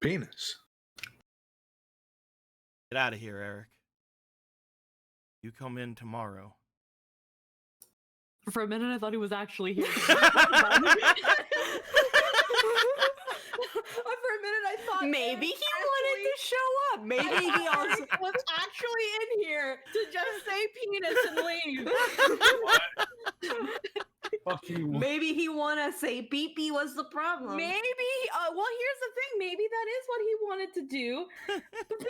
Penis. Get out of here, Eric. You come in tomorrow. For a minute, I thought he was actually here. For a minute, I thought maybe he wanted to show up. Maybe he also was actually in here to just say penis and leave. Fuck you. maybe he wanna say pee-pee was the problem. Maybe. Well, here's the thing. Maybe that is what he wanted to do. But then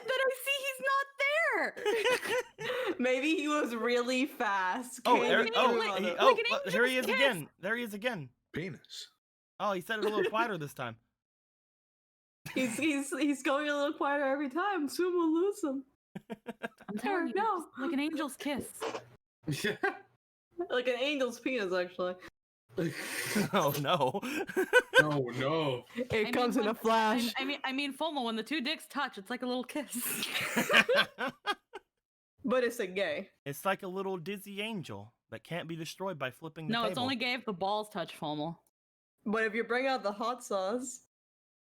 I see he's not there. Maybe he was really fast. Oh, Came Eric. in Oh, through like- the- like an here he is angel's again. There he is again. Penis. Oh, he said it a little quieter this time. he's going a little quieter every time. Soon we'll lose him. I'm telling you, no. like an angel's kiss. Yeah. Like an angel's penis, actually. Oh no. No. It comes in a flash. I mean, FOMO. When the two dicks touch, it's like a little kiss. But it's a gay. It's like a little dizzy angel that can't be destroyed by flipping the No, table. it's only gay if the balls touch FOMO. But if you bring out the hot sauce,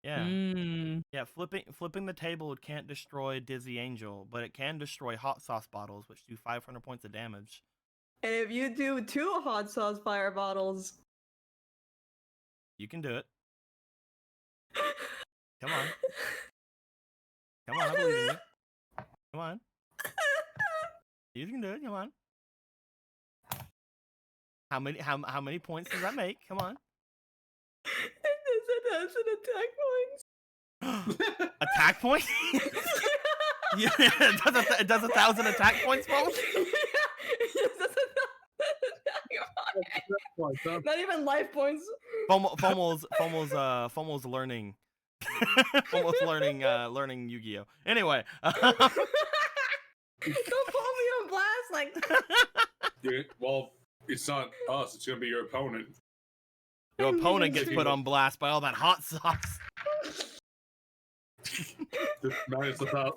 Yeah. Mm. Yeah, flipping the table can't destroy Dizzy Angel, but it can destroy hot sauce bottles, which do 500 points of damage. and if you do 2 hot sauce fire bottles, You can do it. Come on. Come on, I believe in you. Come on. You can do it, come on. How many points does that make? Come on. that's an attack point. Attack point? Yeah, it does 1,000 attack points, folks? Not even life points. FOMO's learning. FOMO's learning Yu-Gi-Oh. Anyway. Don't put me on blast like that. Yeah, well, it's not us. It's gonna be your opponent. Your opponent gets put on blast by all that hot sauce. Minus about.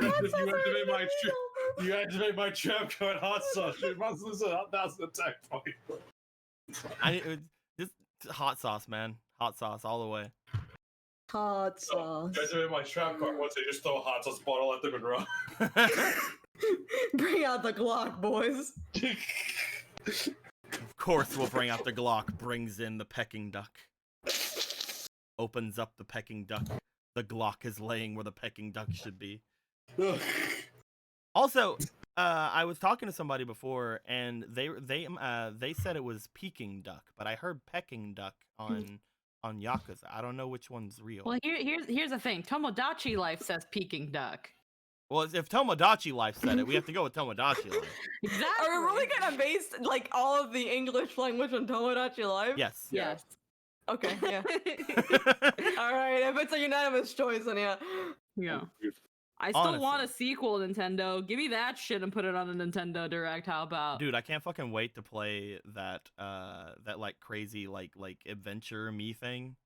You activate my trap card hot sauce. You must lose 1,000 attack points. Just hot sauce, man. Hot sauce all the way. Hot sauce. You activate my trap card once they just throw a hot sauce bottle at them and run. Bring out the Glock, boys. Of course we'll bring out the Glock, brings in the pecking duck. Opens up the pecking duck. The Glock is laying where the pecking duck should be. Also, I was talking to somebody before, and they said it was Peking duck, but I heard pecking duck on Yakuza. I don't know which one's real. Well, here's the thing. Tomodachi Life says Peking duck. Well, if Tomodachi Life said it, we have to go with Tomodachi Life. Exactly. Are we really gonna base like all of the English language on Tomodachi Life? Yes. Yes. Okay, yeah. Alright, if it's a unanimous choice, then yeah. Yeah. I still Honestly. want a sequel, Nintendo. Give me that shit and put it on a Nintendo Direct. How about? Dude, I can't fucking wait to play that like crazy like adventure me thing.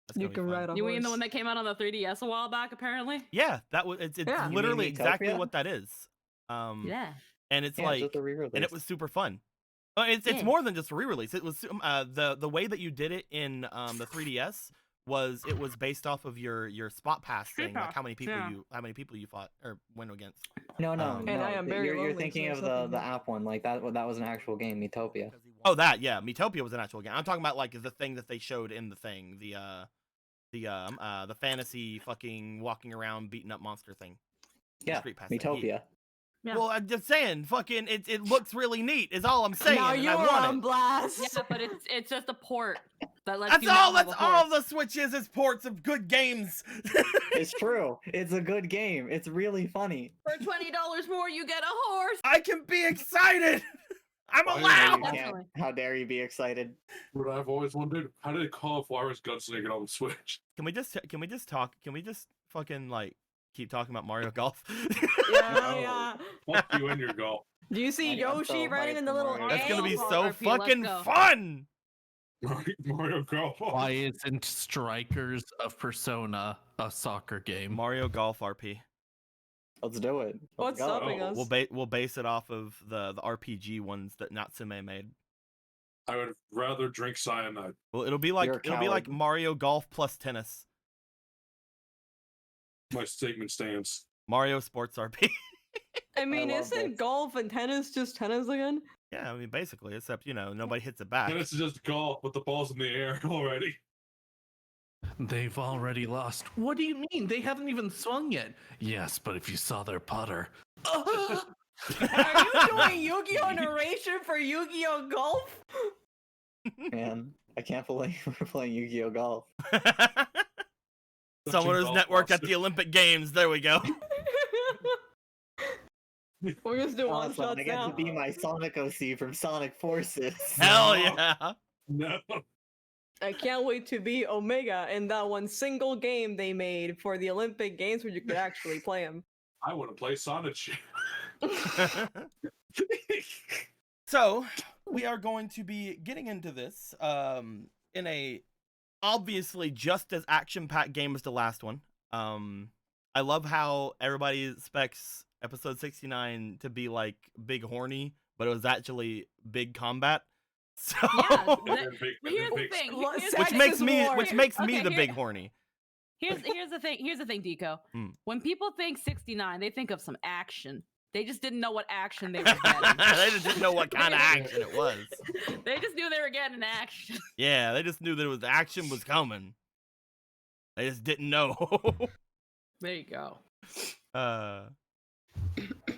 That's You gonna be can fun. ride a You mean the horse. one that came out on the 3DS a while back? Apparently. Yeah, that was it's Yeah. You literally mean exactly Miitopia? what that is. Yeah. And it's Yeah, like just a re-release. and it was super fun. It's Yeah. more than just a re-release. It was the way that you did it in the 3DS was it was based off of your spot pass thing, like how many people you fought or went against. No, And I am very you're lonely, thinking so of something- the app one, like that was an actual game, Miitopia. Oh, that, yeah, Miitopia was an actual game. I'm talking about like the thing that they showed in the thing, the fantasy fucking walking around beating up monster thing. Yeah, Street Pass thing. Miitopia. Yeah. Well, I'm just saying, fucking, it looks really neat. Is all I'm saying. Now and you I were want on it. blast. Yeah, but it's just a port that lets That's you all. model That's the all horse. the Switch is ports of good games. It's true. It's a good game. It's really funny. For $20 more, you get a horse. I can be excited. I'm Why allowed. You can't- Definitely. How dare you be excited? What I've always wondered, how did Cauliflower's Gunslinger on the Switch? Can we just talk? Can we just fucking like keep talking about Mario Golf? Yeah, No. yeah. Fuck you and your golf. Do you see I'm Yoshi so riding hyped in the for little Mario. That's gonna be Golf so RP, let's fucking go. fun. Mario Golf. Why isn't Strikers of Persona a soccer game? Mario Golf RP. Let's do it. What's Let's go. stopping us? We'll base it off of the RPG ones that Natsume made. I would rather drink cyanide. Well, it'll be like You're a Mario Golf plus tennis. my statement stands. Mario Sports RP. I mean, love isn't this. golf and tennis just tennis again? Yeah, I mean, basically, except, nobody hits it back. Tennis is just golf, but the ball's in the air already. They've already lost. What do you mean? They haven't even swung yet. Yes, but if you saw their putter. Are you doing Yu-Gi-Oh narration for Yu-Gi-Oh Golf? Man, I can't believe we're playing Yu-Gi-Oh Golf. Summoner's golf Network at monster. the Olympic Games. There we go. We're just doing one Awesome, shots I get now. to be my Sonic OC from Sonic Forces. Hell No. yeah. No. I can't wait to be Omega in that one single game they made for the Olympic Games where you could actually play him. I want to play Sonic. So, we are going to be getting into this in a obviously just as action-packed game as the last one. I love how everybody expects episode 69 to be like big horny, but it was actually big combat. So, Yeah, Here's the thing. which makes me Okay, the here- big horny. Here's the thing. Here's the thing, Deco. Mm. When people think 69, they think of some action. They just didn't know what action they were getting. They just didn't know what kind of action it was. They just knew they were getting action. Yeah, they just knew that action was coming. They just didn't know. There you go. But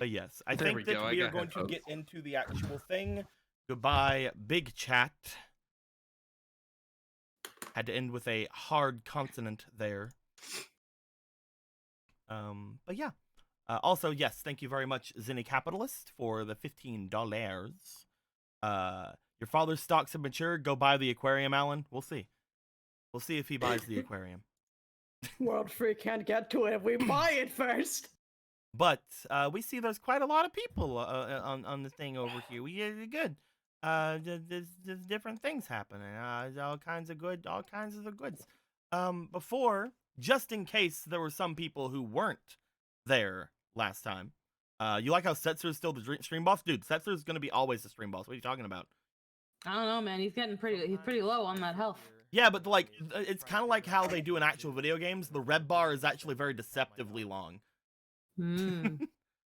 yes, I There think we that go, I we are got going to headphones. get into the actual thing. Goodbye, big chat. Had to end with a hard consonant there. But yeah. Also, yes, thank you very much, Zinni Capitalist, for the $15. Your father's stocks have matured. Go buy the aquarium, Alan. We'll see. We'll see if he buys the aquarium. World Free can't get to it if we buy it first. But we see there's quite a lot of people on the thing over here. We good. There's different things happening. All kinds of good, all kinds of the goods. Before, just in case there were some people who weren't there last time. You like how Setzer is still the stream boss? Dude, Setzer is going to be always the stream boss. What are you talking about? I don't know, man. He's pretty low on that health. Yeah, but like, it's kind of like how they do in actual video games. The red bar is actually very deceptively long. Hmm.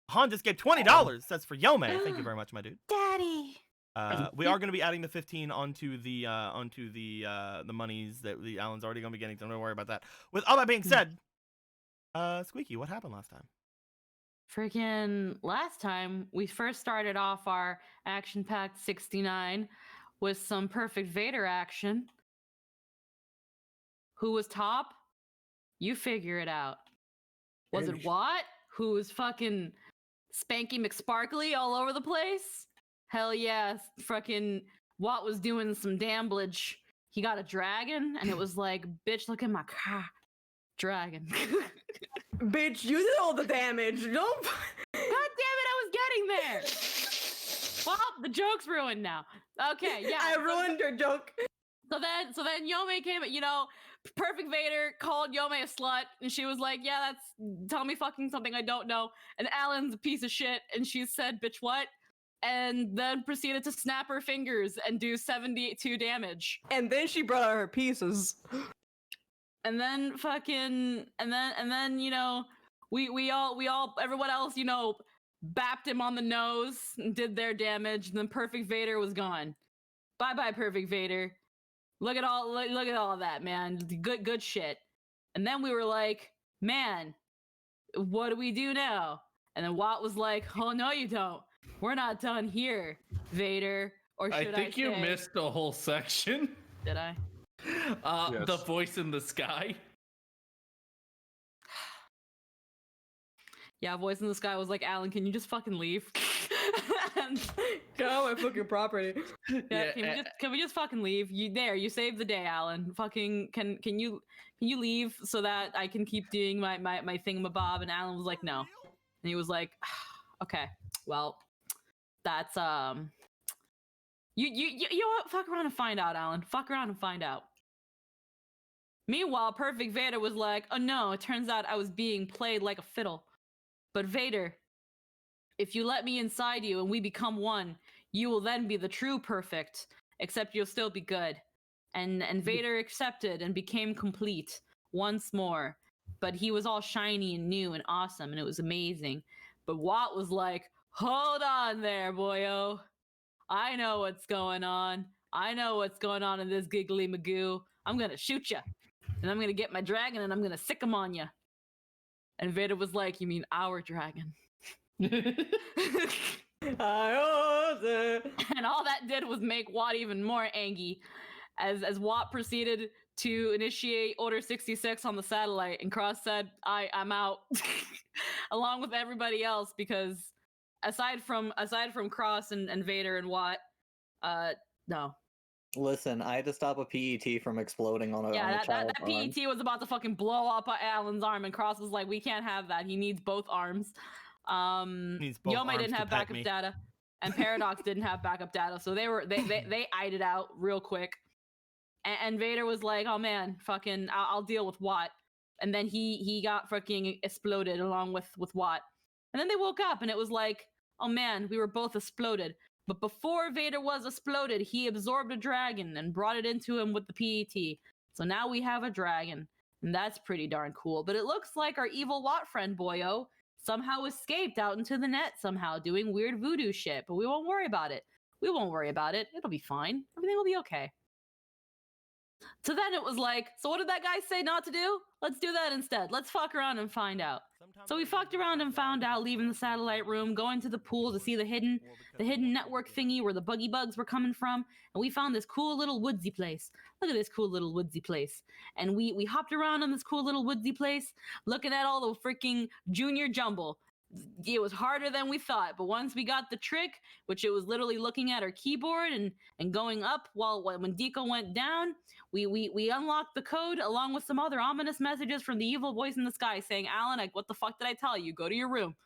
Han just gave $20. That's for Yome. Thank you very much, my dude. Daddy. We are going to be adding the 15 onto the monies that the Alan's already going to be getting. So don't worry about that. With all that being said, Squeaky, what happened last time? Freaking last time, we first started off our action-packed 69 with some perfect Vader action. Who was top? You figure it out. Was it Watt, who was fucking Spanky McSparkly all over the place? Hell yeah, fucking Watt was doing some damblage. He got a dragon, and it was like, bitch, look at my car. Dragon. Bitch, you did all the damage. Don't. God damn it, I was getting there. Well, the joke's ruined now. Okay, yeah. I ruined your joke. So then Yome came, Perfect Vader called Yome a slut, and she was like, yeah, tell me fucking something I don't know. And Alan's a piece of shit, and she said, bitch, what? And then proceeded to snap her fingers and do 72 damage. And then she brought out her pieces. And then we all everyone else, bapped him on the nose and did their damage, and then Perfect Vader was gone. Bye Perfect Vader. Look at all of that, man. Good shit. And then we were like, man, what do we do now? And then Watt was like, oh no you don't. We're not done here, Vader. Or should I think you say- missed the whole section. Did I? Yes. The voice in the sky. Yeah, voice in the sky was like, Alan, can you just fucking leave? And- Get out my fucking property. yeah, can we just fucking leave? You saved the day, Alan. Fucking can you leave so that I can keep doing my thingamabob? And Alan was like, no. And he was like, okay, well, that's you know what? Fuck around and find out, Alan. Fuck around and find out. Meanwhile, Perfect Vader was like, oh no, it turns out I was being played like a fiddle. But Vader, if you let me inside you and we become one, you will then be the true perfect, except you'll still be good. And Vader accepted and became complete once more. but he was all shiny and new and awesome, and it was amazing. But Watt was like, hold on there, boyo. I know what's going on. I know what's going on in this giggly magoo. I'm gonna shoot you, and I'm gonna get my dragon, and I'm gonna sick him on you. And Vader was like, you mean our dragon? And all that did was make Watt even more angry, as Watt proceeded to initiate Order 66 on the satellite, and Cross said, I'm out, along with everybody else, because aside from Cross and Vader and Watt, no. Listen, I had to stop a PET from exploding on a Yeah, child's that arm. PET was about to fucking blow up Alan's arm, and Cross was like, we can't have that. He needs both arms. Needs both Yomei arms didn't to have pet backup me. data, and Paradox didn't have backup data, so they eyed it out real quick. And Vader was like, oh man, fucking, I'll deal with Watt. And then he got fucking exploded along with Watt. And then they woke up, and it was like, oh man, we were both exploded. But before Vader was exploded, he absorbed a dragon and brought it into him with the PET. So now we have a dragon, and that's pretty darn cool. But it looks like our evil Watt friend, boyo, somehow escaped out into the net somehow, doing weird voodoo shit. But we won't worry about it. We won't worry about it. It'll be fine. Everything will be okay. So then it was like, so what did that guy say not to do? Let's do that instead. Let's fuck around and find out. So we fucked around and found out, leaving the satellite room, going to the pool to see the hidden network thingy where the buggy bugs were coming from, and we found this cool little woodsy place. Look at this cool little woodsy place. And we hopped around on this cool little woodsy place, looking at all the freaking junior jumble. It was harder than we thought, but once we got the trick, which it was literally looking at our keyboard and going up when Deco went down, we unlocked the code along with some other ominous messages from the evil voice in the sky saying, Alan, what the fuck did I tell you? Go to your room.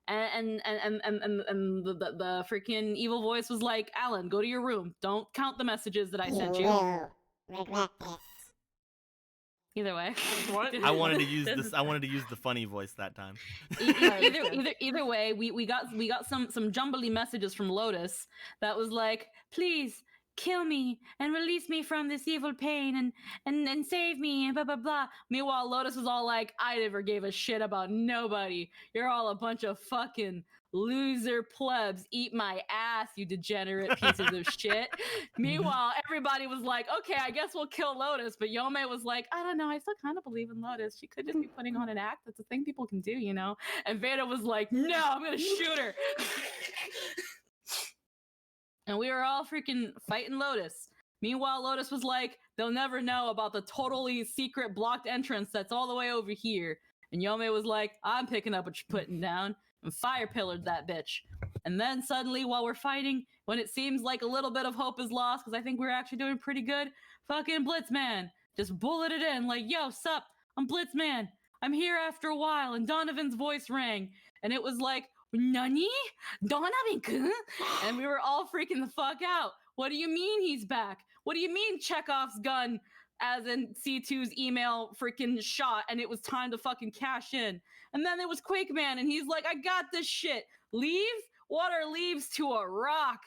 And the freaking evil voice was like, Alan, go to your room. Don't count the messages that I sent you. Regret this. Either way. What? I wanted to use this. I wanted to use the funny voice that time. Either way, we got some jumbly messages from Lotus that was like, please kill me and release me from this evil pain and save me and blah blah blah. Meanwhile, Lotus was all like, I never gave a shit about nobody. You're all a bunch of fucking loser plebs. Eat my ass, you degenerate pieces of shit. Meanwhile, everybody was like, okay, I guess we'll kill Lotus. But Yomei was like, I don't know, I still kind of believe in Lotus. She could just be putting on an act. That's a thing people can do, you know? And Veda was like, no, I'm gonna shoot her. And we were all freaking fighting Lotus. Meanwhile, Lotus was like, they'll never know about the totally secret blocked entrance that's all the way over here. And Yomei was like, I'm picking up what you're putting down, and fire pillared that bitch. And then suddenly, while we're fighting, when it seems like a little bit of hope is lost, because I think we're actually doing pretty good, fucking Blitzman just bulleted in like, yo, sup, I'm Blitzman. I'm here after a while. And Donovan's voice rang. And it was like, Nani? Donovan-kun? And we were all freaking the fuck out. What do you mean he's back? What do you mean Chekhov's gun, as in C2's email, freaking shot, and it was time to fucking cash in? And then there was Quake Man, and he's like, I got this shit. Leave? Water leaves to a rock.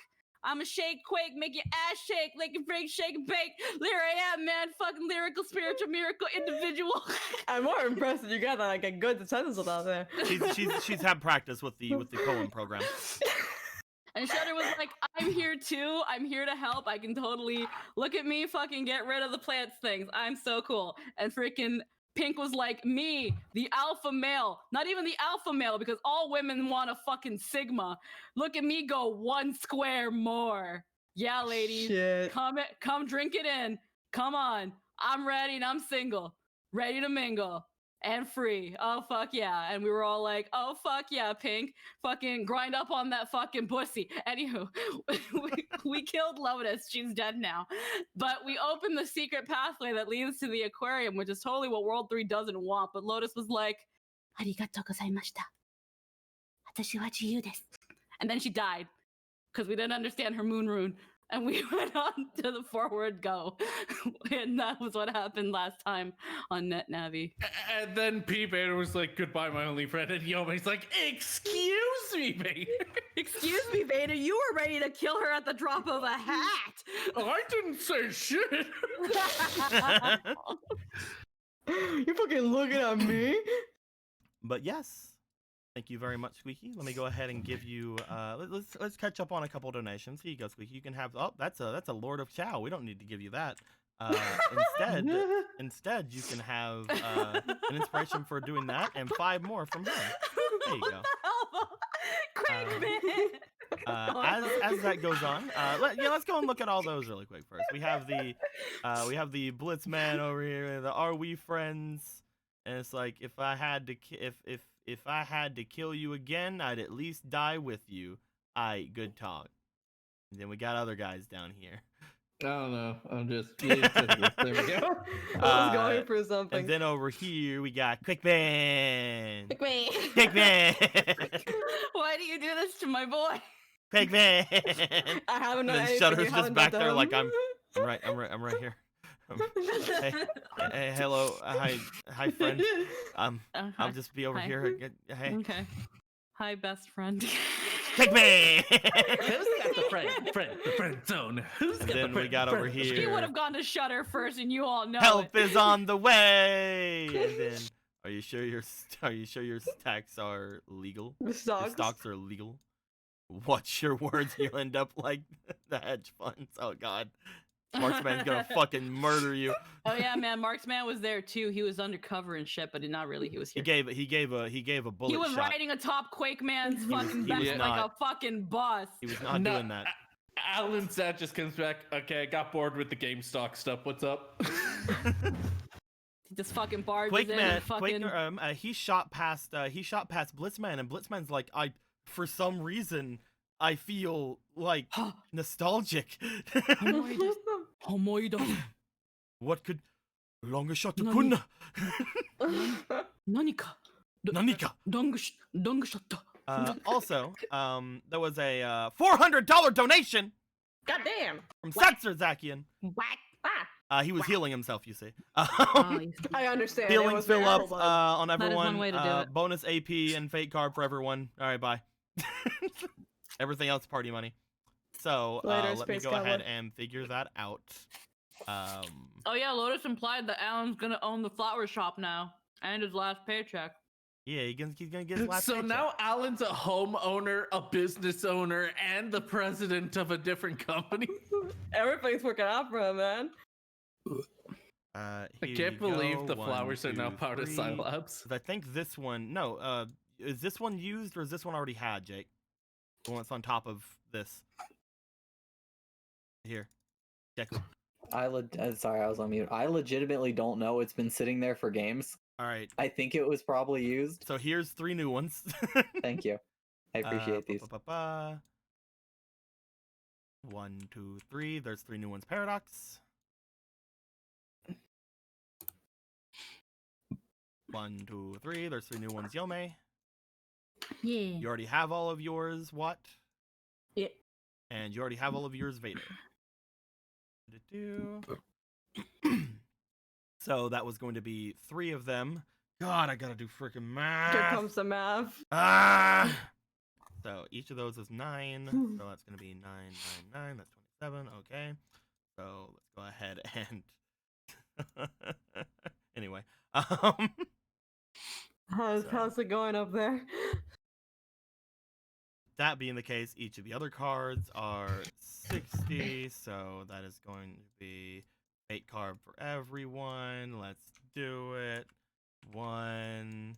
I'ma shake, quake, make your ass shake, like a break, shake, and bake. There I am, man. Fucking lyrical, spiritual, miracle, individual. I'm more impressed that you got like a good sentence about that. She's had practice with the Cohen program. And Shudder was like, I'm here too. I'm here to help. I can totally look at me, fucking get rid of the plants things. I'm so cool. And freaking Pink was like, me, the alpha male. Not even the alpha male, because all women want a fucking Sigma. Look at me go one square more. Yeah, ladies. Shit. Come drink it in. Come on. I'm ready and I'm single. Ready to mingle. And free. Oh, fuck yeah. And we were all like, oh, fuck yeah, Pink. Fucking grind up on that fucking pussy. Anywho, we killed Lotus. She's dead now. But we opened the secret pathway that leads to the aquarium, which is totally what World 3 doesn't want. But Lotus was like, arigatou gozaimashita. Watashi wa chiyu desu. And then she died because we didn't understand her moon rune. And we went on to the forward go. And that was what happened last time on Net Navi. And then P Beta was like, goodbye, my only friend. And Yomei's like, excuse me, Beta. Excuse me, Vader, you were ready to kill her at the drop of a hat. I didn't say shit. You fucking looking at me? But yes, thank you very much, Squeaky. Let me go ahead and give you. Let's catch up on a couple donations. Here you go, Squeaky. You can have. Oh, that's a Lord of Chow. We don't need to give you that. Instead, you can have an inspiration for doing that and 5 more from her. There you go. Quick, man. As that goes on, let's go and look at all those really quick first. We have the Blitzman over here, the Are We Friends, and it's like if I had to kill you again, I'd at least die with you. Aight, good talk. And then we got other guys down here. I don't know. I'm just. There we go. I was going for something. And then over here we got Quickman. Quick, Quickman. Why do you do this to my boy? Quickman. I haven't And done then anything. Shutter's You just haven't back done there them. like I'm right here. Hey, hello, hi, friend. I'll just be over Hi. here. Hey, Okay. Hi, best friend. Quickman. Who's got the friend zone? Who's got Then the we got over He here. would have gone to Shutter first, and you all know Help it. is on the way. And then, are you sure your stacks are legal? Your Stocks. stocks are legal. Watch your words. You'll end up like the hedge funds. Oh God. Marksman's gonna fucking murder you. Oh yeah, man. Marksman was there too. He was undercover and shit, but not really. He was He here. gave a bullet He was shot. riding atop Quake Man's fucking he back was like not. a fucking boss. He was not doing that. Alan's dad just comes back. Okay, I got bored with the GameStop stuff. What's up? He just fucking barges in Quakeman, and fucking. he shot past Blitzman, and Blitzman's like, for some reason, I feel like nostalgic. What could longer shot to Nani? kunna? Nanika. Nanika. Dongshata. Also, there was a $400 donation God damn. from Satser Zakian. Whack. He was healing himself, you see. I understand. It Healing was fill very up helpful. on That is everyone. one way to do it. Bonus AP and fate card for everyone. All right, bye. Everything else party money. So Later, let me Space go Goblin. ahead and figure that out. Oh yeah, Lotus implied that Alan's gonna own the flower shop now and his last paycheck. Yeah, he's gonna get his last So paycheck. now Alan's a homeowner, a business owner, and the president of a different company. Everything's working out for him, man. I Here can't you believe go. the 1, flowers are now 2, part of 3. Scilabs. I think this one. No. Is this one used or is this one already had, Jake? The one that's on top of this. Here. Check. Sorry, I was on mute. I legitimately don't know. It's been sitting there for games. All right. I think it was probably used. So here's 3 new ones. Thank you. I appreciate these. 1, 2, 3. There's 3 new ones. Paradox. 1, 2, 3. There's 3 new ones. Yome. Yeah. You already have all of yours. What? Yeah. And you already have all of yours. Vader. So that was going to be 3 of them. God, I gotta do freaking math. Here comes the math. Ah! So each of those is 9. So that's gonna be 9, 9, 9. That's 27. Okay. So let's go ahead and. Anyway. How's it going up there? That being the case, each of the other cards are 60. So that is going to be 8 card for everyone. Let's do it. 1,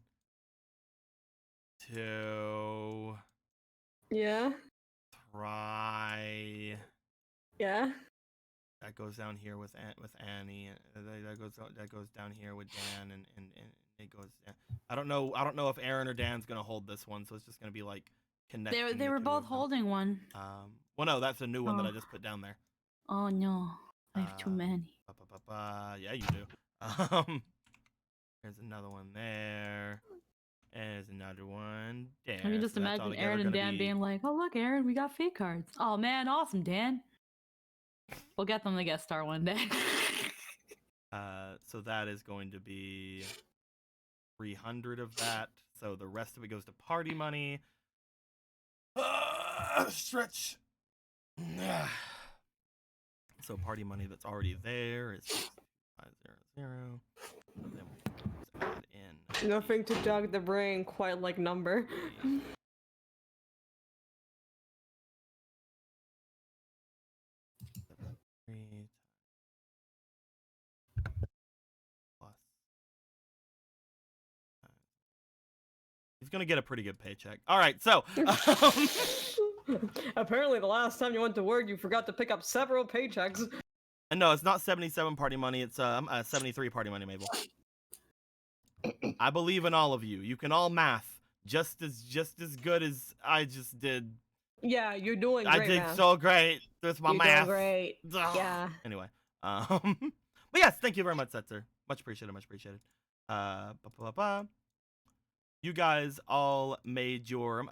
2. Yeah. Try. Yeah. That goes down here with Annie. That goes down here with Dan, and it goes. I don't know if Aaron or Dan's gonna hold this one, so it's just gonna be like connecting. They the were 2 both of them. holding one. Well, no, that's a new one that I Oh. just put down there. Oh no, I have too many. Yeah, you do. There's another one there. And there's another one there. I can just So that's imagine altogether Aaron and gonna Dan be- being like, "Oh look, Aaron, we got fake cards. Oh man, awesome, Dan. We'll get them to guest star one day." So that is going to be 300 of that. So the rest of it goes to party money. Stretch. So party money that's already there is 500. And then we'll add in. Nothing to jog the brain quite like number. 3 plus. He's gonna get a pretty good paycheck. All right, so Apparently, the last time you went to work, you forgot to pick up several paychecks. and no, it's not 77 party money. It's 73 party money, Mabel. I believe in all of you. You can all math just as good as I just did. Yeah, you're doing great. I did math. so great with my You're math. doing great. Ugh. Yeah. Anyway, but yes, thank you very much, Setzer. Much appreciated. Much appreciated. You guys all made your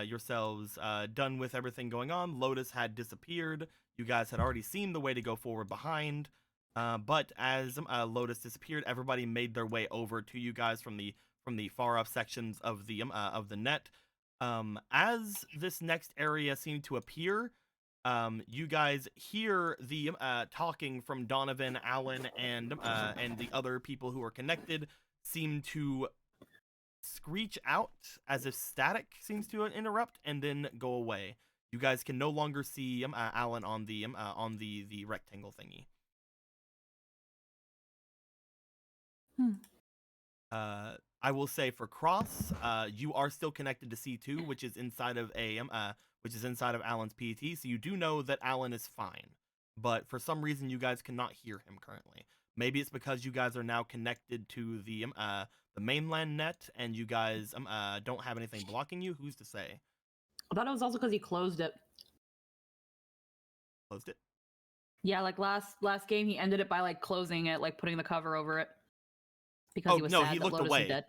yourselves done with everything going on. Lotus had disappeared. You guys had already seen the way to go forward behind. But as Lotus disappeared, everybody made their way over to you guys from the far off sections of the net. As this next area seemed to appear, you guys hear the talking from Donovan, Alan, and the other people who are connected seem to screech out as if static seems to interrupt and then go away. You guys can no longer see Alan on the rectangle thingy. I will say for Cross, you are still connected to C2, which is inside of Alan's PET, so you do know that Alan is fine. But for some reason, you guys cannot hear him currently. Maybe it's because you guys are now connected to the mainland net, and you guys don't have anything blocking you. Who's to say? I thought it was also because he closed it. Closed it? Yeah, like last game, he ended it by like closing it, like putting the cover over it. Because Oh, he was no, sad he that looked Lotus away. was dead.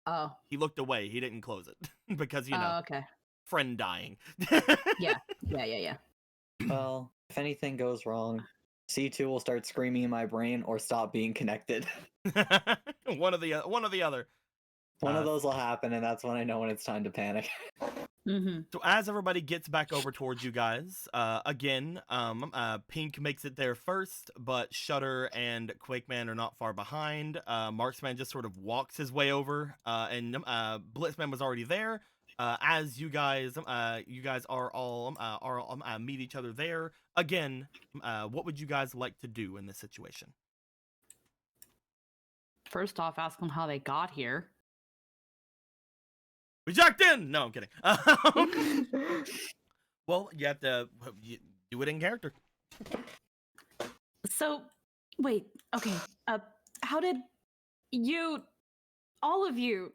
Oh. He looked away. He didn't close it because Okay. friend dying. Yeah. Well, if anything goes wrong, C2 will start screaming in my brain or stop being connected. One or the other. One of those will happen, and that's when I know when it's time to panic. Mm-hmm. So as everybody gets back over towards you guys, again, Pink makes it there first, but Shudder and Quakeman are not far behind. Marksman just sort of walks his way over, and Blitzman was already there. As you guys are all meet each other there again. What would you guys like to do in this situation? First off, ask them how they got here. We jacked in. No, I'm kidding. Well, you have to do it in character. So, wait. Okay. How did you, all of you,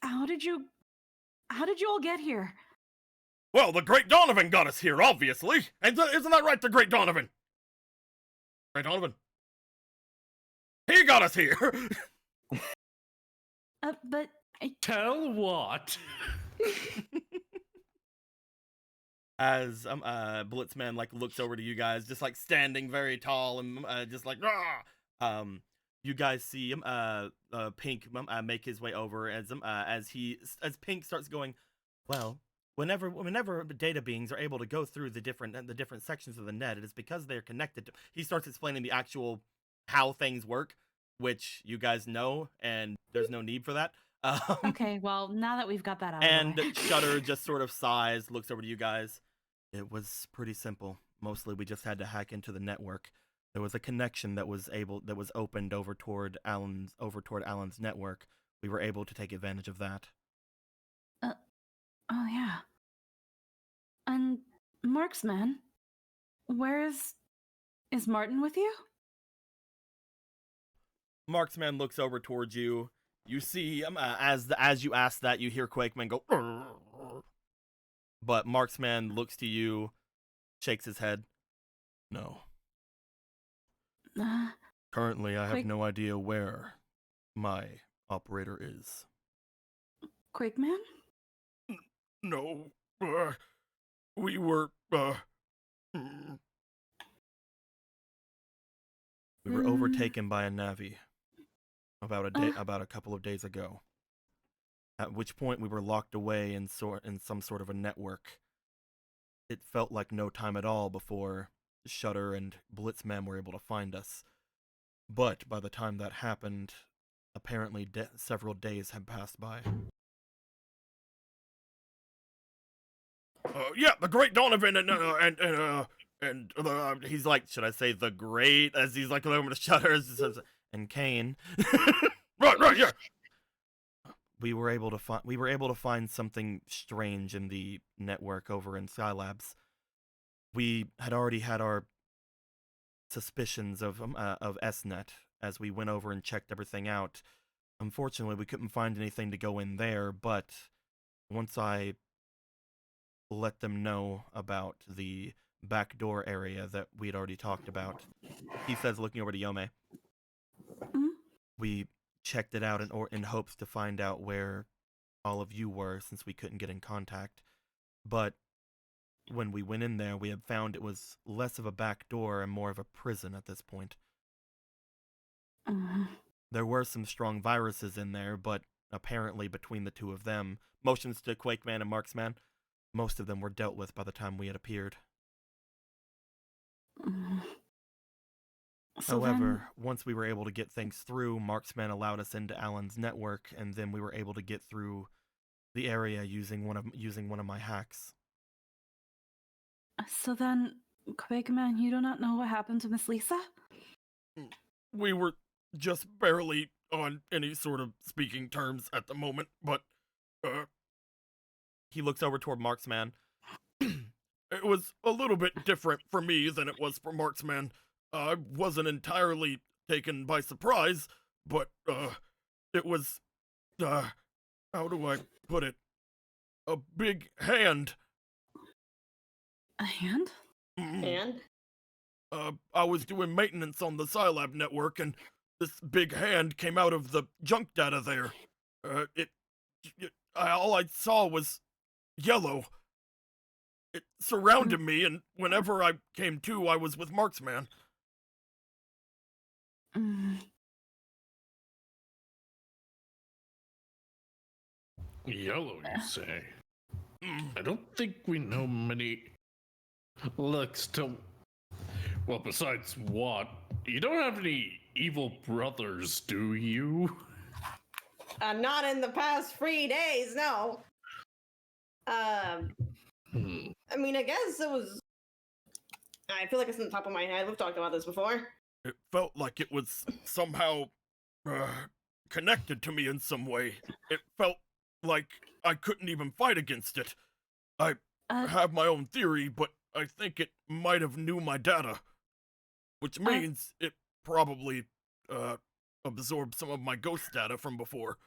how did you all get here? Well, the Great Donovan got us here, obviously. And isn't that right, the Great Donovan? Great Donovan. He got us here. But Tell what? As Blitzman like looks over to you guys, just like standing very tall and just like rah! You guys see Pink make his way over as Pink starts going. Well, whenever data beings are able to go through the different sections of the net, it is because they are connected to. He starts explaining the actual how things work, which you guys know, and there's no need for that. okay, well, now that we've got that out And of the way. Shudder just sort of sighs, looks over to you guys. It was pretty simple. Mostly we just had to hack into the network. There was a connection that was opened over toward Alan's network. We were able to take advantage of that. Oh yeah. And Marksman, where is Martin with you? Marksman looks over towards you. You see, as you ask that, you hear Quakeman go. But Marksman looks to you, shakes his head. No. Currently, I have no idea where my operator is. Quakeman? No. We were. We were overtaken by a Navi about a couple of days ago. At which point we were locked away in some sort of a network. It felt like no time at all before Shutter and Blitzman were able to find us. But by the time that happened, apparently several days had passed by. Yeah, the Great Donovan and he's like, should I say the Great? As he's like over the Shutters and Kane. right, yeah. We were able to find something strange in the network over in Skylabs. We had already had our suspicions of SNet as we went over and checked everything out. Unfortunately, we couldn't find anything to go in there, but once I let them know about the backdoor area that we'd already talked about, he says, looking over to Yome, we checked it out in hopes to find out where all of you were, since we couldn't get in contact. But when we went in there, we had found it was less of a back door and more of a prison at this point. There were some strong viruses in there, but apparently between the two of them, motions to Quakeman and Marksman, most of them were dealt with by the time we had appeared. However, once we were able to get things through, Marksman allowed us into Alan's network, and then we were able to get through the area using one of my hacks. So then, Quakeman, you do not know what happened to Miss Lisa? We were just barely on any sort of speaking terms at the moment, but he looks over toward Marksman. It was a little bit different for me than it was for Marksman. I wasn't entirely taken by surprise, but it was, how do I put it? A big hand. A hand? And I was doing maintenance on the Scilab network, and this big hand came out of the junk data there. All I saw was yellow. It surrounded me, and whenever I came to, I was with Marksman. Yellow, you say? I don't think we know many looks to. Well, besides what? You don't have any evil brothers, do you? not in the past 3 days, no. I mean, I guess it was. I feel like it's on the top of my head. We've talked about this before. It felt like it was somehow connected to me in some way. It felt like I couldn't even fight against it. I have my own theory, but I think it might have knew my data, which means it probably absorbed some of my ghost data from before.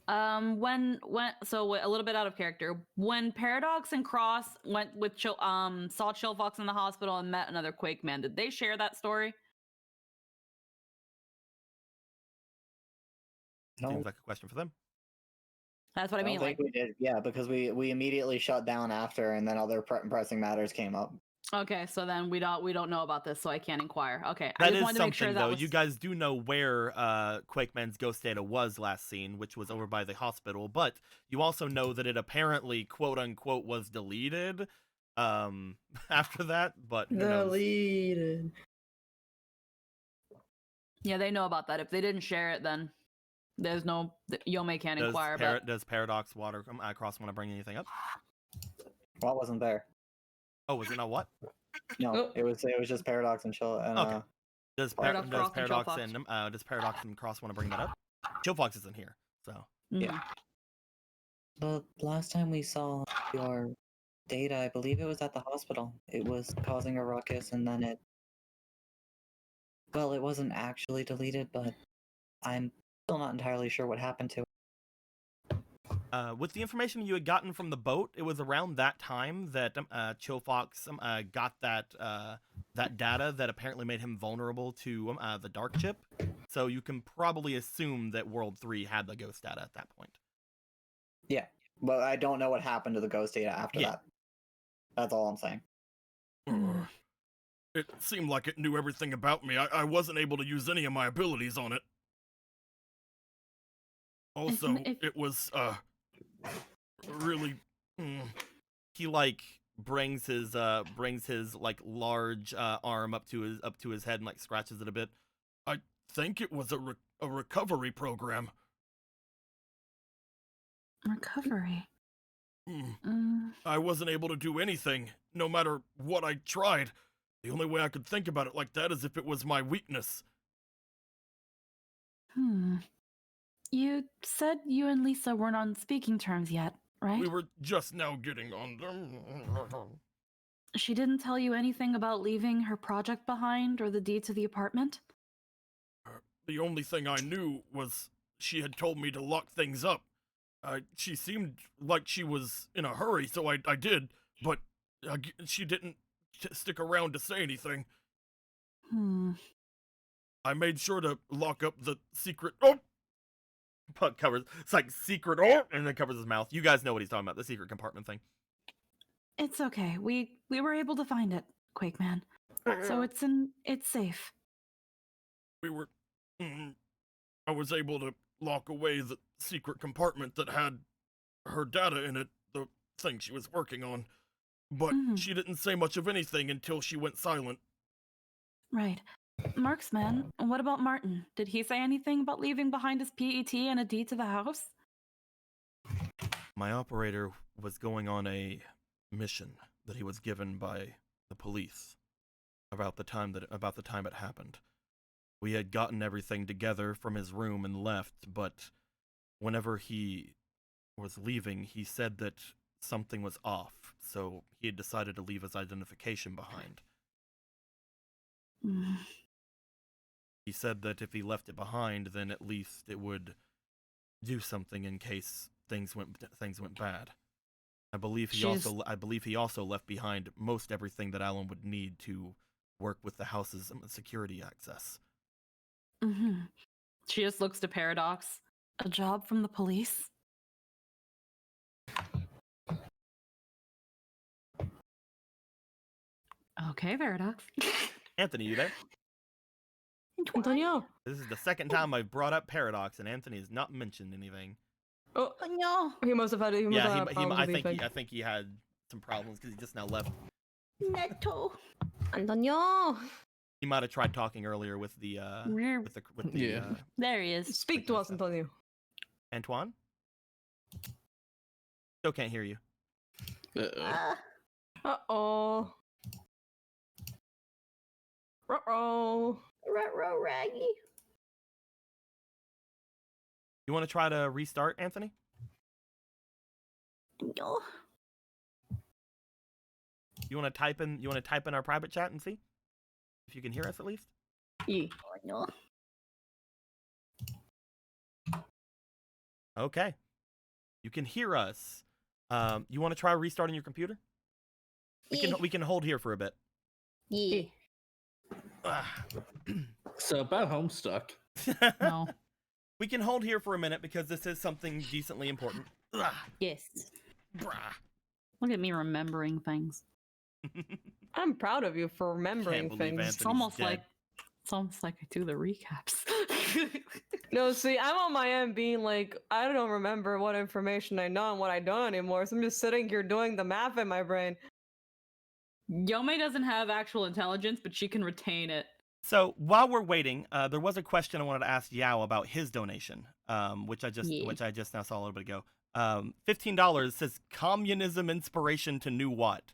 When so a little bit out of character. When Paradox and Cross went with saw Chill Fox in the hospital and met another Quakeman, did they share that story? Seems like a question for them. That's what I mean. don't think we did. Yeah, because we immediately shut down after, and then other pressing matters came up. Okay, so then we don't know about this, so I can't inquire. Okay, I That just is wanted to make sure something, that though. was... You guys do know where Quakeman's ghost data was last seen, which was over by the hospital, but you also know that it apparently, quote-unquote, was deleted after that, but who knows? Deleted. Yeah, they know about that. If they didn't share it, then there's no... Yome can't inquire. Does Paradox Cross want to bring anything up? Well, wasn't there. Oh, was it not what? No, Oh. it was just Paradox and Chill. And, Okay. Does Paradox Cross and Paradox Chillfox. does Paradox and Cross want to bring that up? Chillfox isn't here, so. Yeah. The last time we saw your data, I believe it was at the hospital. It was causing a ruckus, and then it... Well, it wasn't actually deleted, but I'm still not entirely sure what happened to it. With the information you had gotten from the boat, it was around that time that Chillfox got that data that apparently made him vulnerable to the dark chip. So you can probably assume that World 3 had the ghost data at that point. Yeah, but I don't know what happened to the ghost data after that. That's all I'm saying. It seemed like it knew everything about me. I wasn't able to use any of my abilities on it. Also, it was really... He brings his like large arm up to his head and like scratches it a bit. I think it was a recovery program. Recovery. I wasn't able to do anything, no matter what I tried. The only way I could think about it like that is if it was my weakness. You said you and Lisa weren't on speaking terms yet, right? We were just now getting on them. She didn't tell you anything about leaving her project behind or the deed to the apartment? The only thing I knew was she had told me to lock things up. She seemed like she was in a hurry, so I did, but she didn't stick around to say anything. I made sure to lock up the secret. Puck covers. It's like secret. And then covers his mouth. You guys know what he's talking about, the secret compartment thing. It's okay. We were able to find it, Quakeman. So it's safe. We were. I was able to lock away the secret compartment that had her data in it, the thing she was working on. But she didn't say much of anything until she went silent. Right. Marksman, what about Martin? Did he say anything about leaving behind his PET and a deed to the house? My operator was going on a mission that he was given by the police about the time it happened. We had gotten everything together from his room and left, but whenever he was leaving, he said that something was off, so he had decided to leave his identification behind. He said that if he left it behind, then at least it would do something in case things went bad. I believe he also left behind most everything that Alan would need to work with the house's security access. She just looks to Paradox. A job from the police? Okay, Paradox. Anthony, you there? Antonio. This is the second time I've brought up Paradox, and Anthony has not mentioned anything. Oh No. he must have had. I think he had some problems because he just now left. Neto. Antonio. He might have tried talking earlier with the There he is. Speak to us, Antonio. Antoine? Still can't hear you. Uh-oh. Uh-oh. Ruh-roh, Raggy. You want to try to restart, Anthony? No. You want to type in our private chat and see if you can hear us at least? Yeah. No. Okay. You can hear us. You want to try restarting your computer? We can hold here for a bit. Yeah. So about Homestuck. No. We can hold here for a minute because this is something decently important. Yes. Brah. Look at me remembering things. I'm proud of you for remembering believe things. Anthony's It's almost dead. like I do the recaps. No, see, I'm on my end being like, I don't remember what information I know and what I don't anymore, so I'm just sitting here doing the math in my brain. Yome doesn't have actual intelligence, but she can retain it. So while we're waiting, there was a question I wanted to ask Yao about his donation, which I just now saw a little bit ago. $15 says communism inspiration to new what?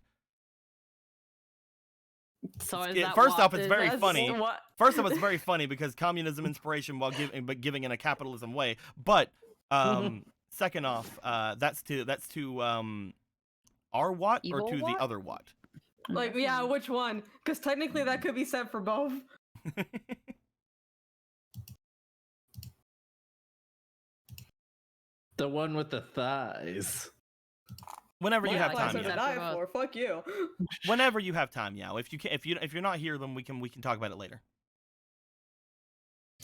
So is It- that first what off, it's very That's funny. what- First off, it's very funny because communism inspiration while giving in a capitalism way. But second off, that's to our Watt or Evil to the Watt? other Watt? Like, yeah, which one? Because technically that could be said for both. The one with the thighs. Whenever you My have flags time, are to Yao. die for. Fuck you. Whenever you have time, Yao. If you're not here, then we can talk about it later.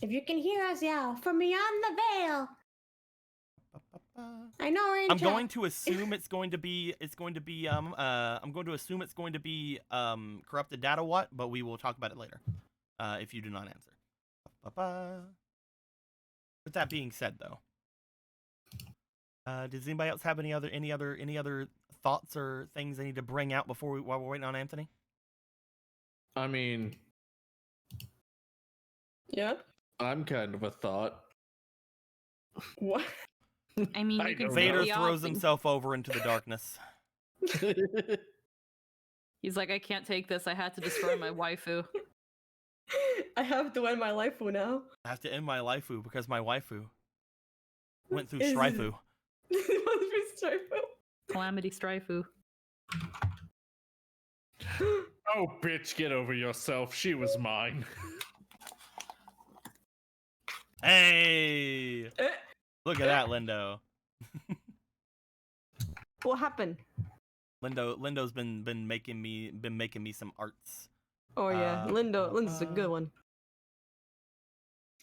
If you can hear us, yeah, from beyond the veil. I know we're in I'm chat. going to assume it's going to be corrupted data Watt, but we will talk about it later. If you do not answer. With that being said, though, does anybody else have any other thoughts or things I need to bring out while we're waiting on Anthony? I mean, Yeah. I'm kind of a thought. What? I mean, I you can don't say Vader the throws odd thing. himself over into the darkness. He's like, I can't take this. I had to destroy my waifu. I have to end my life for now. I have to end my waifu because my waifu went through Is- Strifu. It must be Strifu. Calamity Strifu. Oh, bitch, get over yourself. She was mine. Hey, Eh, look at that, Lindo. What happened? Lindo's been making me some arts. Oh yeah, Linda's a good one.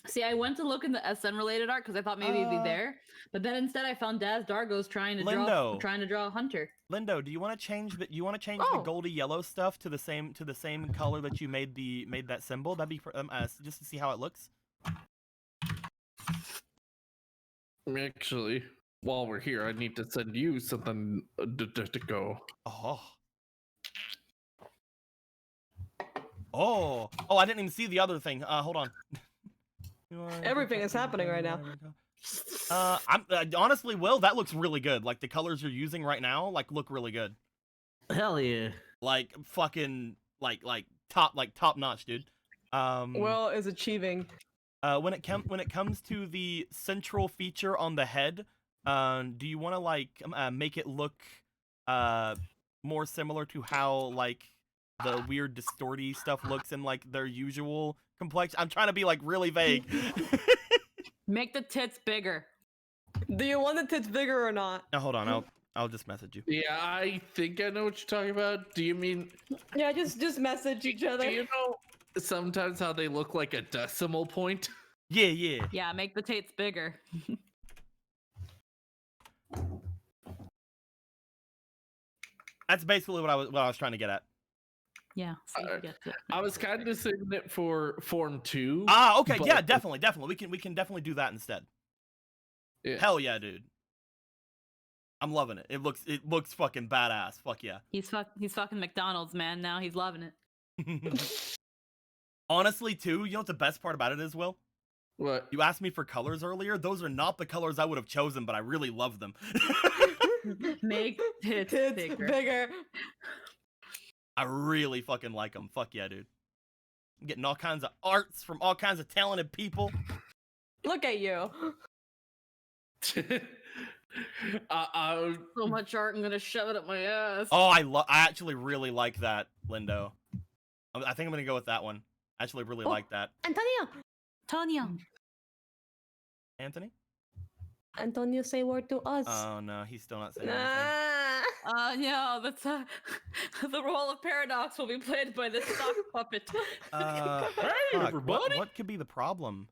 See, I went to look in the SN related art because I thought maybe it'd be there, but then instead I found Daz Dargo's trying to draw a hunter. Lindo, do you want to change the Oh. goldy yellow stuff to the same color that you made that symbol? That'd be just to see how it looks. Actually, while we're here, I need to send you something to go. Oh, I didn't even see the other thing. Hold on. Everything is happening right now. I'm honestly, Will, that looks really good. Like the colors you're using right now, look really good. Hell yeah. Like fucking top notch, dude. Will is achieving. When it comes to the central feature on the head, do you want to make it look more similar to how the weird distorty stuff looks in their usual complexion? I'm trying to be really vague. Make the tits bigger. Do you want the tits bigger or not? Now hold on, I'll just message you. Yeah, I think I know what you're talking about. Do you mean? Yeah, just message each other. Do you know sometimes how they look like a decimal point? Yeah. Yeah, make the tits bigger. That's basically what I was trying to get at. Yeah, see if you get it. I was kind of saving it for Form 2. Ah, okay, but- yeah, definitely. We can definitely do that instead. Yeah. Hell yeah, dude. I'm loving it. It looks fucking badass. Fuck yeah. He's fucking McDonald's, man. Now he's loving it. Honestly, too, you know what the best part about it is, Will? What? You asked me for colors earlier. Those are not the colors I would have chosen, but I really love them. Make tits Tits bigger. I really fucking like them. Fuck yeah, dude. I'm getting all kinds of arts from all kinds of talented people. Look at you. So much art, I'm gonna shove it up my ass. Oh, I actually really like that, Lindo. I think I'm gonna go with that one. I actually really like that. Antonio. Anthony? Antonio, say word to us. Oh no, he's still not saying anything. No, that's the role of Paradox will be played by this sock puppet. Hey, Fuck, everybody! what could be the problem?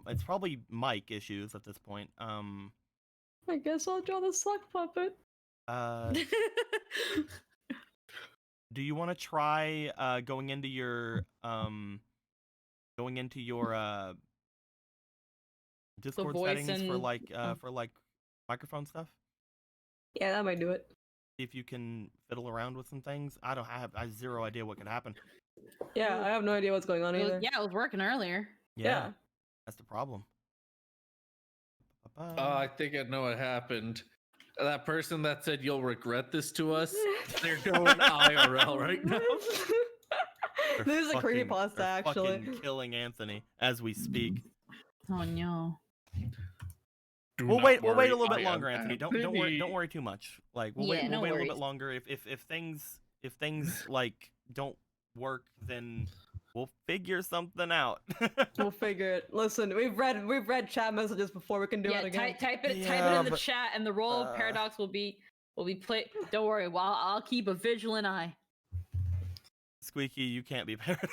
It's probably mic issues at this point. I guess I'll draw the sock puppet. Do you want to try going into your Discord voice settings for and- for microphone stuff? Yeah, that might do it. See if you can fiddle around with some things. I have zero idea what could happen. Yeah, I have no idea what's going on either. Yeah, it was working earlier. Yeah. That's the problem. I think I know what happened. That person that said you'll regret this to us, they're going IRL right now. This is a They're creepypasta, actually. fucking killing Anthony as we speak. Oh no. Do We'll not wait a worry, little bit I longer, am Anthony. Anthony. Don't worry too much. We'll Yeah, wait no a little worries. bit longer. If things don't work, then we'll figure something out. We'll figure it. Listen, we've read chat messages before. We can do it again. Type it Yeah, in the but, chat, and the role of Paradox will be played. Don't worry, well, I'll keep a vigilant eye. Squeaky, you can't be Paradox.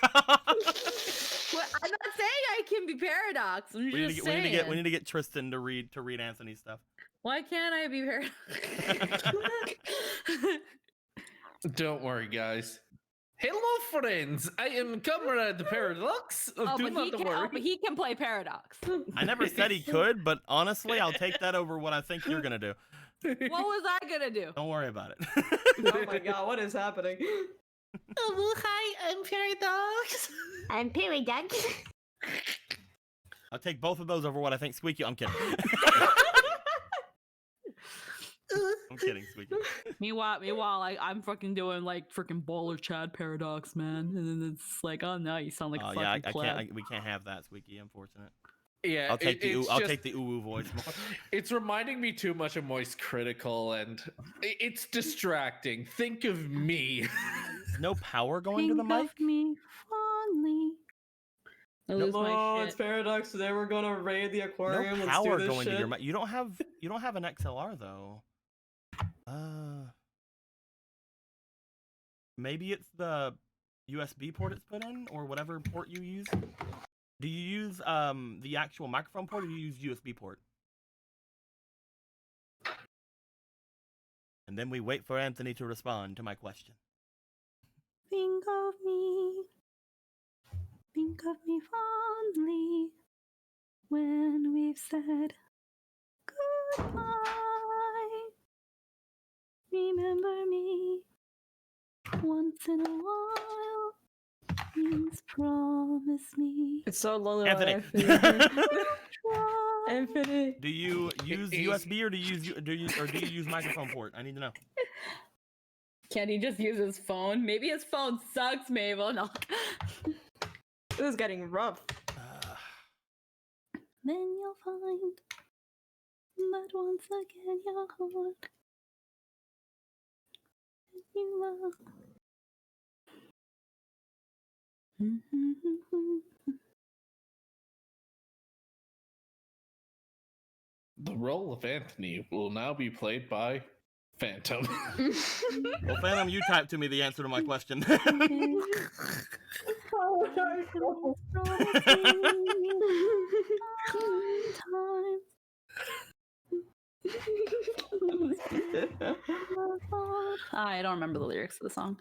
Well, I'm not saying I can be Paradox. I'm we just saying. need to get Tristan to read Anthony's stuff. Why can't I be Paradox? Don't worry, guys. Hello, friends. I am Comrade Paradox. Oh, Do not worry. but he can play Paradox. I never said he could, but honestly, I'll take that over what I think you're gonna do. What was I gonna do? Don't worry about it. Oh my god, what is happening? Oh, hi, I'm Paradox. I'm Paradox. I'll take both of those over what I think Squeaky. I'm kidding. I'm kidding, Squeaky. Meanwhile, I'm fucking doing like freaking Baller Chad Paradox, man, and then it's like, oh no, you sound like a Oh fucking yeah, I pleb. can't. We can't have that, Squeaky. Unfortunate. Yeah, I'll take I'll just- take the ooh voice. It's reminding me too much of Moist Critical, and it's distracting. Think of me. No power going to the Think mic. of me fondly. I lose my Oh, shit. it's Paradox. Today we're gonna raid the No aquarium. Let's power do this going shit. to your mic. You don't have an XLR though. Maybe it's the USB port it's put in, or whatever port you use. Do you use the actual microphone port, or do you use USB port? And then we wait for Anthony to respond to my question. Think of me fondly when we've said goodbye. Remember me once in a while. Please promise me. It's so lonely. Anthony. Anthony. Do you use He's- USB or do you use microphone port? I need to know. Can he just use his phone? Maybe his phone sucks, Mabel. No. This is getting rough. Then you'll find that once again your heart that you love. The role of Anthony will now be played by Phantom. Well, Phantom, you type to me the answer to my question. I don't remember the lyrics of the song.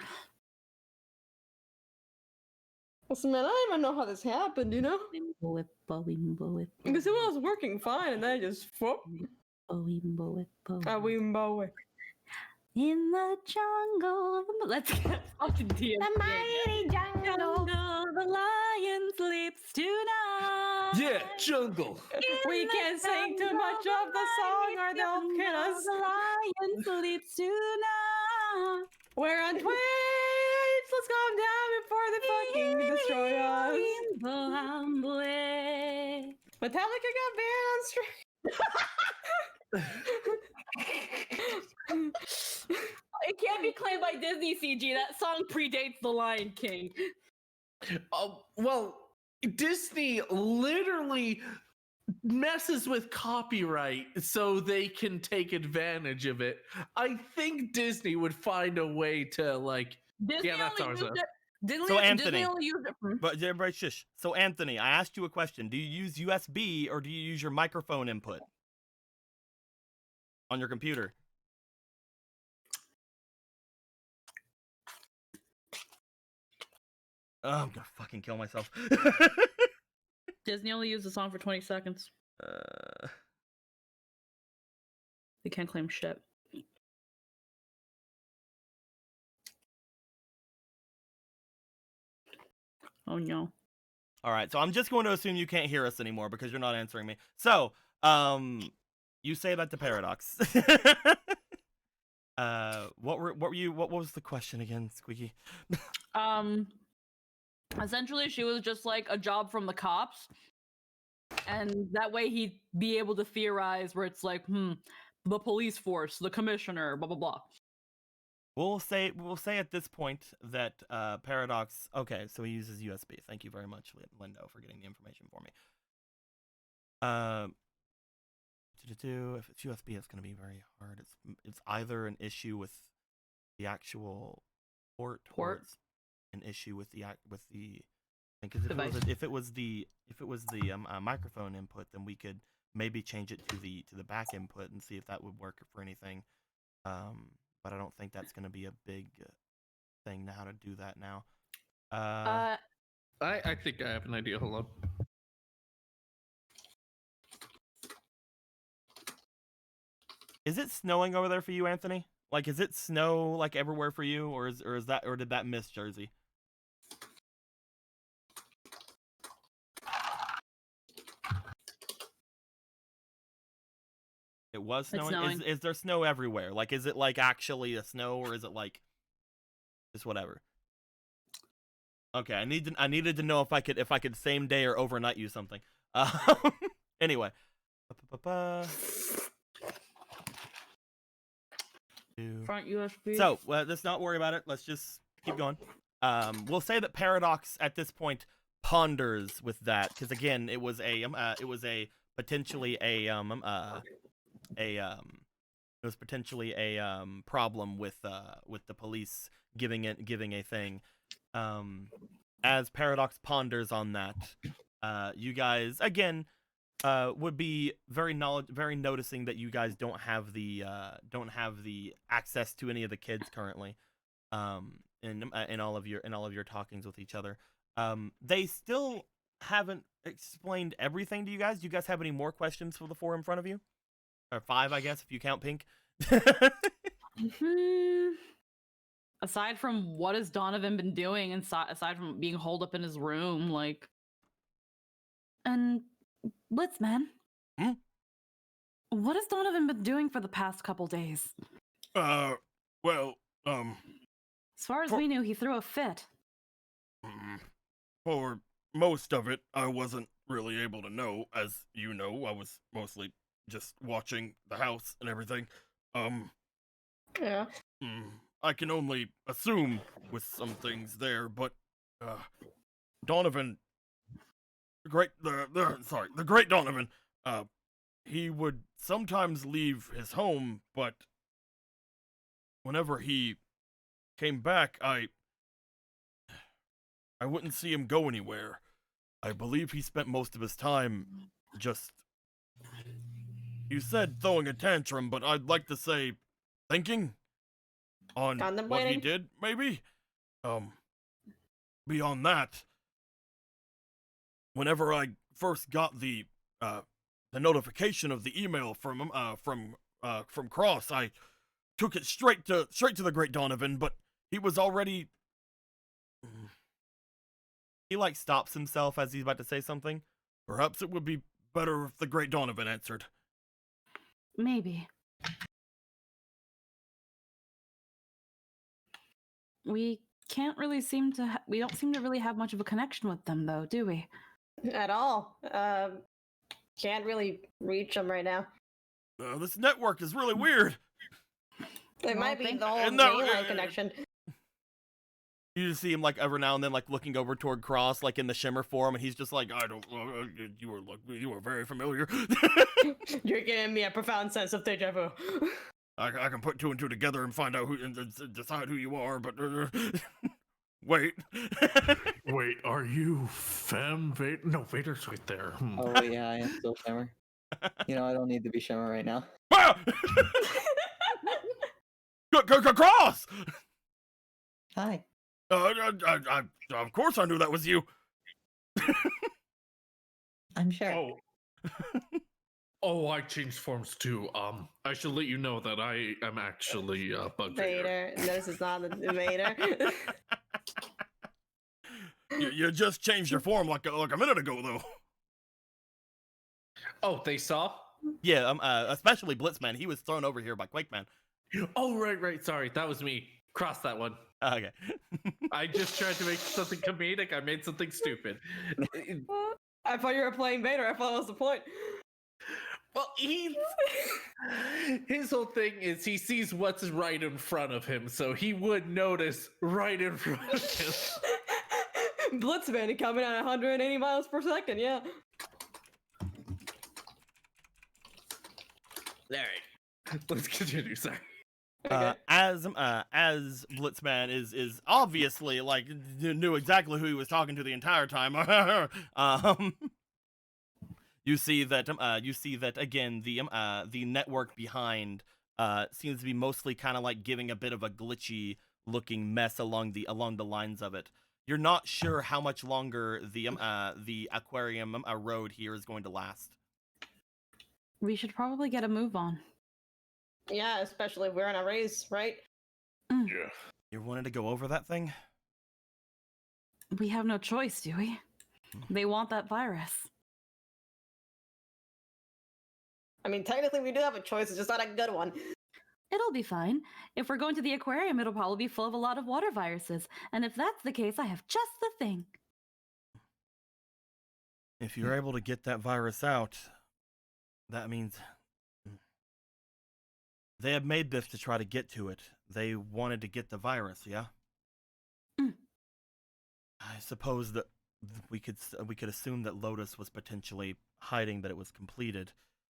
Listen, man, I don't even know how this happened, you know? Wimbo whippo, wimbo whippo, Because it was working fine, and then I just whoop. wimbo whippo. Wimbo. In the jungle. Let's get fucking DMC. The mighty jungle. The lion sleeps tonight. Yeah, jungle. We can't sing too much of the song or they'll kill us. The lion sleeps tonight. We're on Twitch! Let's calm down before they fucking destroy us. Metallica got banned on stream. It can't be claimed by Disney, CG. That song predates The Lion King. Well, Disney literally messes with copyright so they can take advantage of it. I think Disney would find a way to like. Disney Yeah, that's only ours, used though. it. Disney, So, Anthony. Disney only used it for. But everybody shush. So Anthony, I asked you a question. Do you use USB or do you use your microphone input on your computer? Oh, I'm gonna fucking kill myself. Disney only used the song for 20 seconds. They can't claim shit. Oh no. All right, so I'm just going to assume you can't hear us anymore because you're not answering me. So, you say that to Paradox. What was the question again, Squeaky? Essentially, she was just like a job from the cops, and that way he'd be able to theorize where it's like, the police force, the commissioner, blah blah blah. We'll say at this point that Paradox. Okay, so he uses USB. Thank you very much, Lindo, for getting the information for me. If it's USB, it's going to be very hard. It's either an issue with the actual port, or it's an issue with the because if it was the microphone input, then we could maybe change it to the back input and see if that would work for anything. But I don't think that's going to be a big thing now to do that now. I think I have an idea. Hold on. Is it snowing over there for you, Anthony? Like, is it snow like everywhere for you, or did that miss Jersey? It was It's snowing. snowing. Is there snow everywhere? Like, is it like actually a snow, or is it like just whatever? Okay, I needed to know if I could same day or overnight you something. Anyway. Front USB. So let's not worry about it. Let's just keep going. We'll say that Paradox at this point ponders with that, because again, it was potentially a problem with the police giving a thing. As Paradox ponders on that, you guys again would be very noticing that you guys don't have the access to any of the kids currently, in all of your talkings with each other. They still haven't explained everything to you guys. Do you guys have any more questions for the four in front of you? Or five, I guess, if you count Pink. Aside from what has Donovan been doing, and aside from being holed up in his room, like. And Blitzman. Hmm? What has Donovan been doing for the past couple days? Well, As far as we knew, he threw a fit. for most of it, I wasn't really able to know. As you know, I was mostly just watching the house and everything. Yeah. I can only assume with some things there, but Donovan, the great Donovan, he would sometimes leave his home, but whenever he came back, I wouldn't see him go anywhere. I believe he spent most of his time just, you said throwing a tantrum, but I'd like to say thinking on what he Contemplating? did, maybe? Beyond that, whenever I first got the notification of the email from Cross, I took it straight to the great Donovan, but he was already. He like stops himself as he's about to say something. Perhaps it would be better if the great Donovan answered. Maybe. We can't really seem to. We don't seem to really have much of a connection with them, though, do we? At all. Can't really reach them right now. This network is really weird. It might be thank- the whole And that- mainline connection. You just see him like every now and then like looking over toward Cross, like in the shimmer form, and he's just like, I don't. You were very familiar. You're giving me a profound sense of deja vu. I can put two and two together and find out who and decide who you are, but wait. Wait, are you Fem Vader? No, Vader's right there. Oh yeah, I am still Shimmer. You know, I don't need to be Shimmer right now. Ah! Cross! Hi. Of course I knew that was you. I'm sure. Oh. Oh, I changed forms too. I should let you know that I am actually Bug Vader. Vader. No, this is not the Vader. You just changed your form like a minute ago, though. Oh, they saw? Yeah, especially Blitzman. He was thrown over here by Quakeman. Oh, right. Sorry, that was me. Cross that one. Okay. I just tried to make something comedic. I made something stupid. I thought you were playing Vader. I thought that was the point. Well, his whole thing is he sees what's right in front of him, so he would notice right in front of him. Blitzman coming at 180 miles per second, yeah. Alright. Let's continue, sorry. Okay. As Blitzman is obviously like knew exactly who he was talking to the entire time. You see that again. The network behind seems to be mostly kind of like giving a bit of a glitchy looking mess along the lines of it. You're not sure how much longer the aquarium road here is going to last. We should probably get a move on. Yeah, especially if we're in a race, right? Yeah. You wanted to go over that thing? We have no choice, do we? They want that virus. I mean, technically we do have a choice, it's just not a good one. It'll be fine. If we're going to the aquarium, it'll probably be full of a lot of water viruses. And if that's the case, I have just the thing. If you're able to get that virus out, that means they have made this to try to get to it. They wanted to get the virus, yeah? Mm. I suppose that we could assume that Lotus was potentially hiding that it was completed.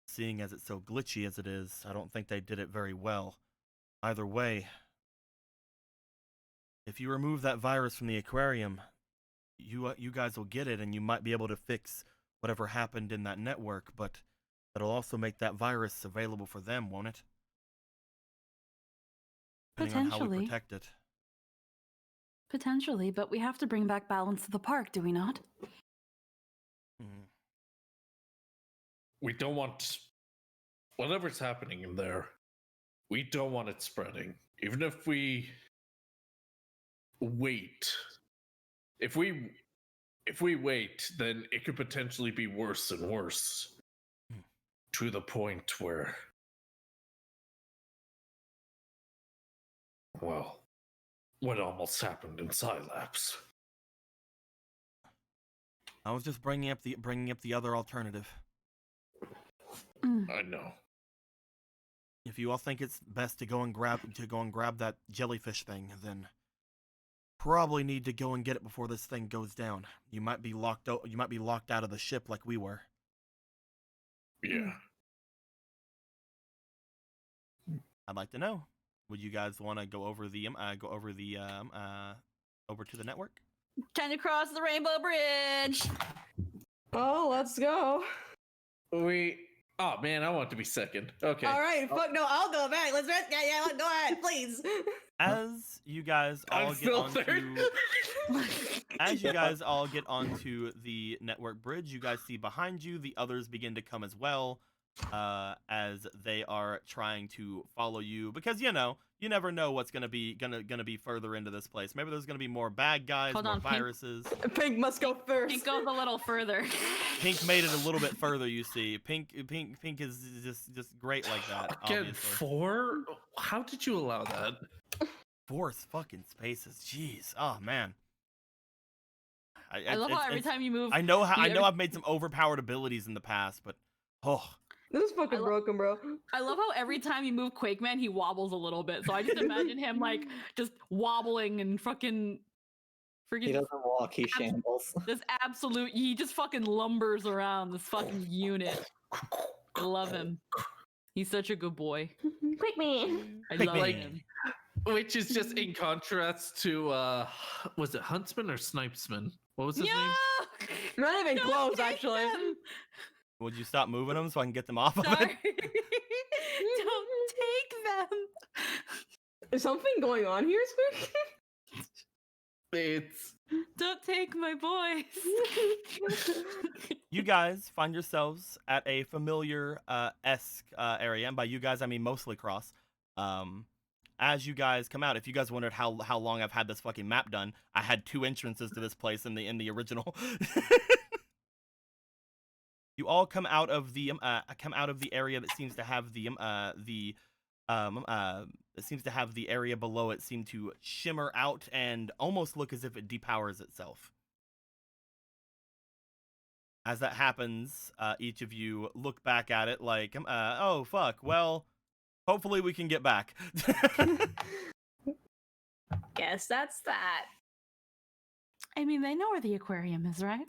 Seeing as it's so glitchy as it is, I don't think they did it very well. Either way, if you remove that virus from the aquarium, you guys will get it, and you might be able to fix whatever happened in that network, but that'll also make that virus available for them, won't it? Depending on how we Potentially. protect it. Potentially, but we have to bring back balance to the park, do we not? Hmm. We don't want whatever's happening in there. We don't want it spreading. Even if we wait. If we wait, then it could potentially be worse and worse. To the point where, well, what almost happened in Scilabs. I was just bringing up the other alternative. I know. If you all think it's best to go and grab that jellyfish thing, then probably need to go and get it before this thing goes down. You might be locked out of the ship like we were. Yeah. I'd like to know. Would you guys want to go over to the network? Trying to cross the Rainbow Bridge. Oh, let's go. Oh man, I want to be second. Okay. All right, fuck no, I'll go back. Let's rest. Yeah, go ahead, please. As you guys all get onto the network bridge, you guys see behind you the others begin to come as well, as they are trying to follow you, because you never know what's gonna be further into this place. Maybe there's gonna be more bad guys, more viruses. Pink must go first. Pink goes a little further. Pink made it a little bit further. You see, Pink is just great like that. Again, obviously. 4? How did you allow that? 4 fucking spaces. Jeez. Oh man. I love how every time you move. I know I've made some overpowered abilities in the past, but this is fucking broken, bro. I love how every time you move Quakeman, he wobbles a little bit. So I just imagine him like just wobbling and freaking. He doesn't walk, he shambles. This absolute, he just fucking lumbers around this fucking unit. I love him. He's such a good boy. Quakeman. I love him. Which is just in contrast to was it Huntsman or Snipesman? What was his name? Not even close, actually. would you stop moving them so I can get them off of Sorry. it? Don't take them. Is something going on here, Squeak? It's Don't take my boys. You guys find yourselves at a familiar esque area, and by you guys I mean mostly Cross. As you guys come out, if you guys wondered how long I've had this fucking map done, I had 2 entrances to this place in the original. You all come out of the area that seems to have the area below it seem to shimmer out and almost look as if it depowers itself. As that happens, each of you look back at it like, oh fuck, well, hopefully we can get back. Guess that's that. I mean, they know where the aquarium is, right?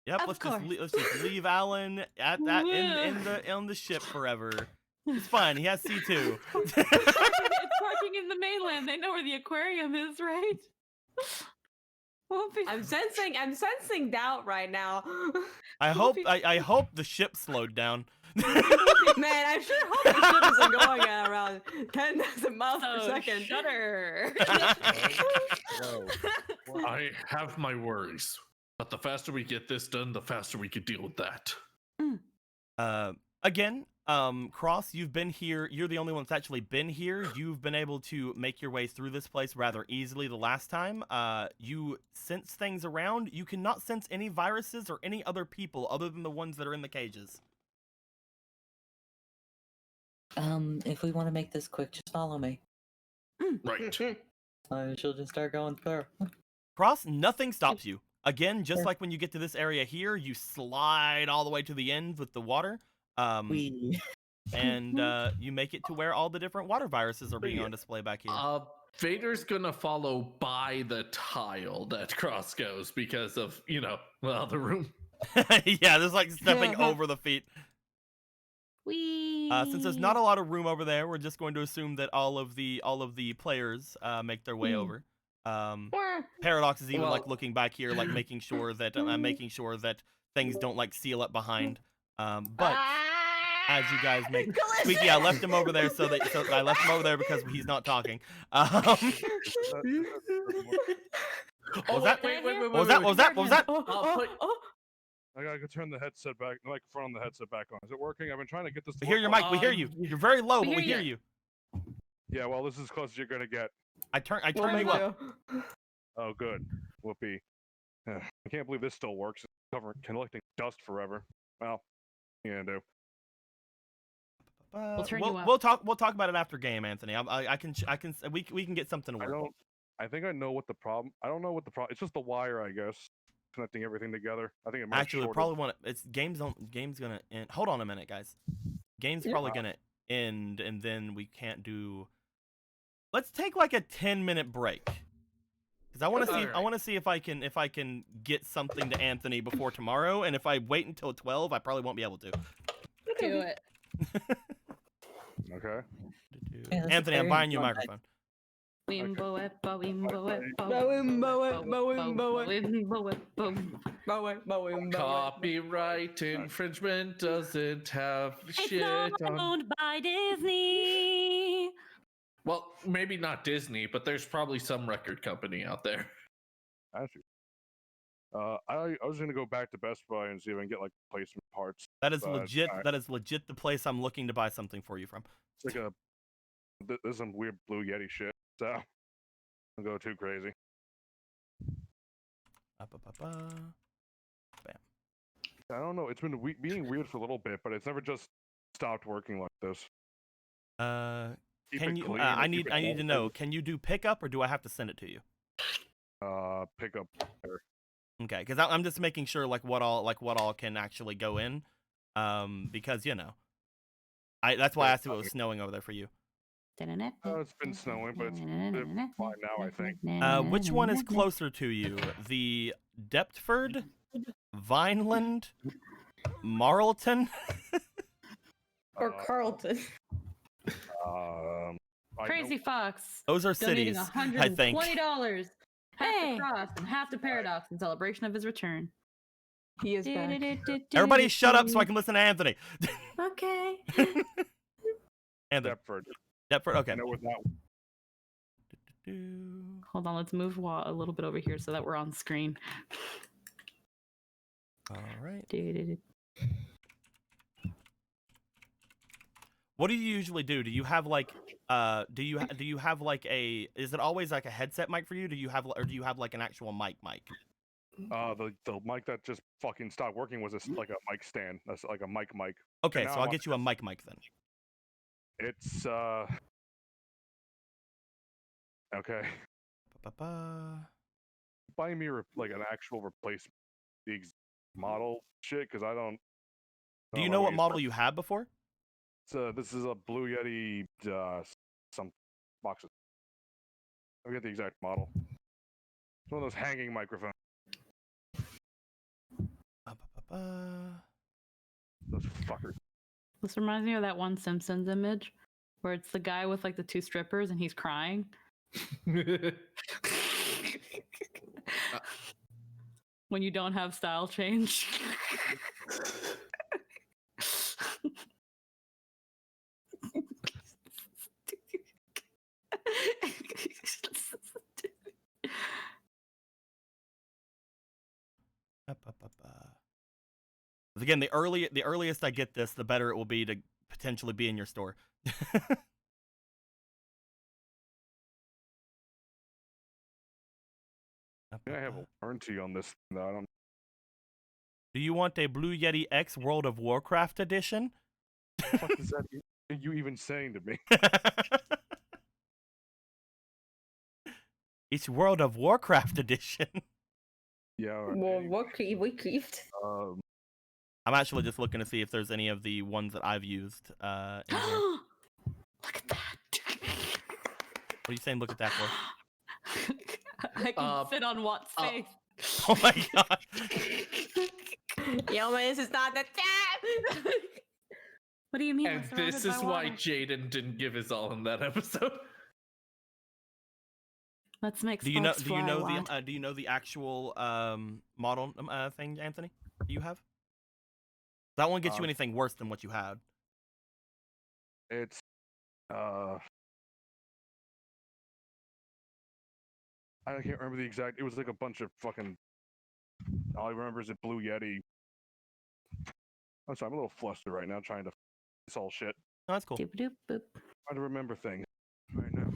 Yep, Of let's just leave Alan at that in the ship forever. It's fine. He has C2. It's parking in the mainland. They know where the aquarium is, right? I'm sensing doubt right now. I hope the ship slowed down. Man, I sure hope the ship isn't going at around 10,000 miles per second. Shudder. I have my worries, but the faster we get this done, the faster we can deal with that. Again, Cross, you've been here. You're the only one that's actually been here. You've been able to make your way through this place rather easily the last time. You sense things around. You cannot sense any viruses or any other people other than the ones that are in the cages. If we want to make this quick, just follow me. Right. She'll just start going through. Cross, nothing stops you. Again, just like when you get to this area here, you slide all the way to the end with the water. We. And you make it to where all the different water viruses are being on display back here. Vader's gonna follow by the tile that Cross goes because of, the room. Yeah, there's like stepping over the feet. Whee! Since there's not a lot of room over there, we're just going to assume that all of the players make their way over. Paradox is even like looking back here, like making sure that things don't like seal up behind. But as you guys make Squeaky, I left him over there so I left him over there because he's not talking. Was that? Wait. What was that? I gotta turn the headset back, the microphone on the headset back on. Is it working? I've been trying to get this. We hear your mic. We hear you. You're very low, but we hear you. Yeah, well, this is as close as you're gonna get. I turned you up. Oh, good. Whoopee. I can't believe this still works. It's collecting dust forever. Well, what are you gonna do? We'll turn you up. We'll talk about it after game, Anthony. We can get something to work. I think I know what the problem. I don't know what the problem. It's just the wire, I guess, connecting everything together. I think it might. Actually, probably want to. It's game's gonna end. Hold on a minute, guys. Game's probably gonna end, and then we can't do. Let's take like a 10-minute break. Because I want to see if I can get something to Anthony before tomorrow, and if I wait until 12, I probably won't be able to. Do it. Okay. Yeah, Anthony, I'm buying you a microphone. Copyright infringement doesn't have shit It's not on. owned by Disney. Well, maybe not Disney, but there's probably some record company out there. Actually, I was gonna go back to Best Buy and see if I can get like replacement parts. That is legit. That is legit the place I'm looking to buy something for you from. It's like there's some weird Blue Yeti shit, so don't go too crazy. Bam. I don't know. It's been being weird for a little bit, but it's never just stopped working like this. Keep Can it you? clean, I keep need it to know. Can you do pickup, or do I have to send it to you? Pick up. Okay, because I'm just making sure what all can actually go in, because that's why I asked if it was snowing over there for you. Oh, it's been snowing, but it's fine now, I think. Which one is closer to you? The Deptford, Vineland, Marlton? Or Carlton. Crazy Fox. Those are donating cities, I think. $120. Half Hey. to Cross and half to Paradox in celebration of his return. He is back. Everybody shut up so I can listen to Anthony. Okay. Anthony. Deptford. Okay. I know where that Hold on, let's move a little bit over here so that we're on screen. All right. Do-do-do. What do you usually do? Do you have like do you have like a, is it always like a headset mic for you? Do you have like an actual mic? the mic that just fucking stopped working was like a mic stand. That's like a mic. Okay, now so I'll I'm get you a mic then. It's okay. Buy me like an actual replacement, the model shit, because I don't. Do you know what model you had before? So this is a Blue Yeti, some boxes. I forget the exact model. It's one of those hanging microphones. Those fuckers. This reminds me of that one Simpsons image where it's the guy with like the two strippers and he's crying. When you don't have style change. Again, the earliest I get this, the better it will be to potentially be in your store. I have a warranty on this. No, I don't. Do you want a Blue Yeti X World of Warcraft edition? What is that? You even saying to me? It's World of Warcraft edition. Yeah. All right. Well, what we kept? I'm actually just looking to see if there's any of the ones that I've used in here. Look at that. What are you saying? Look at that for? I can sit on Watt's face. Oh my god! Yo, man, this is not the time. What do you mean? And we're this surrounded is by why water? Jaden didn't give his all in that episode. Let's make Do you know? sparks Do you fly, know Watt. the? Do you know the actual model thing, Anthony? Do you have? That won't get you anything worse than what you had. It's I can't remember the exact. It was like a bunch of fucking. All I remember is a Blue Yeti. I'm sorry, I'm a little flustered right now trying to. It's all shit. No, that's cool. Doop, doop, boop. Trying to remember things right now.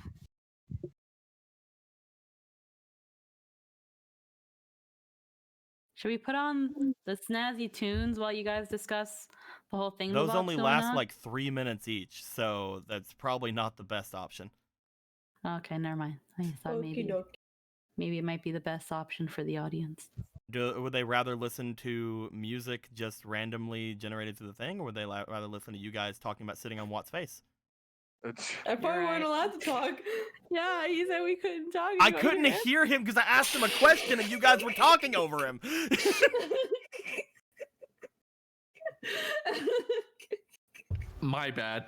Should we put on the snazzy tunes while you guys discuss the whole thing? Those that's only going last on? like 3 minutes each, so that's probably not the best option. Okay, never mind. I thought maybe it might be the best option for the audience. Would they rather listen to music just randomly generated through the thing, or would they rather listen to you guys talking about sitting on Watt's face? I probably weren't allowed to talk. Yeah, he said we couldn't talk. I couldn't hear him because I asked him a question and you guys were talking over him. My bad.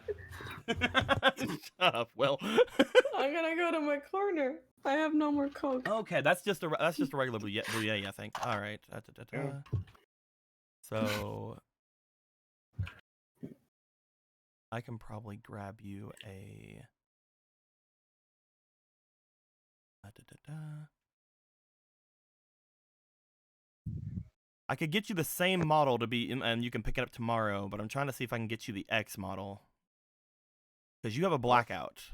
Shut up, Will. I'm gonna go to my corner. I have no more coke. Okay, that's just a regular Blue Yeti, I think. All right. So I can probably grab you a. I could get you the same model to be, and you can pick it up tomorrow. But I'm trying to see if I can get you the X model because you have a blackout,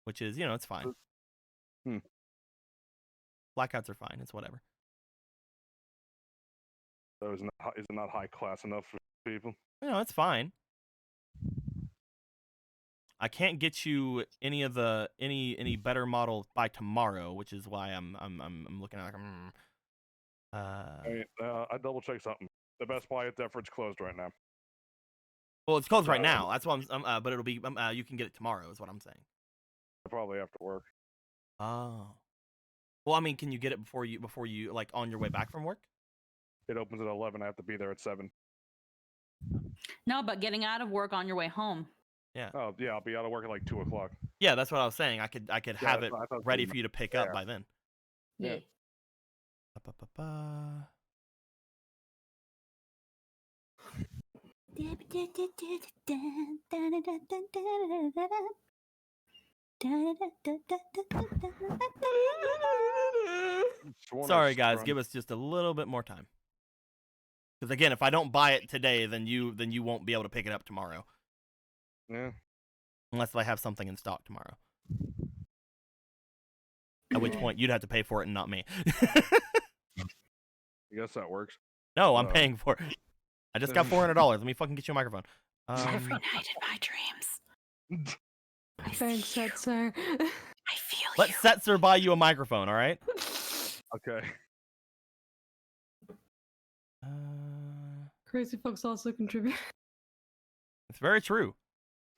which is, it's fine. Blackouts are fine. It's whatever. So is it not high class enough for people? It's fine. I can't get you any of the any better model by tomorrow, which is why I'm looking at I double checked something. The Best Buy at Deptford's closed right now. Well, it's closed right now. That's why but it'll be you can get it tomorrow, is what I'm saying. Probably after work. Oh. Well, I mean, can you get it before you like on your way back from work? It opens at 11. I have to be there at 7. No, but getting out of work on your way home. Yeah. Oh yeah, I'll be out of work at like 2 o'clock. Yeah, that's what I was saying. I could have it I thought ready for you to pick up by then. Yeah. Sorry, guys. Give us just a little bit more time. Because again, if I don't buy it today, then you won't be able to pick it up tomorrow. Yeah. Unless I have something in stock tomorrow. At which point you'd have to pay for it and not me. I guess that works. No, I'm paying for it. I just got $400. Let me fucking get you a microphone. Every night in my dreams. Thanks, Setzer. I feel Let you. Setzer buy you a microphone, all right? Okay. Crazy folks also contribute. It's very true.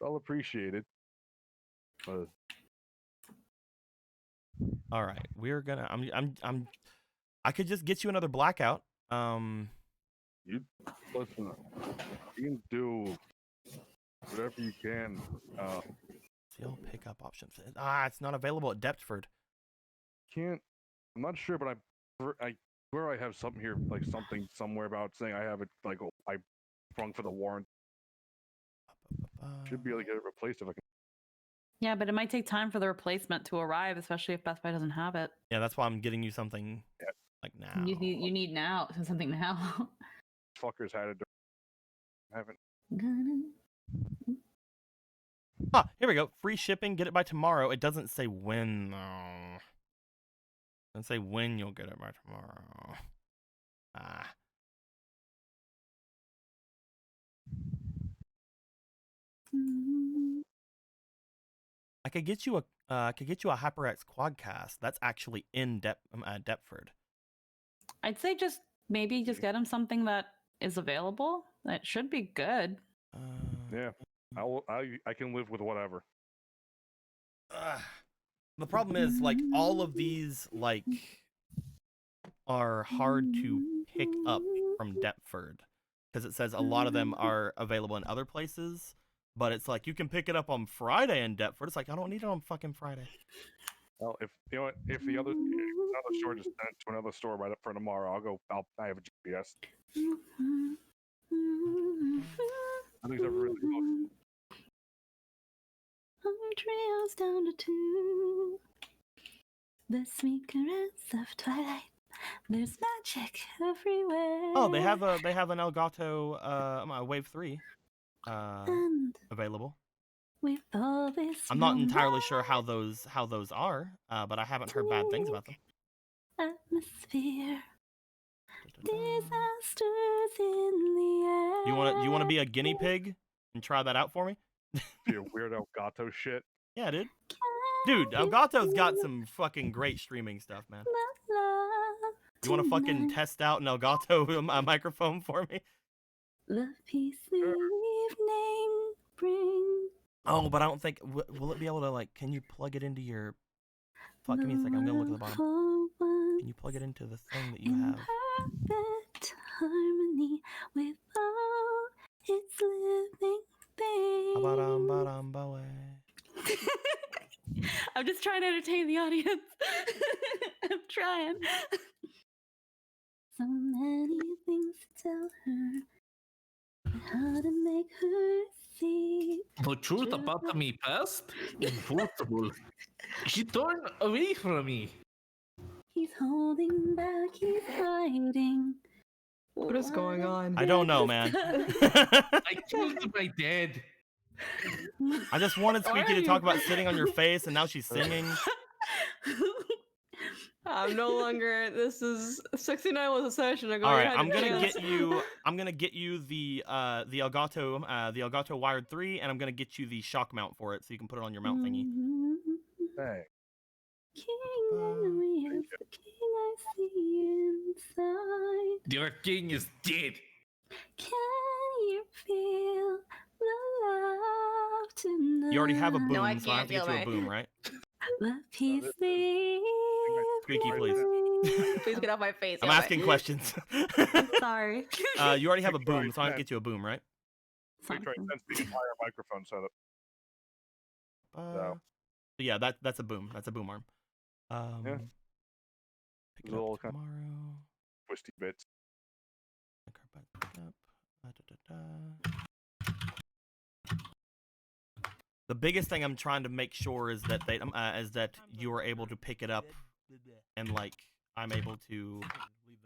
I'll appreciate it. All right, we're gonna. I could just get you another blackout. You listen. You can do whatever you can. Seal pickup options. It's not available at Deptford. I'm not sure, but I swear I have something here, like something somewhere about saying I have it. Like I sprung for the warrant. Should be able to get it replaced if I can. Yeah, but it might take time for the replacement to arrive, especially if Best Buy doesn't have it. Yeah, that's why I'm getting you something like now. You need now something now. Fuckers had it. Haven't. Ah, here we go. Free shipping. Get it by tomorrow. It doesn't say when though. It doesn't say when you'll get it by tomorrow. Ah. I could get you a HyperX Quadcast. That's actually in Deptford. I'd say maybe just get him something that is available. That should be good. Yeah, I can live with whatever. The problem is, like, all of these, like, are hard to pick up from Deptford. Because it says a lot of them are available in other places. But it's like, you can pick it up on Friday in Deptford. It's like, I don't need it on fucking Friday. Well, if you know what, if another store just sent it to another store right up for tomorrow, I have a GPS. Nothing's ever really close. Trios down to 2. The sweet caress of twilight. There's magic everywhere. Oh, they have an Elgato Wave 3 And available. with all this I'm not entirely sure how those are, but I haven't heard bad things about them. atmosphere, disasters in the air. You want to be a guinea pig and try that out for me? You weird Elgato shit. Yeah, dude. Dude, Elgato's got some fucking great streaming stuff, man. You want to fucking test out an Elgato microphone for me? The peaceful evening brings. Oh, but I don't think will it be able to, like? Can you plug it into your? Fuck, give me a second. I'm gonna look at the bottom. Can you plug it into the thing that you have? Perfect harmony with all its living things. I'm just trying to entertain the audience. I'm trying. So many things to tell her, how to make her see. The truth about me past? Impossible. He turned away from me. He's holding back, he's hiding. What is going on? I don't know, man. I killed my dad. I just wanted Why Squeaky are to talk you- about sitting on your face, and now she's singing. I'm no longer. This is 69 was a session ago. All You right, had I'm a gonna chance. get you the Elgato Wired 3, and I'm gonna get you the shock mount for it, so you can put it on your mount thingy. Hey, King Navi is the king I see inside. Your king is dead. Can you feel the love tonight? You already have a boom, No, I so I have can't to get feel you a my- boom, right? The peace Squeaky, please. Please get off my face. I'm yeah, asking but- questions. Sorry. You already have a boom, so I have to get you a boom, right? we tried the entire microphone setup. So yeah, that's a boom. That's a boom arm. Yeah. Pick it It's all up kind of tomorrow. twisty bits. The biggest thing I'm trying to make sure is that you are able to pick it up, and like I'm able to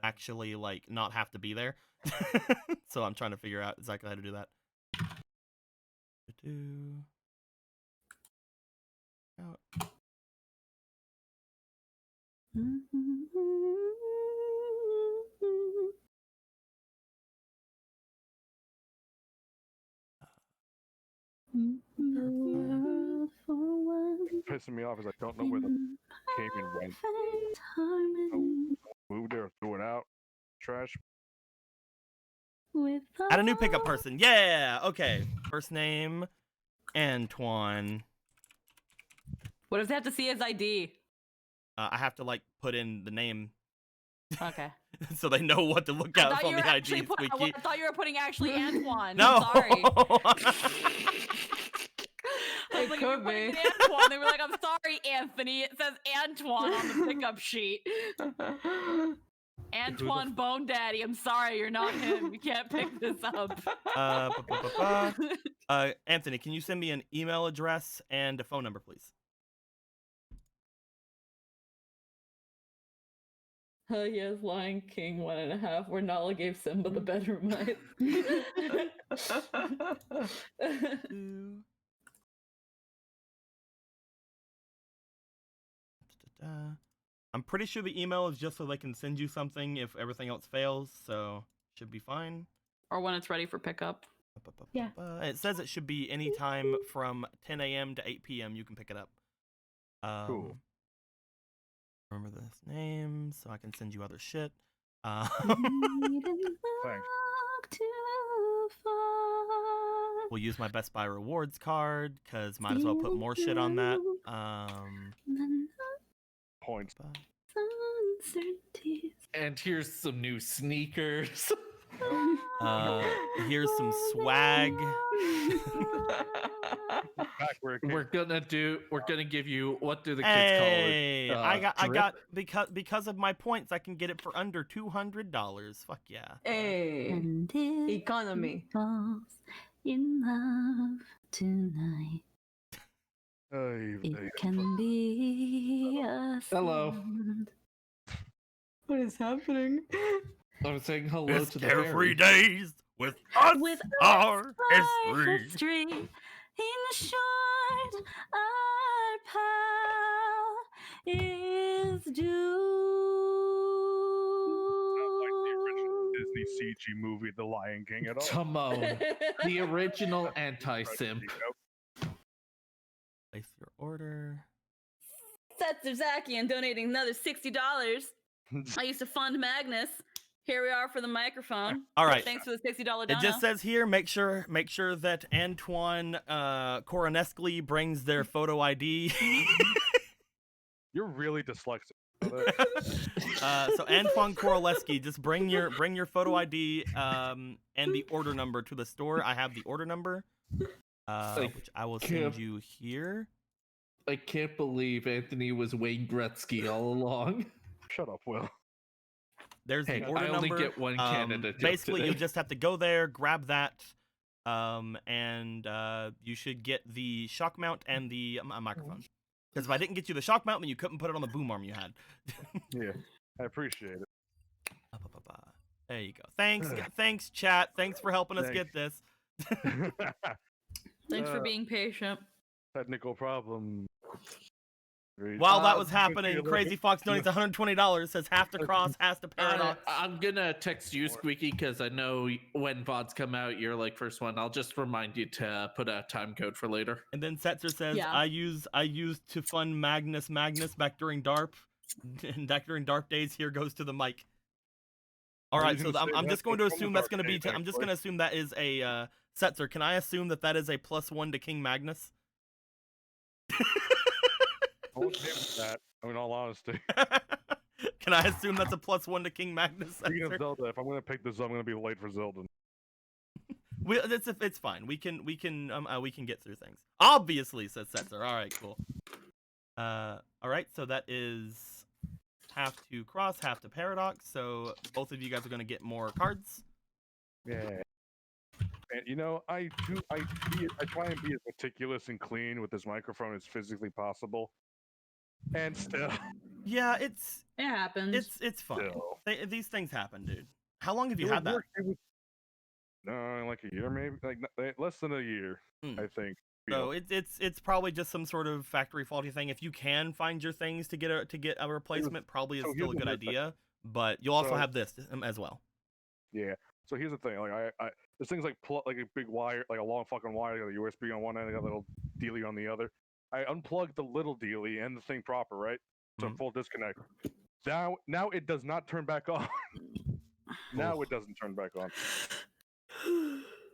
actually like not have to be there. So I'm trying to figure out exactly how to do that. Out. Pissing me off is I don't know where the came went. Moved there, threw it out. Trash. Add a new pickup person. Yeah. Okay. First name Antoine. What does it have to see his ID? I have to like put in the name Okay. so they know what to look I out thought on you the were actually ID. Squeaky. I thought you were putting actually Antoine. No. I'm sorry. I was It like, if you're could putting be. in Antoine, they were like, I'm sorry, Anthony. It says Antoine on the pickup sheet. Antoine Bone Daddy. I'm sorry, you're not him. You can't pick this up. Anthony, can you send me an email address and a phone number, please? Yes, Lion King 1.5, where Nala gave Simba the bedroom knife. Two. Da-da-da. I'm pretty sure the email is just so they can send you something if everything else fails, so should be fine. Or when it's ready for pickup. Yeah. It says it should be any time from 10 a.m. to 8 p.m. You can pick it up. Cool. Remember this name so I can send you other shit. Thanks. We'll use my Best Buy rewards card because might as well put more shit on that. Points. And here's some new sneakers. Here's some swag. We're gonna give you, what do the kids Hey, call it? I got because of my points I can get it for under $200. Fuck yeah. Hey, And if economy. he falls in love tonight, it can be a Hello. sound. What is happening? I'm saying hello It's to the carefree fairy. days with us, With our our history. history, in short, our pal is due. Disney CG movie, The Lion King at all. Timon, the original anti-simp. Place your order. Setzer Zakian donating another $60. I used to fund Magnus. Here we are for the microphone. All right. Thanks for the $60 dono. It just says here, make sure that Antoine Koronesky brings their photo ID. You're really dyslexic. So Antoine Koroleski, just bring your photo ID and the order number to the store. I have the order number, which I will send you here. I can't believe Anthony was Wayne Gretzky all along. Shut up, Will. There's Hey, the order I only number. get one Canada joke Basically, today. you'll just have to go there, grab that, and you should get the shock mount and the microphone. Because if I didn't get you the shock mount, then you couldn't put it on the boom arm you had. Yeah, I appreciate it. There you go. Thanks, chat. Thanks for helping us get this. Thanks for being patient. Technical problem. While that was happening, Crazy Fox donates $120. Says have to cross, has to paradox. I'm gonna text you, Squeaky, because I know when VODs come out, you're like first one. I'll just remind you to put a time code for later. And then Setzer says, Yeah. I used to fund Magnus back during DARP. And back during DARP days, here goes to the mic. All right, so I'm just going to assume that's going to be. I'm just going to assume that is a Setzer. Can I assume that is a +1 to King Magnus? I won't give that. I mean, in all honesty. Can I assume that's a +1 to King Magnus? Speaking of Setzer? Zelda, if I'm going to pick this up, I'm going to be late for Zelda. It's fine. We can get through things. Obviously, says Setzer. All right, cool. All right, so that is half to cross, half to paradox. So both of you guys are going to get more cards. Yeah. And you know, I try and be as meticulous and clean with this microphone as physically possible. And still. Yeah, It happens. it's fine. Still. These things happen, dude. How long have you It had was that? work- it was, like a year, maybe, like less than a year, I think. So it's probably just some sort of factory faulty thing. If you can find your things to get a replacement, probably is so still a here's good the thing. idea. But you'll also So- have this as well. Yeah. So here's the thing, like I this thing's like like a big wire, like a long fucking wire, got a USB on one end, I got a little dealie on the other. I unplugged the little dealie and the thing proper, right? So full disconnect. Now it does not turn back on. Now it doesn't turn back on.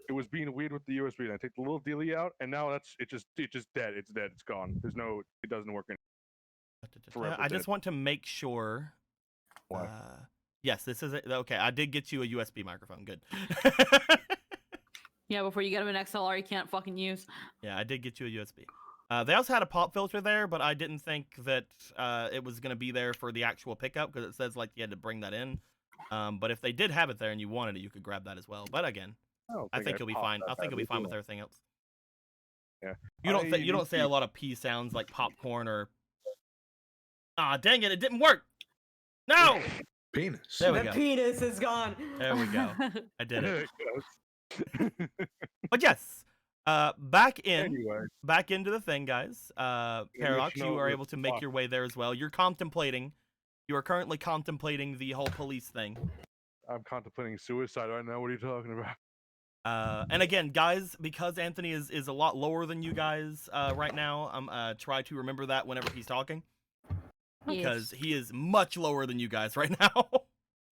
It was being weird with the USB, and I take the little dealie out, and now it's just dead. It's dead. It's gone. It doesn't work anymore. I just want to make sure. What? Yes, this is it. Okay, I did get you a USB microphone. Good. Yeah, before you get him an XLR you can't fucking use. Yeah, I did get you a USB. They also had a pop filter there, but I didn't think that it was going to be there for the actual pickup because it says like you had to bring that in. But if they did have it there and you wanted it, you could grab that as well. But again, I think you'll be fine. I think you'll be fine with everything else. Yeah. You don't say a lot of P sounds like popcorn or. Ah, dang it! It didn't work. No. Penis. There we The go. penis is gone. There we go. I did There it. it goes. But yes, back Anyway, into the thing, guys. Paradox, you are able to make your way there as well. You are currently contemplating the whole police thing. I'm contemplating suicide right now. What are you talking about? And again, guys, because Anthony is a lot lower than you guys right now, try to remember that whenever he's talking, because he is much lower than you guys right now.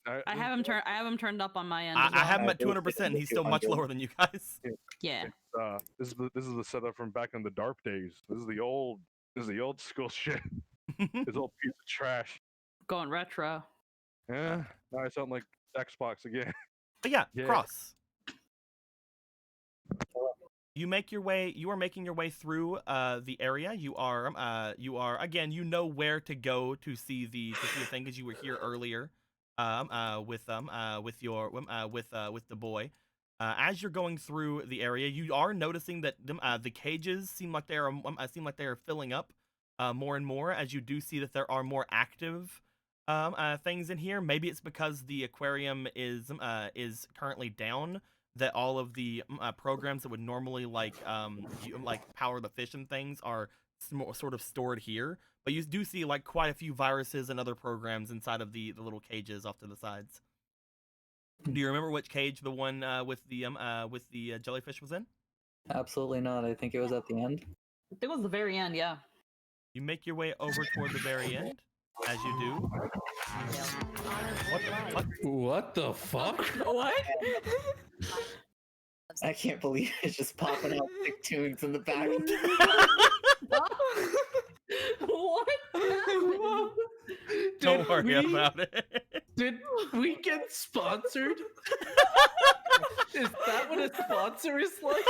I have him turned up on my end. As I well. have him at 200%. And he's still much lower than you guys. Yeah. This is the setup from back in the DARP days. This is the old school shit. This old piece of trash. Going retro. Yeah, now I sound like Xbox again. But yeah, Yeah. Cross. You are making your way through the area. You are again, you know where to go to see the thing, because you were here earlier with the boy. As you're going through the area, you are noticing that the cages seem like they are filling up more and more, as you do see that there are more active things in here. Maybe it's because the aquarium is currently down, that all of the programs that would normally like power the fish and things are sort of stored here. But you do see like quite a few viruses and other programs inside of the little cages off to the sides. Do you remember which cage the one with the jellyfish was in? Absolutely not. I think it was at the end. It was the very end, yeah. You make your way over toward the very end, as you do. What the fuck? What? I can't believe it's just popping out thick tunes in the back. What? Don't worry about it. Did we get sponsored? Is that what a sponsor is like?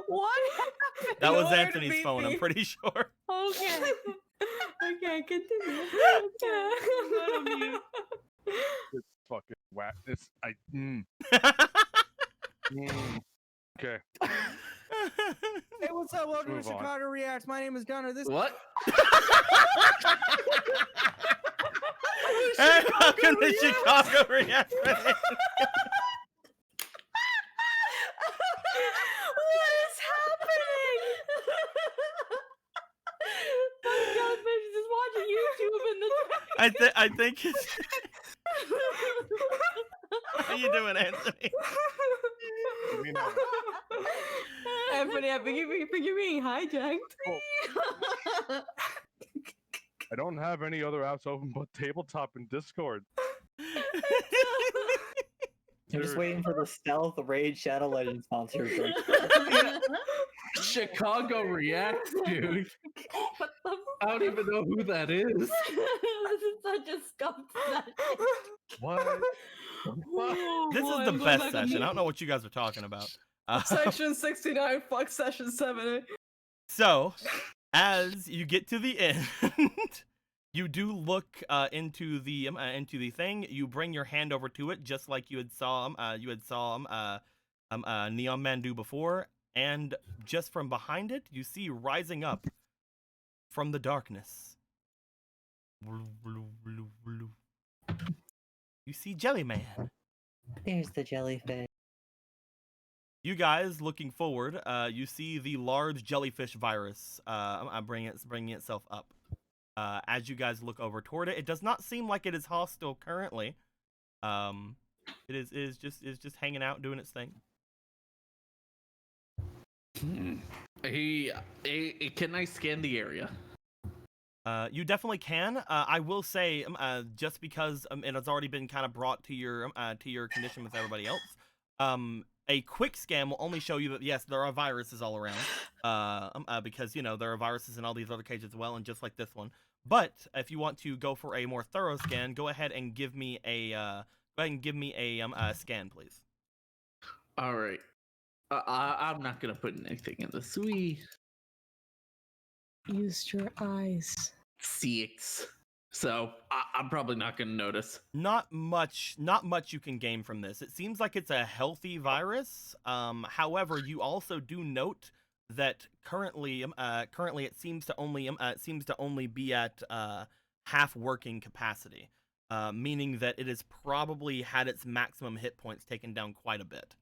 What? That was Nowhere to Anthony's meet phone, me. I'm pretty sure. Okay. Okay, continue. Okay. It's fucking whack. Okay. Hey, what's up? Welcome to Move on. Chicago Reacts. My name is Gunnar. This What? Hey, welcome to Chicago Reacts. What is happening? My God, baby's just watching YouTube in the I think it's... How you doing, Anthony? You mean, Anthony, I think you're being hijacked. I don't have any other apps open but Tabletop and Discord. I'm just waiting for the Stealth Raid Shadow Legends sponsor. Chicago Reacts, dude. What the I don't even know who that is. This is such a scum session. What? This is the best session. I don't know what you guys are talking about. Section 69, fuck Section 7. So, as you get to the end, you do look into the thing. You bring your hand over to it, just like you had saw Neon Man do before, and just from behind it, you see rising up from the darkness. You see Jellyman. There's the jellyfish. You guys looking forward, you see the large jellyfish virus bringing itself up. As you guys look over toward it, it does not seem like it is hostile currently. It is just hanging out, doing its thing. Hey, can I scan the area? You definitely can. I will say, just because it has already been kind of brought to your condition with everybody else, a quick scan will only show you that yes, there are viruses all around. Because there are viruses in all these other cages as well, and just like this one. But if you want to go for a more thorough scan, go ahead and give me a scan, please. All right. I'm not gonna put anything in the sweet. Use your eyes. 6. So I'm probably not gonna notice. Not much you can gain from this. It seems like it's a healthy virus. However, you also do note that currently it seems to only be at half working capacity. meaning that it has probably had its maximum hit points taken down quite a bit.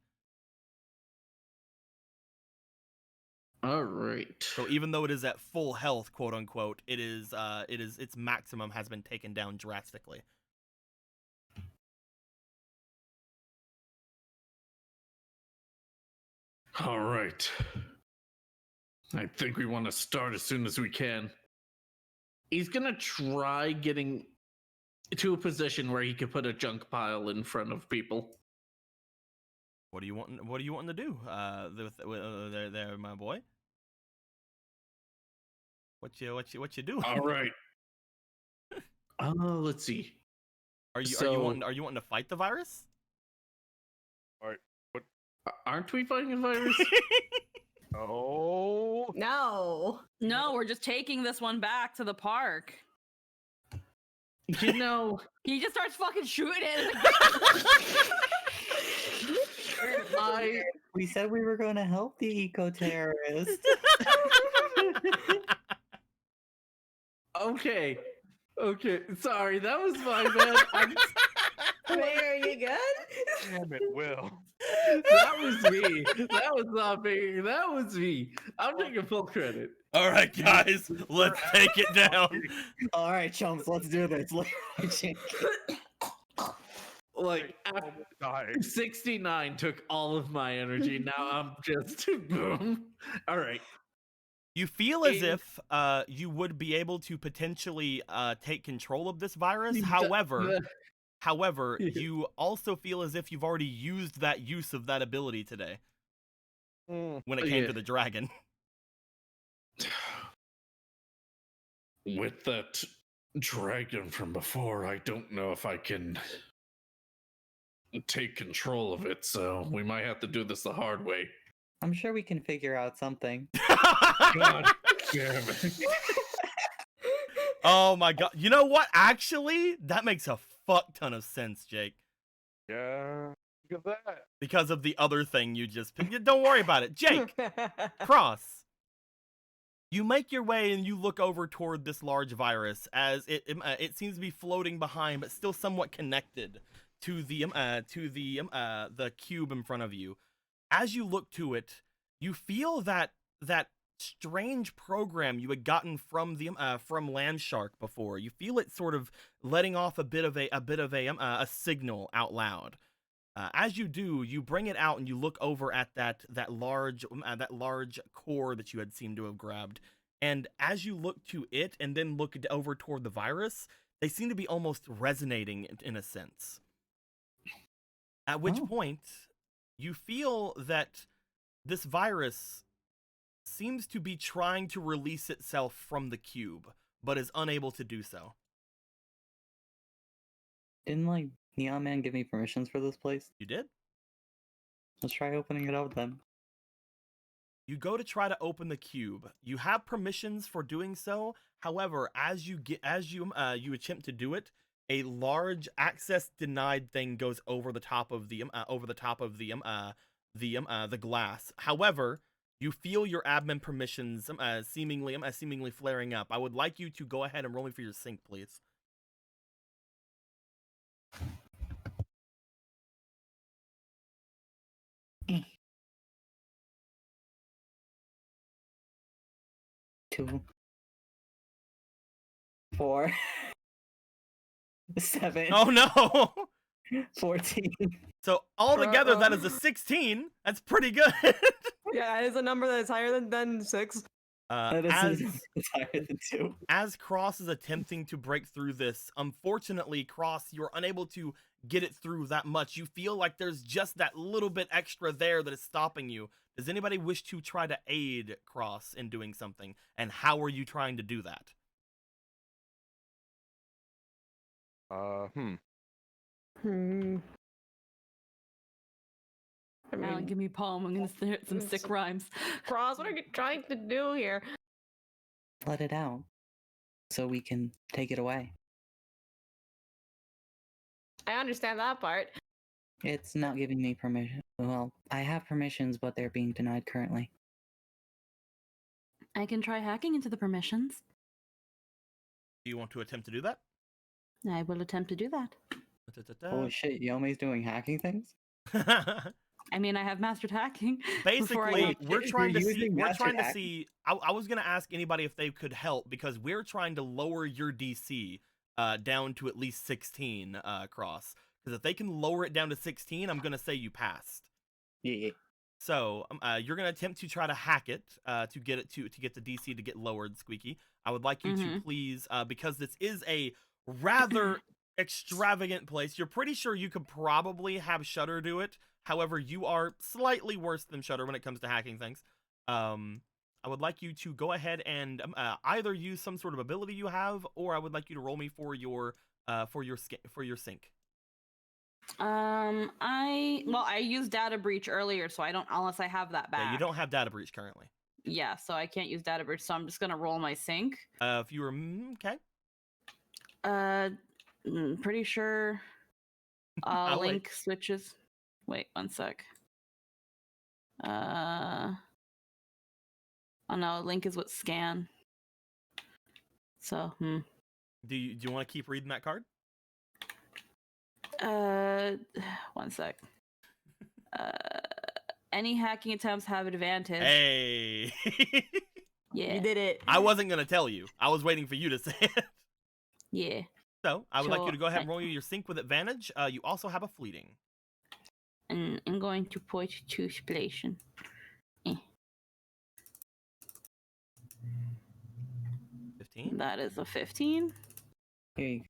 All right. So even though it is at full health, quote unquote, its maximum has been taken down drastically. All right. I think we want to start as soon as we can. He's gonna try getting to a position where he could put a junk pile in front of people. What do you want? What do you want to do? There, my boy. What you doing? All right. Let's see. Are you wanting to fight the virus? All right. What? Aren't we fighting a virus? Oh. No. No, we're just taking this one back to the park. You know, He just starts fucking shooting it. We said we were going to help the eco-terrorist. okay. Sorry, that was my bad. Wait, are you good? Damn it, Will. That was me. That was not me. That was me. I'm taking full credit. All right, guys, let's take it down. All right, chumps, let's do this. Like, Die. 69 took all of my energy. Now I'm just boom. All right. You feel as if you would be able to potentially take control of this virus. However, you also feel as if you've already used that use of that ability today when it came to the dragon. With that dragon from before, I don't know if I can take control of it, so we might have to do this the hard way. I'm sure we can figure out something. God damn it. Oh my god. You know what? Actually, that makes a fuck ton of sense, Jake. Yeah. Look at that. Because of the other thing you just picked. Don't worry about it. Jake, Cross. You make your way and you look over toward this large virus as it seems to be floating behind, but still somewhat connected to the cube in front of you. As you look to it, you feel that strange program you had gotten from from Landshark before. You feel it sort of letting off a bit of a signal out loud. As you do, you bring it out and you look over at that large core that you had seemed to have grabbed. And as you look to it and then look over toward the virus, they seem to be almost resonating in a sense. At which point, you feel that this virus seems to be trying to release itself from the cube, but is unable to do so. Didn't, Neon Man give me permissions for this place? You did? Let's try opening it up then. You go to try to open the cube. You have permissions for doing so. However, as you attempt to do it, a large access denied thing goes over the top of the glass. However, you feel your admin permissions seemingly flaring up. I would like you to go ahead and roll me for your sync, please. Two. 4. 7. Oh no! 14. So altogether, that is a 16. That's pretty good. Yeah, it is a number that is higher than 6. It's higher than 2. As Cross is attempting to break through this, unfortunately, Cross, you're unable to get it through that much. You feel like there's just that little bit extra there that is stopping you. Does anybody wish to try to aid Cross in doing something? And how are you trying to do that? I mean, Alan, give me palm. I'm gonna start some sick rhymes. Cross, what are you trying to do here? Let it out. So we can take it away. I understand that part. It's not giving me permission. Well, I have permissions, but they're being denied currently. I can try hacking into the permissions. Do you want to attempt to do that? I will attempt to do that. Holy shit, Yomi's doing hacking things? I mean, I have mastered hacking. before I Basically, got- we're trying to You're see. using We're mastered trying to hacking? see. I was gonna ask anybody if they could help because we're trying to lower your DC down to at least 16. Cross, because if they can lower it down to 16, I'm gonna say you passed. Yeah. So you're gonna attempt to try to hack it to get it to get the DC to get lowered, Squeaky. I would like you to please, because this is a rather extravagant place. You're pretty sure you could probably have Shutter do it. However, you are slightly worse than Shutter when it comes to hacking things. I would like you to go ahead and either use some sort of ability you have, or I would like you to roll me for your sync. I used data breach earlier, so I don't unless I have that back. Yeah, you don't have data breach currently. Yeah, so I can't use data breach, so I'm just gonna roll my sync. If you were okay. Pretty sure. I'll Link switches. Wait 1 sec. Oh no, Link is with scan. So Do you want to keep reading that card? 1 sec. Any hacking attempts have advantage. Hey. Yeah. You did it. I wasn't gonna tell you. I was waiting for you to say it. Yeah. So I would like you Sure. to go ahead and roll your sync with advantage. You also have a fleeting. And I'm going to point to splation. 15. That is a 15. Hey,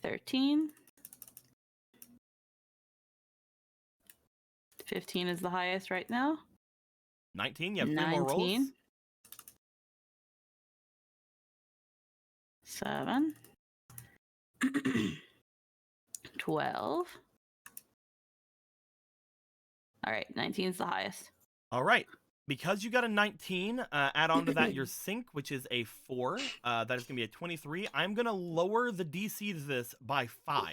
13. 15 is the highest right now. 19. You have 3 more rolls. 19. 7. 12. All right, 19 is the highest. All right. Because you got a 19, add on to that your sync, which is a 4. That is going to be a 23. I'm going to lower the DC to this by 5.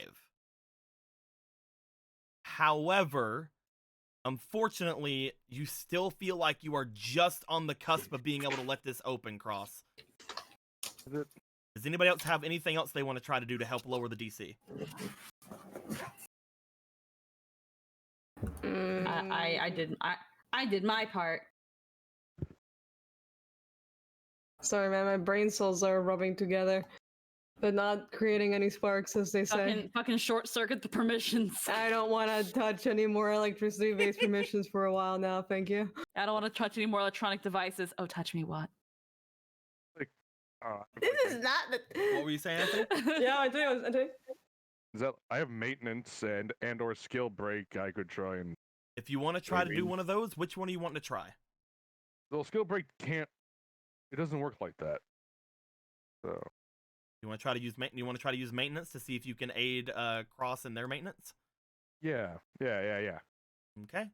However, unfortunately, you still feel like you are just on the cusp of being able to let this open, Cross. Does anybody else have anything else they want to try to do to help lower the DC? I did my part. Sorry, man. My brain cells are rubbing together, but not creating any sparks, as they say. Fucking short circuit the permissions. I don't want to touch any more electricity-based permissions for a while now. Thank you. I don't want to touch any more electronic devices. Oh, touch me what? This is not the. What were you saying, Anthony? Yeah, I do. Is that I have maintenance and or skill break I could try and. If you want to try to do one of those, which one do you want to try? Well, skill break can't. It doesn't work like that. So. You want to try to use maintenance to see if you can aid Cross in their maintenance? Yeah. Okay.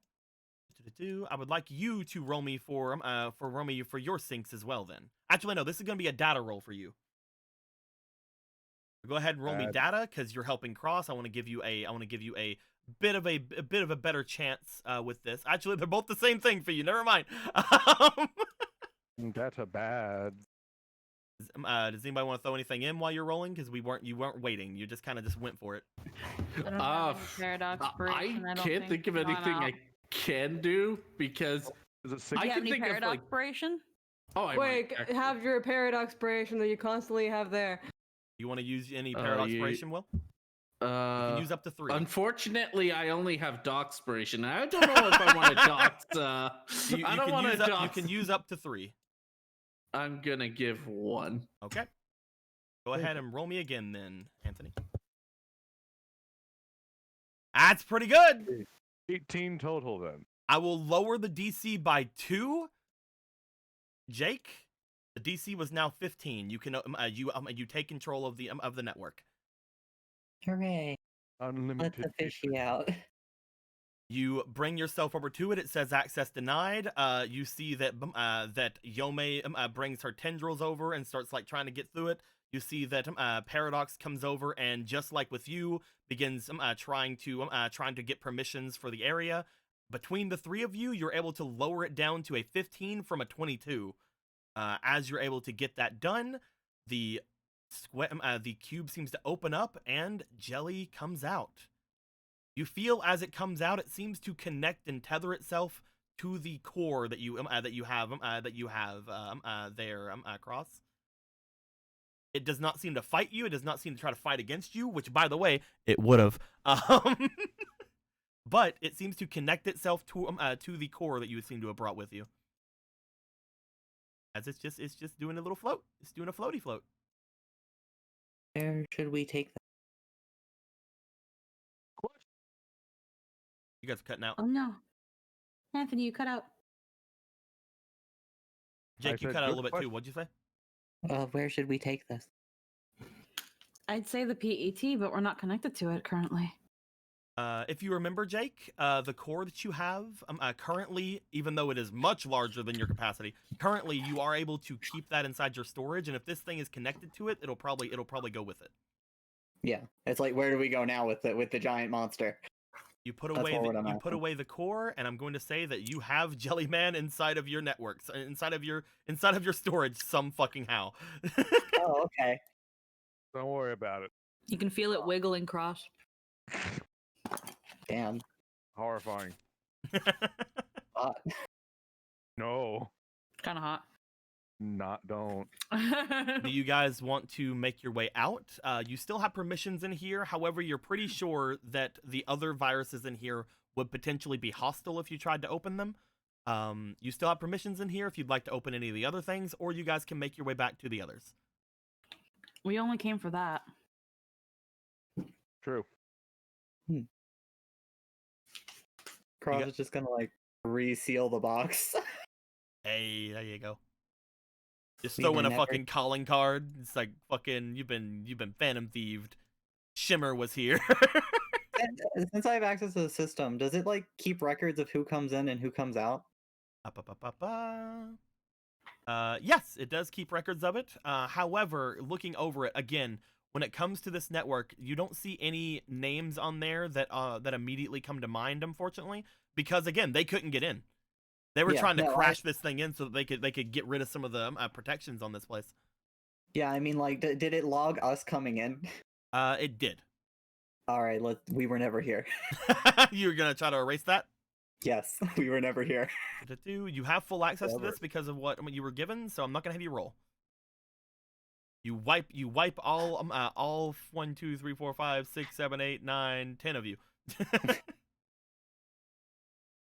I would like you to roll me for your syncs as well. Then, actually, no. This is going to be a data roll for you. Go ahead and roll me data because you're helping Cross. I want to give you a bit of a better chance with this. Actually, they're both the same thing for you. Never mind. Data bad. Does anybody want to throw anything in while you're rolling? Because you weren't waiting. You just kind of just went for it. I don't have any paradox breach, and I don't can't think of anything I can do because Is it Do six? you have any think of, paradox like- inspiration? oh, I Wait, might actually- have your paradox inspiration that you constantly have there. You want to use any paradox inspiration, Will? You can use up to 3. Unfortunately, I only have doxpiration. I don't know if I want to dox. I don't want to dox. You can use up to 3. I'm gonna give 1. Okay. Go ahead and roll me again, then, Anthony. That's pretty good. 18 total then. I will lower the DC by 2. Jake, the DC was now 15. You can you take control of the network. hooray. Let Unlimited. the fishy out. You bring yourself over to it. It says access denied. You see that that Yome brings her tendrils over and starts like trying to get through it. You see that Paradox comes over and just like with you begins trying to get permissions for the area. Between the 3 of you, you're able to lower it down to a 15 from a 22. As you're able to get that done, the the cube seems to open up and jelly comes out. You feel as it comes out, it seems to connect and tether itself to the core that you have there, Cross. It does not seem to fight you. It does not seem to try to fight against you, which, by the way, it would have. But it seems to connect itself to the core that you seem to have brought with you. As it's just doing a little float. It's doing a floaty float. Where should we take that? You guys are cutting out. Oh no. Anthony, you cut out. Jake, you said cut out a good little bit too. question. What'd you say? Where should we take this? I'd say the PET, but we're not connected to it currently. If you remember, Jake, the core that you have currently, even though it is much larger than your capacity, currently you are able to keep that inside your storage, and if this thing is connected to it, it'll probably go with it. Yeah, it's like, where do we go now with the giant monster? You put That's away what I'm you put asking. away the core, and I'm going to say that you have Jellyman inside of your networks, inside of your storage, some fucking how. Oh, okay. Don't worry about it. You can feel it wiggling, Cross. Damn. Horrifying. Hot. No, Kind of hot. don't. Do you guys want to make your way out? You still have permissions in here. However, you're pretty sure that the other viruses in here would potentially be hostile if you tried to open them. You still have permissions in here if you'd like to open any of the other things, or you guys can make your way back to the others. We only came for that. True. Cross got- is just gonna like reseal the box. Hey, there you go. Just We throw were in a never- fucking calling card. It's like fucking you've been phantom thieved. Shimmer was here. Since I have access to the system, does it like keep records of who comes in and who comes out? Yes, it does keep records of it. However, looking over it again, when it comes to this network, you don't see any names on there that immediately come to mind, unfortunately, because again, they couldn't get in. They were Yeah, trying to no, crash this thing in so that they could get rid of some of the protections on this place. Yeah, I mean, like, did it log us coming in? It did. All right, we were never here. You were gonna try to erase that? Yes, we were never here. You have full access to Never. this because of what you were given, so I'm not gonna have you roll. You wipe all 1, 2, 3, 4, 5, 6, 7, 8, 9, 10 of you.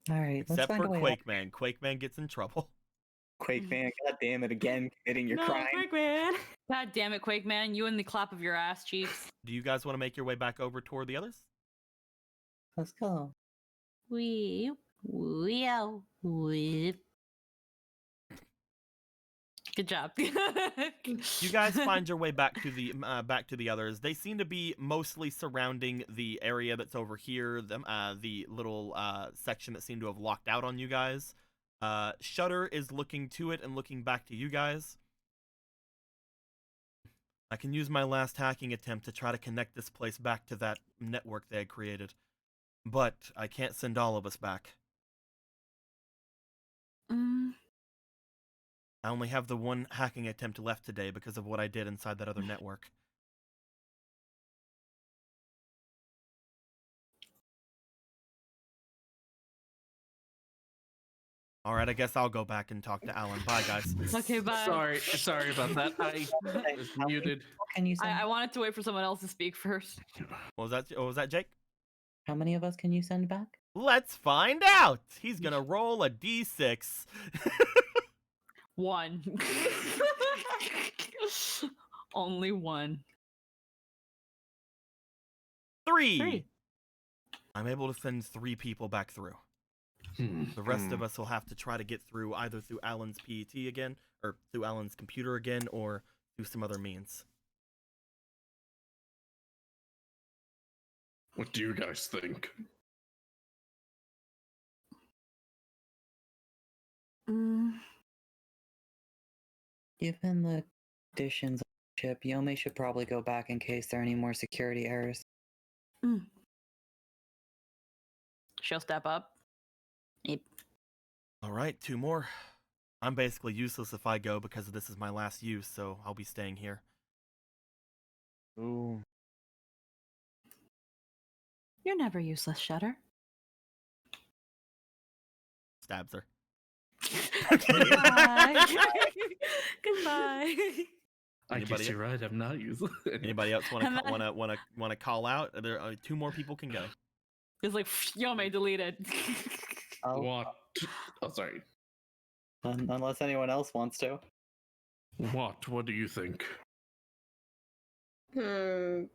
All right, let's Except find for a way out. Quake Man. Quake Man gets in trouble. Quake Man, god damn it again, committing your crime. Man. God damn it, Quake Man. You and the clap of your ass cheeks. Do you guys want to make your way back over toward the others? Let's go. Weep. Good job. You guys find your way back to the others. They seem to be mostly surrounding the area that's over here. The little section that seemed to have locked out on you guys. Shutter is looking to it and looking back to you guys. I can use my last hacking attempt to try to connect this place back to that network they had created, but I can't send all of us back. I only have the one hacking attempt left today because of what I did inside that other network. All right, I guess I'll go back and talk to Alan. Bye, guys. Okay, bye. Sorry about that. I was muted. Can you send? I wanted to wait for someone else to speak first. What was that, Jake? How many of us can you send back? Let's find out. He's gonna roll a d6. 1. Only 1. 3. 3. I'm able to send 3 people back through. The rest of us will have to try to get through either through Alan's PET again, or through Alan's computer again, or through some other means. What do you guys think? Given the conditions of the ship, Yome should probably go back in case there are any more security errors. She'll step up. Yep. All right, 2 more. I'm basically useless if I go because this is my last use, so I'll be staying here. Ooh. You're never useless, Shutter. Stabs her. Goodbye. Goodbye. I Anybody guess you're right. I'm not useless. Anybody else want And then- to call out? There are 2 more people can go. It's like, Yome deleted. What? Oh, sorry. Unless anyone else wants to. What? What do you think? I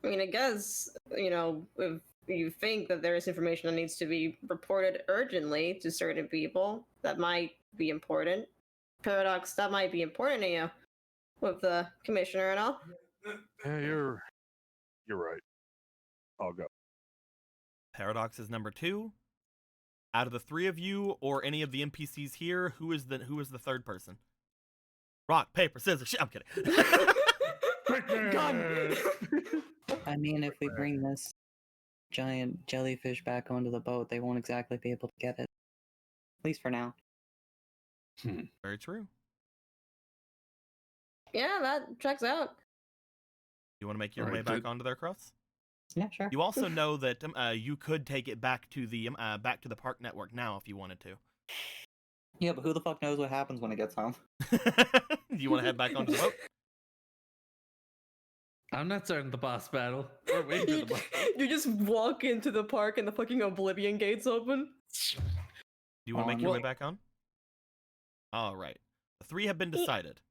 mean, I guess, if you think that there is information that needs to be reported urgently to certain people, that might be important. Paradox, that might be important to you with the commissioner and all. Yeah, you're right. I'll go. Paradox is number 2. Out of the 3 of you or any of the NPCs here, who is the 3rd person? Rock, paper, scissors. Shit, I'm kidding. God. I mean, if we bring this giant jellyfish back onto the boat, they won't exactly be able to get it. At least for now. Very true. Yeah, that checks out. You want to make your Alright, way back good. onto their cross? Yeah, sure. You also know that you could take it back to the park network now if you wanted to. Yeah, but who the fuck knows what happens when it gets home? You want to head back onto the boat? I'm not starting the boss battle. We're waiting for the boss. You just walk into the park and the fucking Oblivion gates open. Do you want to make your way Well- back on? All right. The 3 have been decided.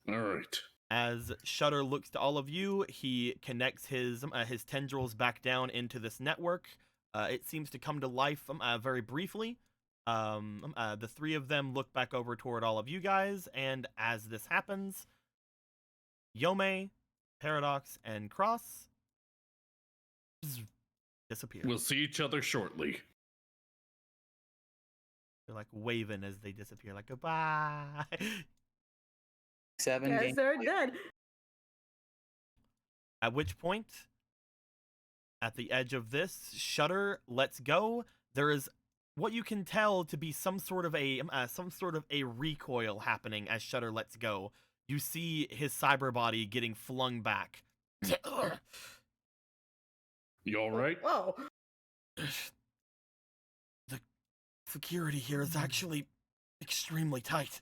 All right. As Shutter looks to all of you, he connects his tendrils back down into this network. It seems to come to life very briefly. The 3 of them look back over toward all of you guys, and as this happens, Yome, Paradox, and Cross disappear. We'll see each other shortly. They're like waving as they disappear, like goodbye. 7 Guys, games. they're dead. At which point, at the edge of this, Shutter lets go. There is what you can tell to be some sort of a recoil happening as Shutter lets go. You see his cyber body getting flung back. You all right? Whoa. The security here is actually extremely tight.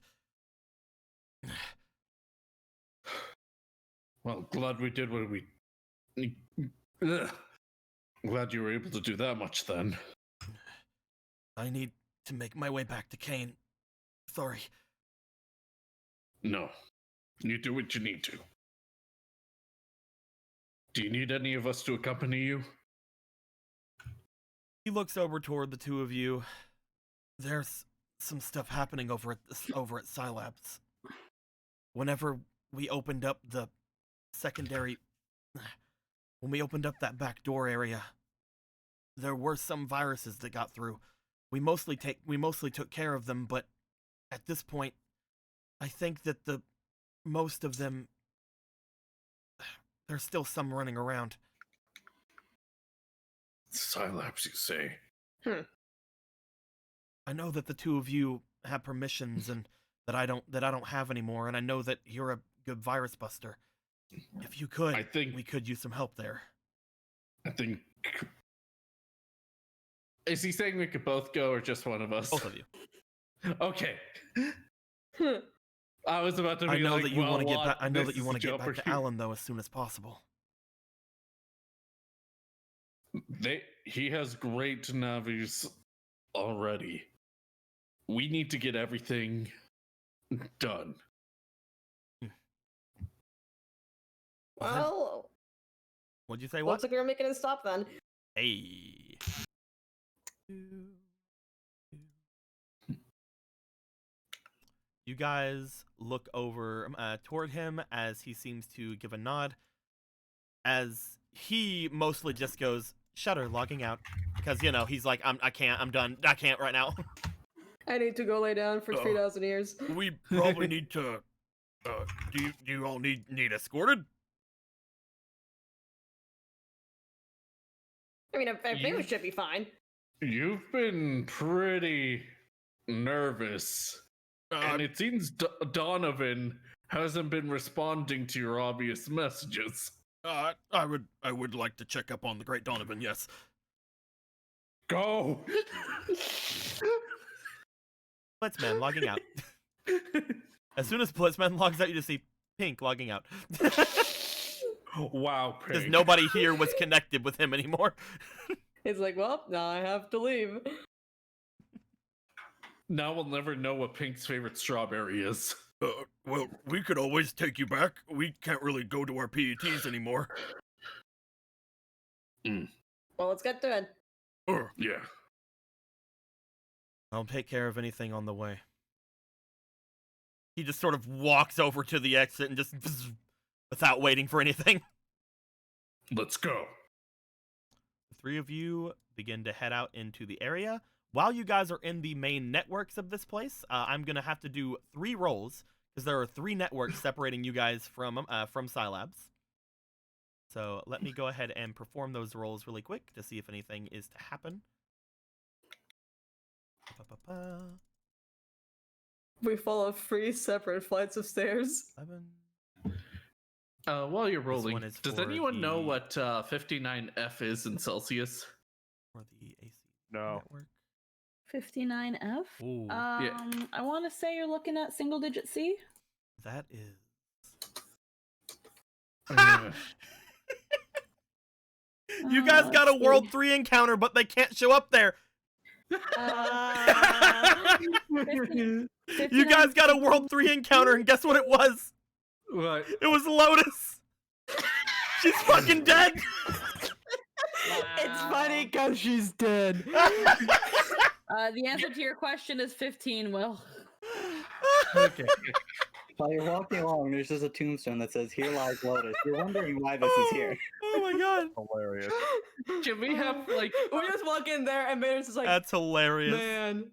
Well, glad we did what we. Ugh. Glad you were able to do that much then. I need to make my way back to Kane. Sorry. No. You do what you need to. Do you need any of us to accompany you? He looks over toward the 2 of you. There's some stuff happening over at Scilabs. Whenever we opened up the secondary, when we opened up that back door area, there were some viruses that got through. We mostly took care of them, but at this point, I think that most of them, there's still some running around. Scilabs, you say? I know that the 2 of you have permissions and that I don't have anymore, and I know that you're a good virus buster. If you could, I think we could use some help there. I think. Is he saying we could both go or just one of us? Both of you. Okay. I was about to be I know like, that you well, want to get what? back. I know This that you is want to a get back to jeopardy. Alan though as soon as possible. He has great navies already. We need to get everything done. Well, What'd you say? What? looks like we're making it stop then. Hey. You guys look over toward him as he seems to give a nod. As he mostly just goes, Shutter, logging out. Because, he's like, I'm done. I can't right now. I need to go lay down for 3,000 years. We probably need to. Do you all need escorted? I mean, I think we should be fine. You've been pretty nervous. And it seems Donovan hasn't been responding to your obvious messages. I would like to check up on the Great Donovan, yes. Go! Blitzman logging out. As soon as Blitzman logs out, you just see Pink logging out. Wow, Because Pink. nobody here was connected with him anymore. It's like, well, now I have to leave. Now we'll never know what Pink's favorite strawberry is. Well, we could always take you back. We can't really go to our PETs anymore. Well, let's get to it. Yeah. I'll take care of anything on the way. He just sort of walks over to the exit and just without waiting for anything. Let's go. The three of you begin to head out into the area. While you guys are in the main networks of this place, I'm going to have to do 3 rolls because there are 3 networks separating you guys from Scilabs. So let me go ahead and perform those rolls really quick to see if anything is to happen. We follow 3 separate flights of stairs. 11. While you're rolling, one is does for anyone know the- what 59F is in Celsius? For the AC No. network. 59F. Ooh, I want to say you're looking at single digit C. that is. You guys got a let's World see. 3 encounter, but they can't show up there. You guys got a World 3 encounter, and guess what it was? What? It was Lotus. She's fucking dead. It's funny because she's dead. The answer to your question is 15, Will. Okay. While you're walking along, there's just a tombstone that says, "Here lies Lotus." You're wondering why this is here. Oh my god. Hilarious. Can we have, like... We just walk in there and Maynard's just like, That's hilarious. man,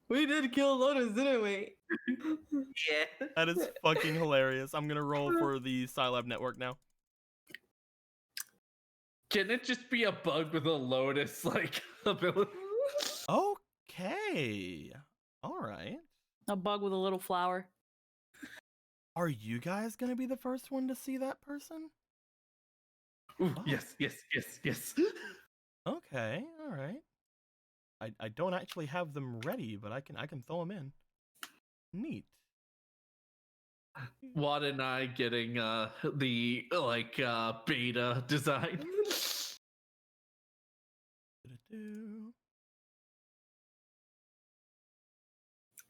we did kill Lotus, didn't we? Yeah. That is fucking hilarious. I'm gonna roll for the Scilab network now. Can it just be a bug with a lotus, like, ability? Okay. Alright. A bug with a little flower. Are you guys gonna be the first one to see that person? Ooh, Oh. yes, yes, yes, yes. Okay, alright. I don't actually have them ready, but I can throw them in. Neat. Watt and I getting the beta design. Do-do-do.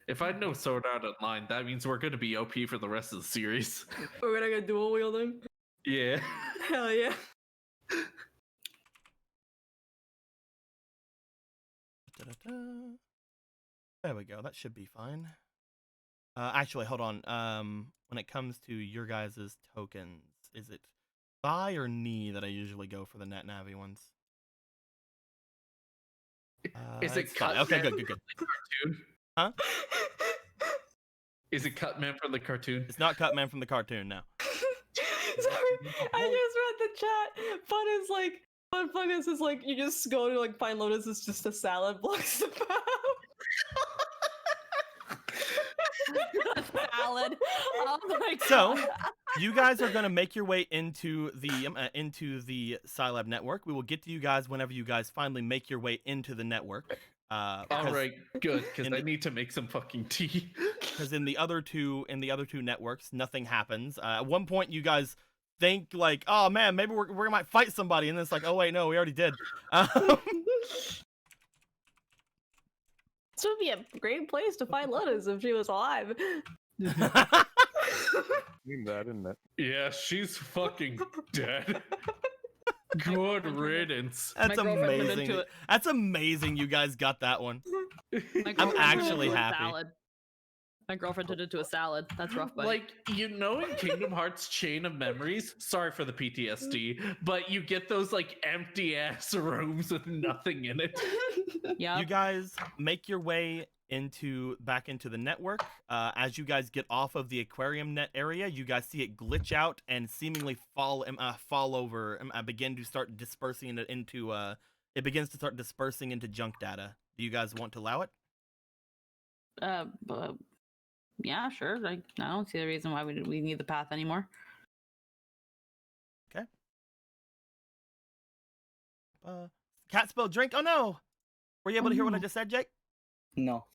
If I know Sword Art Online, that means we're gonna be OP for the rest of the series. We're gonna get dual wielding. Yeah. Hell yeah. Da-da-da. There we go. That should be fine. Actually, hold on. When it comes to your guys' tokens, is it thigh or knee that I usually go for the Navi ones? Is it it's thigh. cut? Okay, Man good. from the cartoon? Huh? Is it Cutman from the cartoon? It's not Cutman from the cartoon now. Sorry, I just read the chat. Funness is like you just go to like find Lotus is just a salad blocks the path. Salad. Oh my god. So, you guys are gonna make your way into the Scilab network. We will get to you guys whenever you guys finally make your way into the network. All right, good, because I need to make some fucking tea. Because in the other two networks, nothing happens. At one point, you guys think like, "Oh man, maybe we might fight somebody," and then it's like, "Oh wait, no, we already did." This would be a great place to find Lotus if she was alive. Mean that, isn't it? Yeah, she's fucking dead. Good riddance. That's My girlfriend turned amazing. into it. That's amazing. You guys got that one. My I'm girlfriend turned actually into a happy. salad. My girlfriend turned into a salad. That's rough, buddy. Like, you know, in Kingdom Hearts Chain of Memories, sorry for the PTSD, but you get those like empty ass rooms with nothing in it. Yeah. You guys make your way back into the network. As you guys get off of the aquarium net area, you guys see it glitch out and seemingly fall over. Begin to start dispersing into. It begins to start dispersing into junk data. Do you guys want to allow it? Yeah, sure. Like, I don't see the reason why we need the path anymore. Okay. Cat spilled drink. Oh no! Were you able to hear what I just said, Jake? No.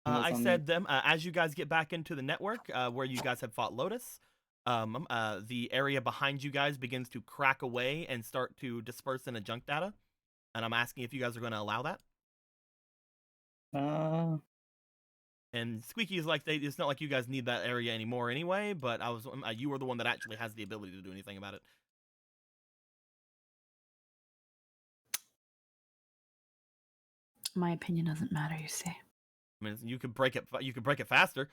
Was I on said mute. them as you guys get back into the network where you guys have fought Lotus. The area behind you guys begins to crack away and start to disperse into junk data. And I'm asking if you guys are going to allow that. And Squeaky is like, it's not like you guys need that area anymore anyway, but you were the one that actually has the ability to do anything about it. My opinion doesn't matter, you see. I mean, you could break it. You could break it faster.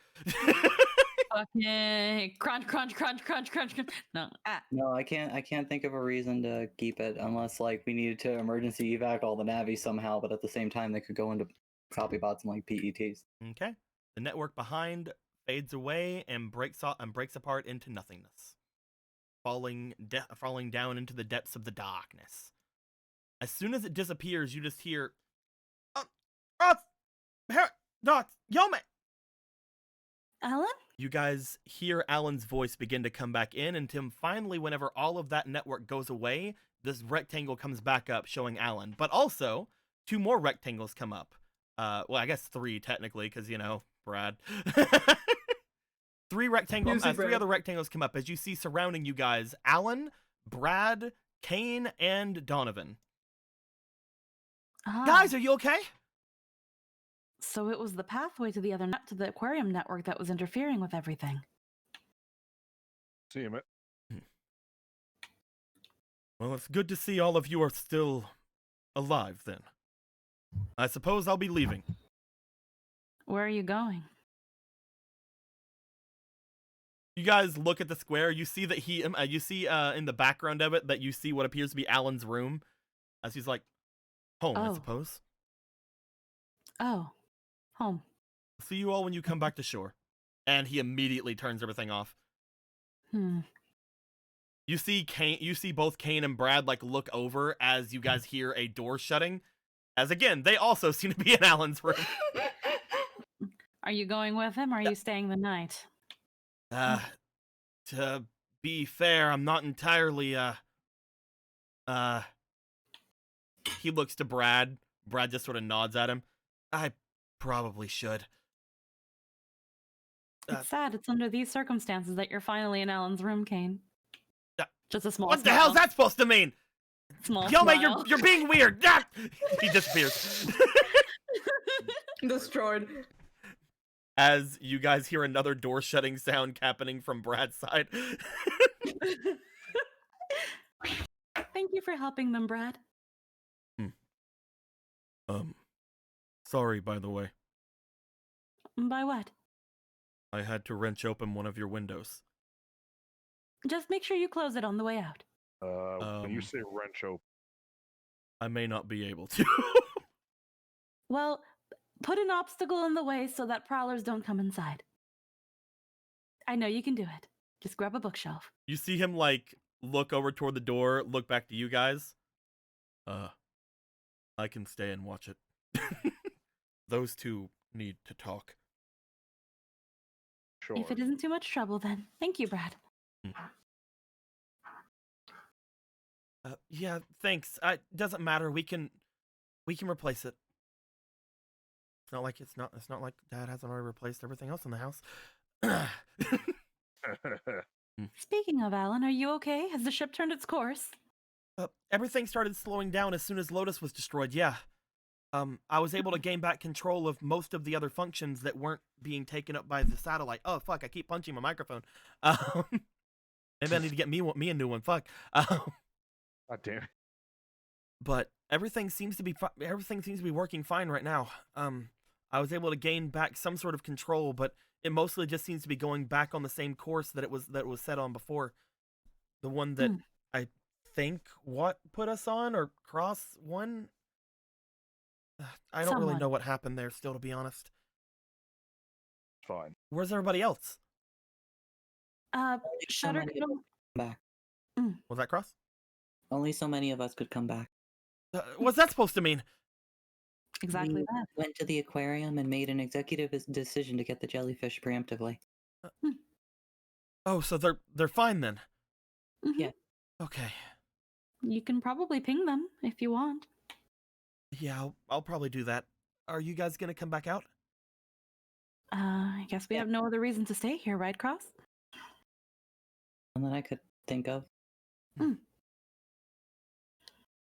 Okay, crunch, crunch, crunch, crunch, crunch, crunch. No, No, I can't think of a reason to keep it unless like we needed to emergency evac all the Navi somehow, but at the same time they could go into copy bots and like PETs. Okay. The network behind fades away and breaks apart into nothingness, falling down into the depths of the darkness. As soon as it disappears, you just hear, Yome! Alan? You guys hear Alan's voice begin to come back in, and Tim, finally, whenever all of that network goes away, this rectangle comes back up showing Alan. But also, 2 more rectangles come up. Well, I guess 3 technically, because, you know, Brad. 3 other rectangles come up as you see surrounding you guys Alan, Brad, Kane, and Donovan. Guys, are you okay? So it was the pathway to the aquarium network that was interfering with everything. See him. Well, it's good to see all of you are still alive, then. I suppose I'll be leaving. Where are you going? You guys look at the square. You see that you see in the background of it that you see what appears to be Alan's room, as he's like, home, I suppose. Oh, home. See you all when you come back to shore. And he immediately turns everything off. You see both Kane and Brad like look over as you guys hear a door shutting. As again, they also seem to be in Alan's room. Are you going with him or are you staying the night? To be fair, I'm not entirely he looks to Brad. Brad just sort of nods at him. I probably should. It's sad. It's under these circumstances that you're finally in Alan's room, Kane. Just a small What smile. the hell's that supposed to mean? Small Yome, smile. you're being weird. Ah! He disappears. Destroyed. As you guys hear another door shutting sound happening from Brad's side. Thank you for helping them, Brad. Sorry, by the way. By what? I had to wrench open one of your windows. Just make sure you close it on the way out. When you say wrench open, I may not be able to. Well, put an obstacle in the way so that prowlers don't come inside. I know you can do it. Just grab a bookshelf. You see him like look over toward the door, look back to you guys. I can stay and watch it. Those 2 need to talk. sure. If it isn't too much trouble, then. Thank you, Brad. Yeah, thanks. Doesn't matter. We can replace it. It's not like Dad hasn't already replaced everything else in the house. Speaking of Alan, are you okay? Has the ship turned its course? Everything started slowing down as soon as Lotus was destroyed. Yeah. I was able to gain back control of most of the other functions that weren't being taken up by the satellite. Oh fuck! I keep punching my microphone. Maybe I need to get me a new one. Fuck. God damn it. But everything seems to be working fine right now. I was able to gain back some sort of control, but it mostly just seems to be going back on the same course that it was set on before. The one that I think put us on or cross one. I don't really know what happened there. Still, to be honest. Fine. Where's everybody else? Shutter many could of us come back. Was that Cross? Only so many of us could come back. What's that supposed to mean? Exactly We that. went to the aquarium and made an executive decision to get the jellyfish preemptively. Oh, so they're fine then. Mhm. Yeah. Okay. You can probably ping them if you want. Yeah, I'll probably do that. Are you guys gonna come back out? I guess we Yeah. have no other reason to stay here, right, Cross? And that I could think of.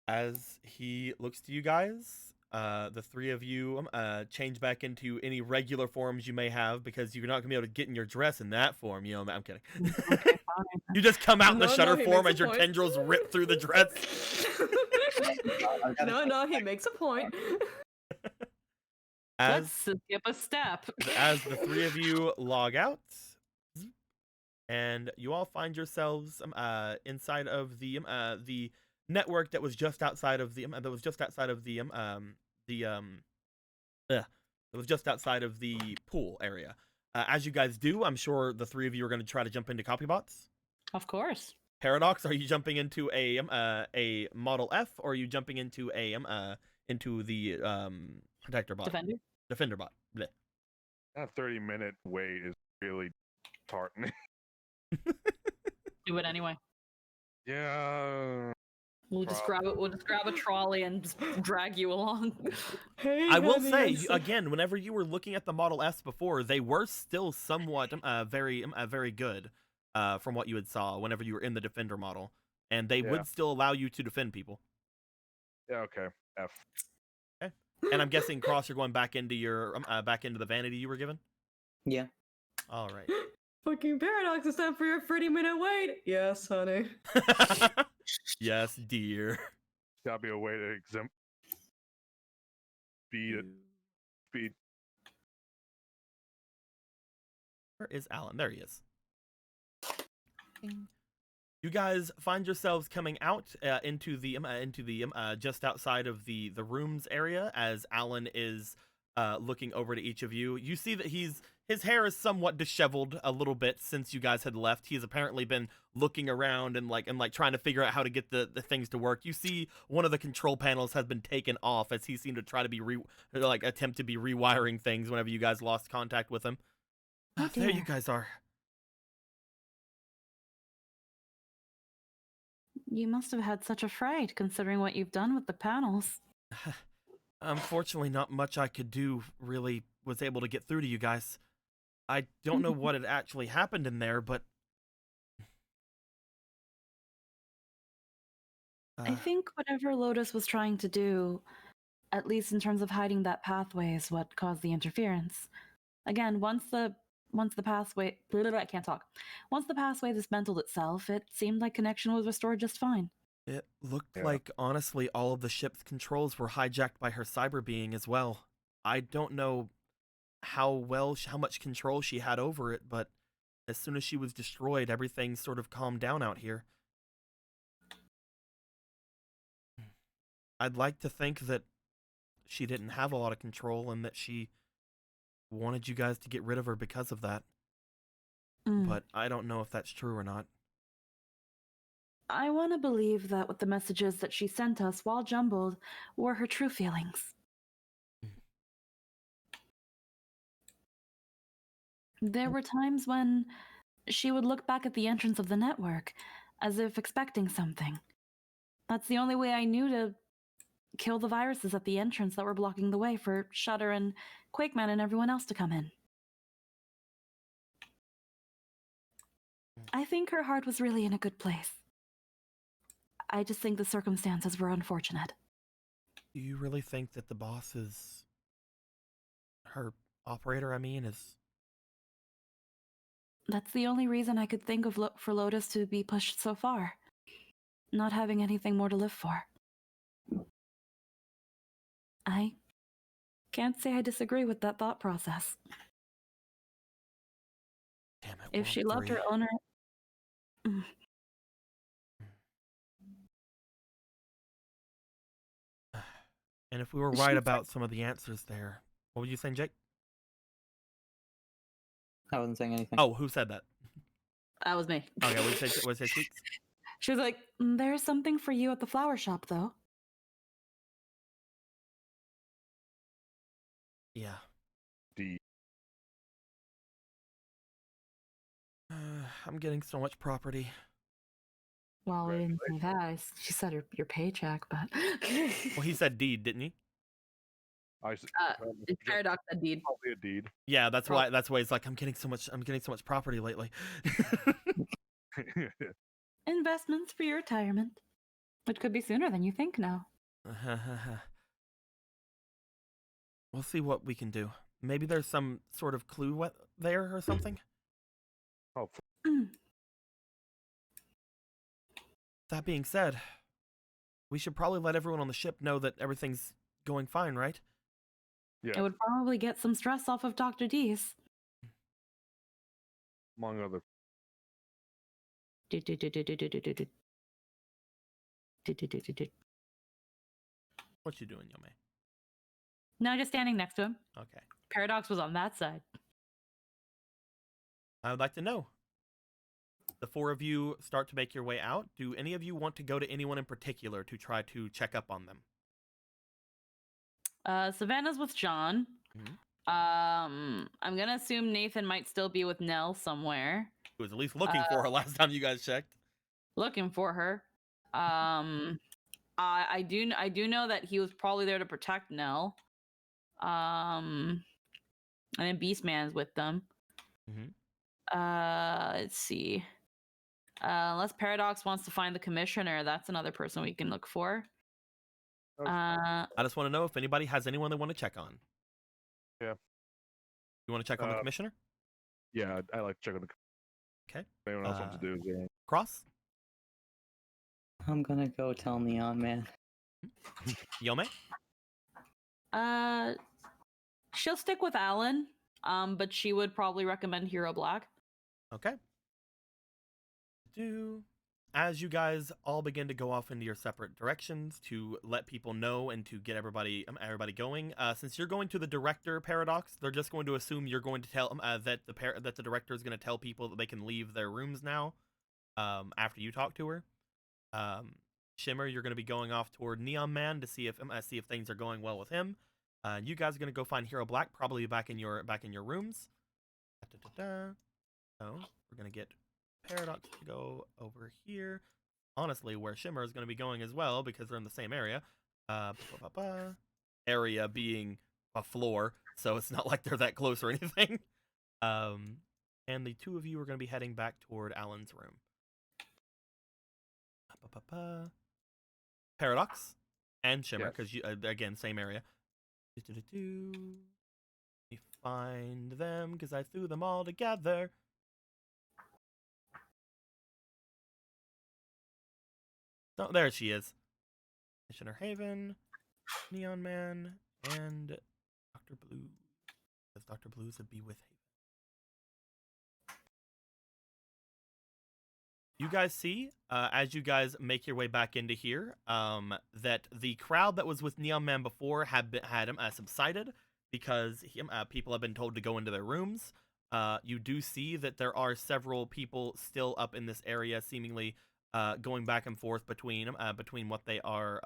As he looks to you guys, the three of you change back into any regular forms you may have, because you're not gonna be able to get in your dress in that form. You know, I'm kidding. Okay, fine. You just come out in the No, shutter he form makes as a your point. tendrils rip through the dress. No, he makes a point. Let's As skip a step. the three of you log out, and you all find yourselves inside of the network that was just outside of the that was just outside of the that was just outside of the pool area. As you guys do, I'm sure the three of you are going to try to jump into copybots. Of course. Paradox, are you jumping into a Model F, or are you jumping into into the protector bot? Defender bot. Blech. That 30-minute wait is really tartan. Do it anyway. Yeah. We'll just grab it. We'll just grab a trolley and just drag you along. Hey, I will honey, say yes. again, whenever you were looking at the Model S before, they were still somewhat very good from what you had saw whenever you were in the Defender model, and they Yeah. would still allow you to defend people. Yeah. Okay. F. Okay. And I'm guessing, Cross, you're going back into your back into the vanity you were given. Yeah. All right. Fucking Paradox, it's time for your 30-minute wait. Yes, honey. Yes, dear. Gotta be a way to exempt. Speed. Where is Alan? There he is. You guys find yourselves coming out into the just outside of the rooms area as Alan is looking over to each of you. You see that his hair is somewhat disheveled a little bit since you guys had left. He's apparently been looking around and trying to figure out how to get the things to work. You see one of the control panels has been taken off as he seemed to try to be attempt to be rewiring things whenever you guys lost contact with him. Oh, There you dear. guys are. You must have had such a fright, considering what you've done with the panels. Unfortunately, not much I could do really was able to get through to you guys. I don't know what had actually happened in there, but I think whatever Lotus was trying to do, at least in terms of hiding that pathway, is what caused the interference. Again, once the pathway, I can't talk. Once the pathway dismantled itself, it seemed like connection was restored just fine. it looked Yeah. like, honestly, all of the ship's controls were hijacked by her cyber being as well. I don't know how much control she had over it, but as soon as she was destroyed, everything sort of calmed down out here. I'd like to think that she didn't have a lot of control and that she wanted you guys to get rid of her because of that. But I don't know if that's true or not. I want to believe that what the messages that she sent us, while jumbled, were her true feelings. There were times when she would look back at the entrance of the network, as if expecting something. That's the only way I knew to kill the viruses at the entrance that were blocking the way for Shudder and Quakeman and everyone else to come in. I think her heart was really in a good place. I just think the circumstances were unfortunate. Do you really think that the boss is her operator? Is That's the only reason I could think of for Lotus to be pushed so far. Not having anything more to live for. I can't say I disagree with that thought process. damn it? If she loved her World owner... And if we were She right said- about some of the answers there, what were you saying, Jake? I wasn't saying anything. Oh, who said that? That was me. Okay, what did you say, Sweets? She was like, "There's something for you at the flower shop, though." I'm getting so much property. Well, we didn't say that. She said your paycheck, but Well, he said deed, didn't he? It's Paradox a deed. Probably a deed. Yeah, that's why he's like, I'm getting so much property lately. investments for your retirement, which could be sooner than you think now. We'll see what we can do. Maybe there's some sort of clue there or something. Oh, That being said, we should probably let everyone on the ship know that everything's going fine, right? yeah. It would probably get some stress off of Dr. D's. Among other. What you doing, Yome? No, just standing next to him. Okay. Paradox was on that side. I would like to know. The four of you start to make your way out. Do any of you want to go to anyone in particular to try to check up on them? Savannah's with John. Mhm. I'm gonna assume Nathan might still be with Nell somewhere, Who was at least looking for her last time you guys checked. looking for her. I do know that he was probably there to protect Nell. And then Beastman's with them. Mhm. Let's see. Unless Paradox wants to find the commissioner, that's another person we can look for. I just want to know if anybody has anyone they want to check on. Yeah. You want to check on the commissioner? Yeah, I like checking the. Okay. If anyone else wants to do it. Cross? I'm gonna go tell Neon Man. Yome? She'll stick with Alan. But she would probably recommend Hero Black. Okay. As you guys all begin to go off into your separate directions to let people know and to get everybody going, since you're going to the director, Paradox, they're just going to assume you're going to tell that the director is going to tell people that they can leave their rooms now. After you talk to her, Shimmer, you're going to be going off toward Neon Man to see if things are going well with him. You guys are going to go find Hero Black, probably back in your rooms. So we're going to get Paradox to go over here. Honestly, where Shimmer is going to be going as well, because they're in the same area. Area being a floor, so it's not like they're that close or anything. And the two of you are going to be heading back toward Alan's room. Paradox and Shimmer, because again, same area. Let me find them, because I threw them all together. Oh, there she is. Commissioner Haven, Neon Man, and Dr. Blue. Because Dr. Blue's would be with Haven. You guys see, as you guys make your way back into here, that the crowd that was with Neon Man before had subsided because people have been told to go into their rooms. You do see that there are several people still up in this area, seemingly going back and forth between what they are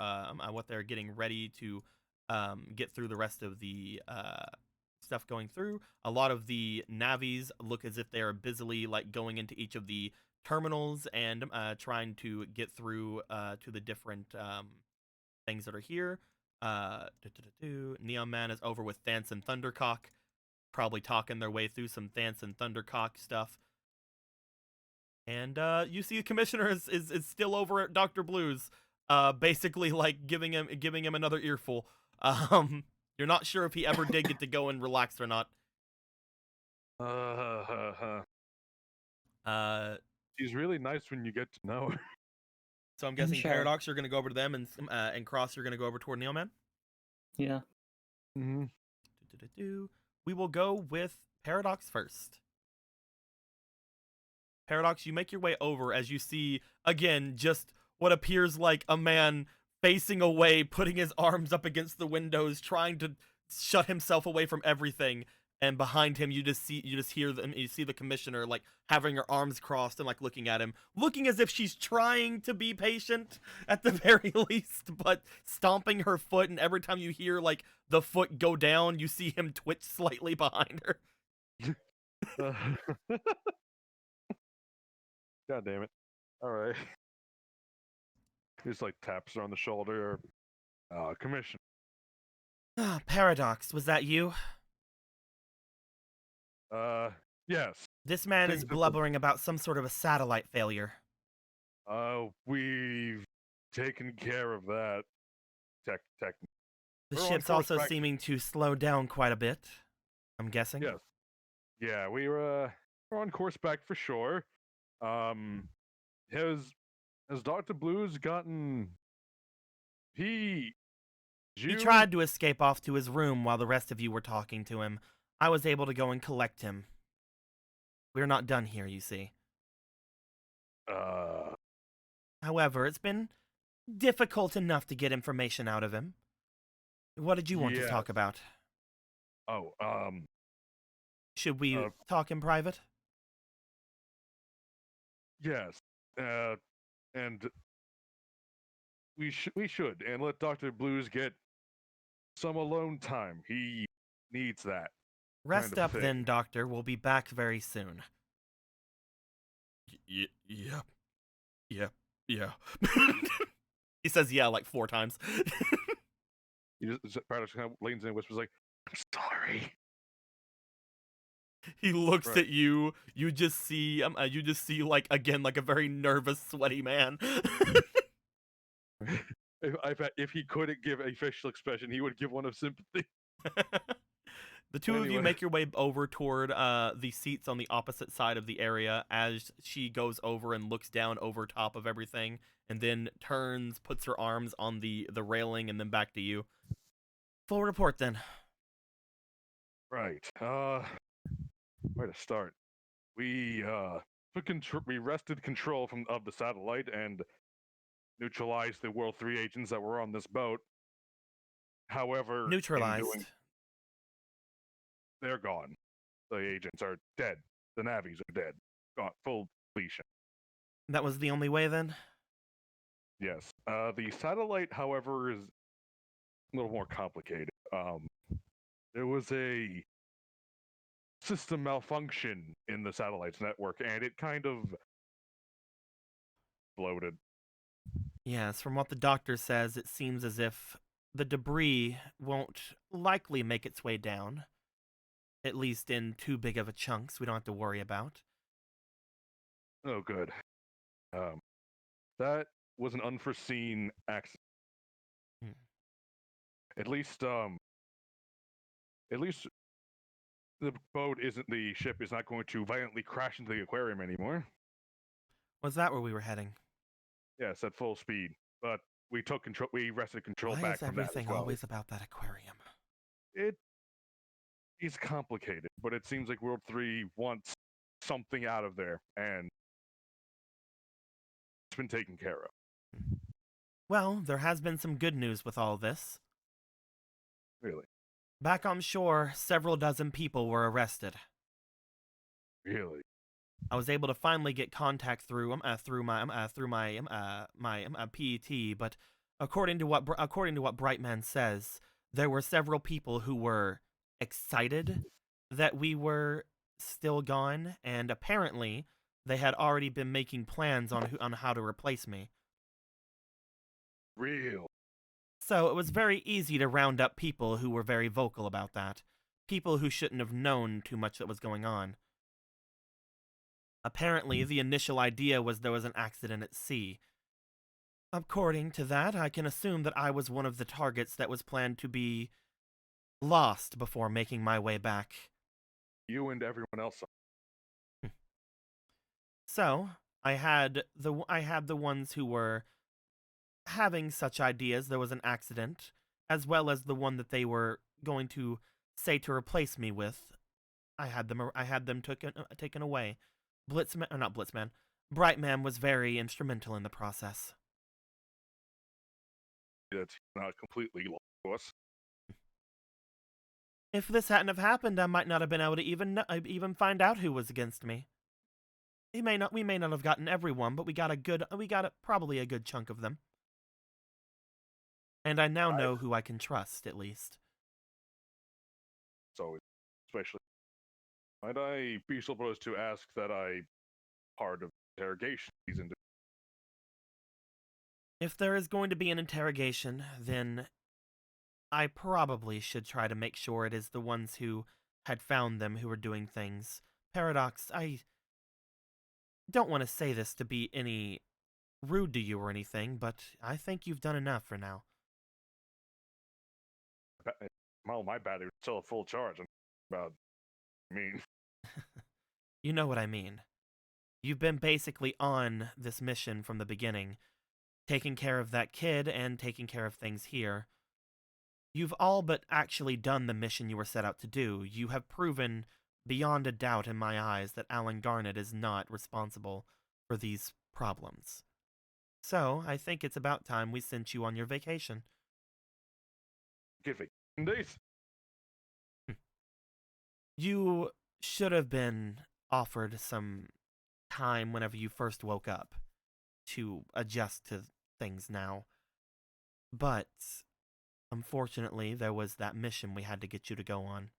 what they're getting ready to get through the rest of the stuff going through. A lot of the Navis look as if they are busily going into each of the terminals and trying to get through to the different things that are here. Neon Man is over with Thance and Thundercock, probably talking their way through some Thance and Thundercock stuff. And you see the commissioner is still over at Dr. Blue's, basically giving him another earful. You're not sure if he ever did get to go and relax or not. She's really nice when you get to know her. So I'm guessing Paradox, you're gonna go over to them, and Cross, you're gonna go over toward Neon Man. Yeah. Mm-hmm. We will go with Paradox first. Paradox, you make your way over as you see, again, just what appears like a man facing away, putting his arms up against the windows, trying to shut himself away from everything. And behind him, you see the commissioner having her arms crossed and looking at him, looking as if she's trying to be patient at the very least, but stomping her foot. And every time you hear the foot go down, you see him twitch slightly behind her. God damn it. All right. He just like taps her on the shoulder. Commission. Paradox, was that you? Yes. This man is Things have been- blubbering about some sort of a satellite failure. We've taken care of that. Tech. The We're on ship's course also back- seeming to slow down quite a bit, I'm guessing. Yes. Yeah, we're on course back for sure. Has Dr. Blues gotten? He tried to escape off to his room while the rest of you were talking to him. I was able to go and collect him. We're not done here, you see. However, it's been difficult enough to get information out of him. What did you want to talk about? Oh, Should we talk in private? yes. And we should, and let Dr. Blues get some alone time. He needs that. Rest kind of up thing. then, Doctor. We'll be back very soon. Yeah. He says yeah like 4 times. He just Paradox kind of leans in and whispers like, "I'm sorry." He looks Right. at you. You just see like again like a very nervous, sweaty man. If he couldn't give a facial expression, he would give one of sympathy. The two of you Anyway. make your way over toward the seats on the opposite side of the area as she goes over and looks down over top of everything and then turns, puts her arms on the railing and then back to you. Full report then. Right. Where to start? We we wrested control of the satellite and neutralized the World 3 agents that were on this boat. However, in Neutralized. they're gone. The agents are dead. The Navis are dead. Gone. Full depletion. That was the only way then? Yes. The satellite, however, is a little more complicated. There was a system malfunction in the satellite's network, and it kind of bloated. Yes, from what the doctor says, it seems as if the debris won't likely make its way down. At least in too big of a chunks we don't have to worry about. Oh, good. That was an unforeseen accident. Hmm. At least the the ship is not going to violently crash into the aquarium anymore. Was that where we were heading? Yes, at full speed. But we took control. We wrested control Why back is from that as everything well. always about that aquarium? It is complicated, but it seems like World 3 wants something out of there, and it's been taken care of. Well, there has been some good news with all this. Really, Back on shore, several dozen people were arrested. really. I was able to finally get contact through my PET, but according to what Brightman says, there were several people who were excited that we were still gone, and apparently they had already been making plans on how to replace me. Real. So it was very easy to round up people who were very vocal about that. People who shouldn't have known too much that was going on. Apparently, the initial idea was there was an accident at sea. According to that, I can assume that I was one of the targets that was planned to be lost before making my way back. You and everyone else. So, I had the ones who were having such ideas there was an accident, as well as the one that they were going to say to replace me with. I had them taken away. Brightman was very instrumental in the process. That's not completely lost to us. If this hadn't have happened, I might not have been able to even find out who was against me. We may not have gotten everyone, but we got probably a good chunk of them. And I now know who I can trust, at least. So, especially, might I be so supposed to ask that I part of interrogation he's into. If there is going to be an interrogation, then I probably should try to make sure it is the ones who had found them who are doing things. Paradox, I don't want to say this to be any rude to you or anything, but I think you've done enough for now. Well, my battery's still at full charge. I'm about mean. You know what I mean. You've been basically on this mission from the beginning, taking care of that kid and taking care of things here. You've all but actually done the mission you were set out to do. You have proven beyond a doubt in my eyes that Alan Garnet is not responsible for these problems. So, I think it's about time we sent you on your vacation. Get vacation days. You should have been offered some time whenever you first woke up to adjust to things now. But, unfortunately, there was that mission we had to get you to go on.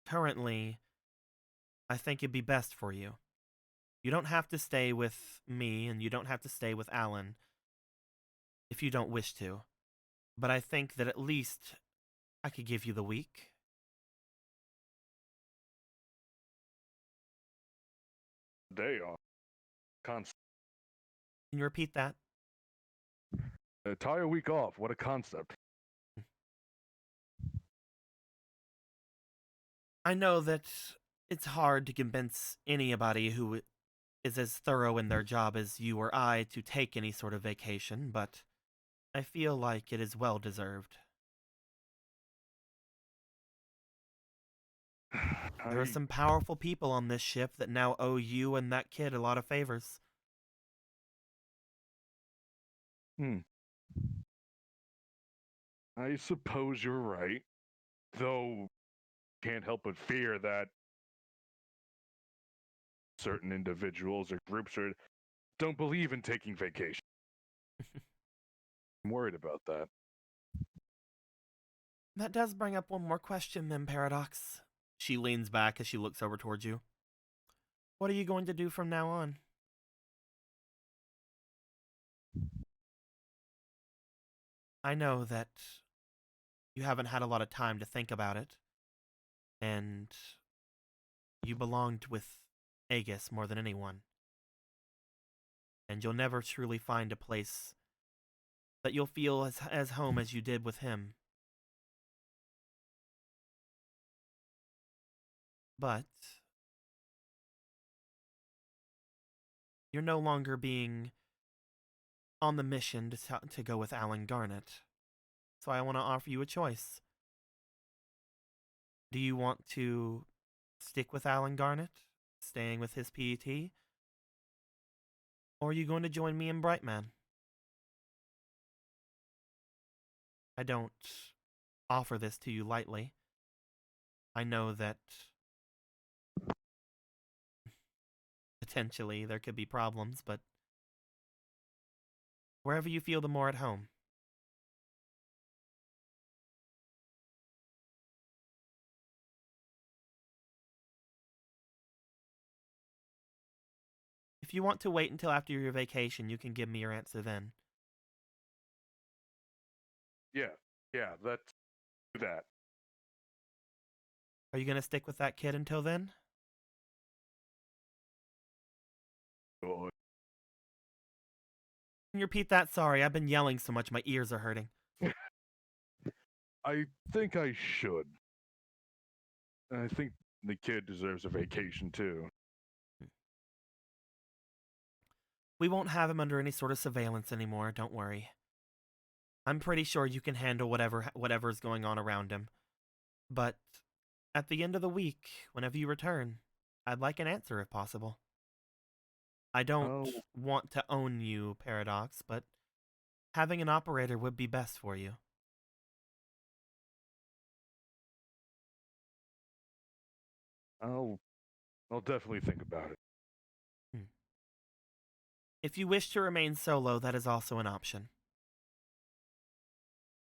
Currently, I think it'd be best for you. You don't have to stay with me, and you don't have to stay with Alan if you don't wish to. But I think that at least I could give you the week. Day off. Concept. Can you repeat that? Entire week off. What a concept. I know that it's hard to convince anybody who is as thorough in their job as you or I to take any sort of vacation, but I feel like it is well deserved. There are some powerful people on this ship that now owe you and that kid a lot of favors. I suppose you're right. Though, can't help but fear that certain individuals or groups don't believe in taking vacation. I'm worried about that. That does bring up one more question then, Paradox. She leans back as she looks over towards you. What are you going to do from now on? I know that you haven't had a lot of time to think about it, and you belonged with Aegis more than anyone. And you'll never truly find a place that you'll feel as home as you did with him. But you're no longer being on the mission to go with Alan Garnet. So I want to offer you a choice. Do you want to stick with Alan Garnet, staying with his PET? Or are you going to join me in Brightman? I don't offer this to you lightly. I know that potentially there could be problems, but wherever you feel the more at home. If you want to wait until after your vacation, you can give me your answer then. Yeah, let's do that. Are you going to stick with that kid until then? Oh, Can you repeat that? Sorry, I've been yelling so much my ears are hurting. I think I should. I think the kid deserves a vacation too. We won't have him under any sort of surveillance anymore, don't worry. I'm pretty sure you can handle whatever is going on around him. But at the end of the week, whenever you return, I'd like an answer if possible. I don't want to own you, Paradox, but having an operator would be best for you. I'll definitely think about it. If you wish to remain solo, that is also an option.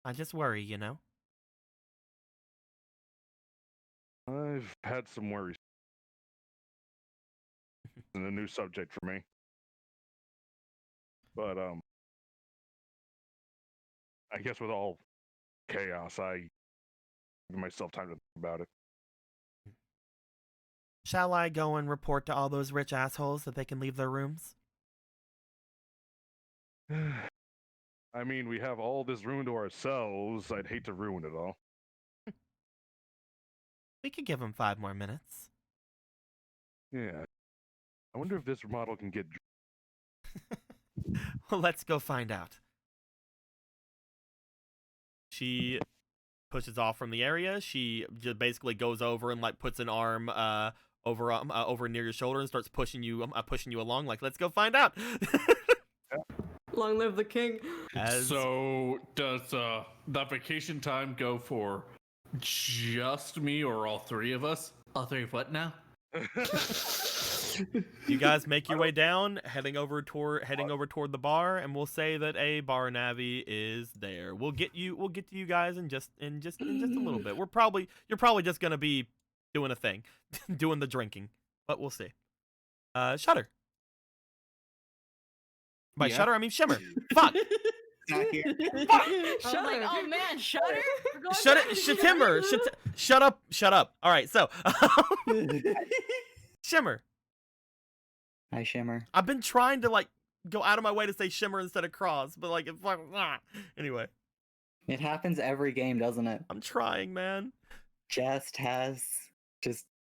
I just worry, you know? I've had some worries. a new subject for me. But I guess with all chaos, I give myself time to think about it. Shall I go and report to all those rich assholes that they can leave their rooms? I mean, we have all this room to ourselves. I'd hate to ruin it all. We could give them 5 more minutes. Yeah. I wonder if this model can get. Well, let's go find out. She pushes off from the area. She just basically goes over and like puts an arm over near your shoulder and starts pushing you along. Like, let's go find out. Long live the king. So does that vacation time go for just me or all 3 of us? All 3 of what now? You guys make your way down, heading over toward the bar, and we'll say that a bar Navi is there. We'll get to you guys in just a little bit. You're probably just gonna be doing a thing, doing the drinking, but we'll see. Shutter. By Yeah. Shutter, I mean Shimmer. Fuck. Not here. Fuck. I was like, oh man, Shutter? Shut it. Shatimmer. Shut up. Shut up. All right. So, Shimmer. Hi, Shimmer. I've been trying to like go out of my way to say Shimmer instead of Cross, but like it's like anyway. It happens every game, doesn't it? I'm trying, man. Just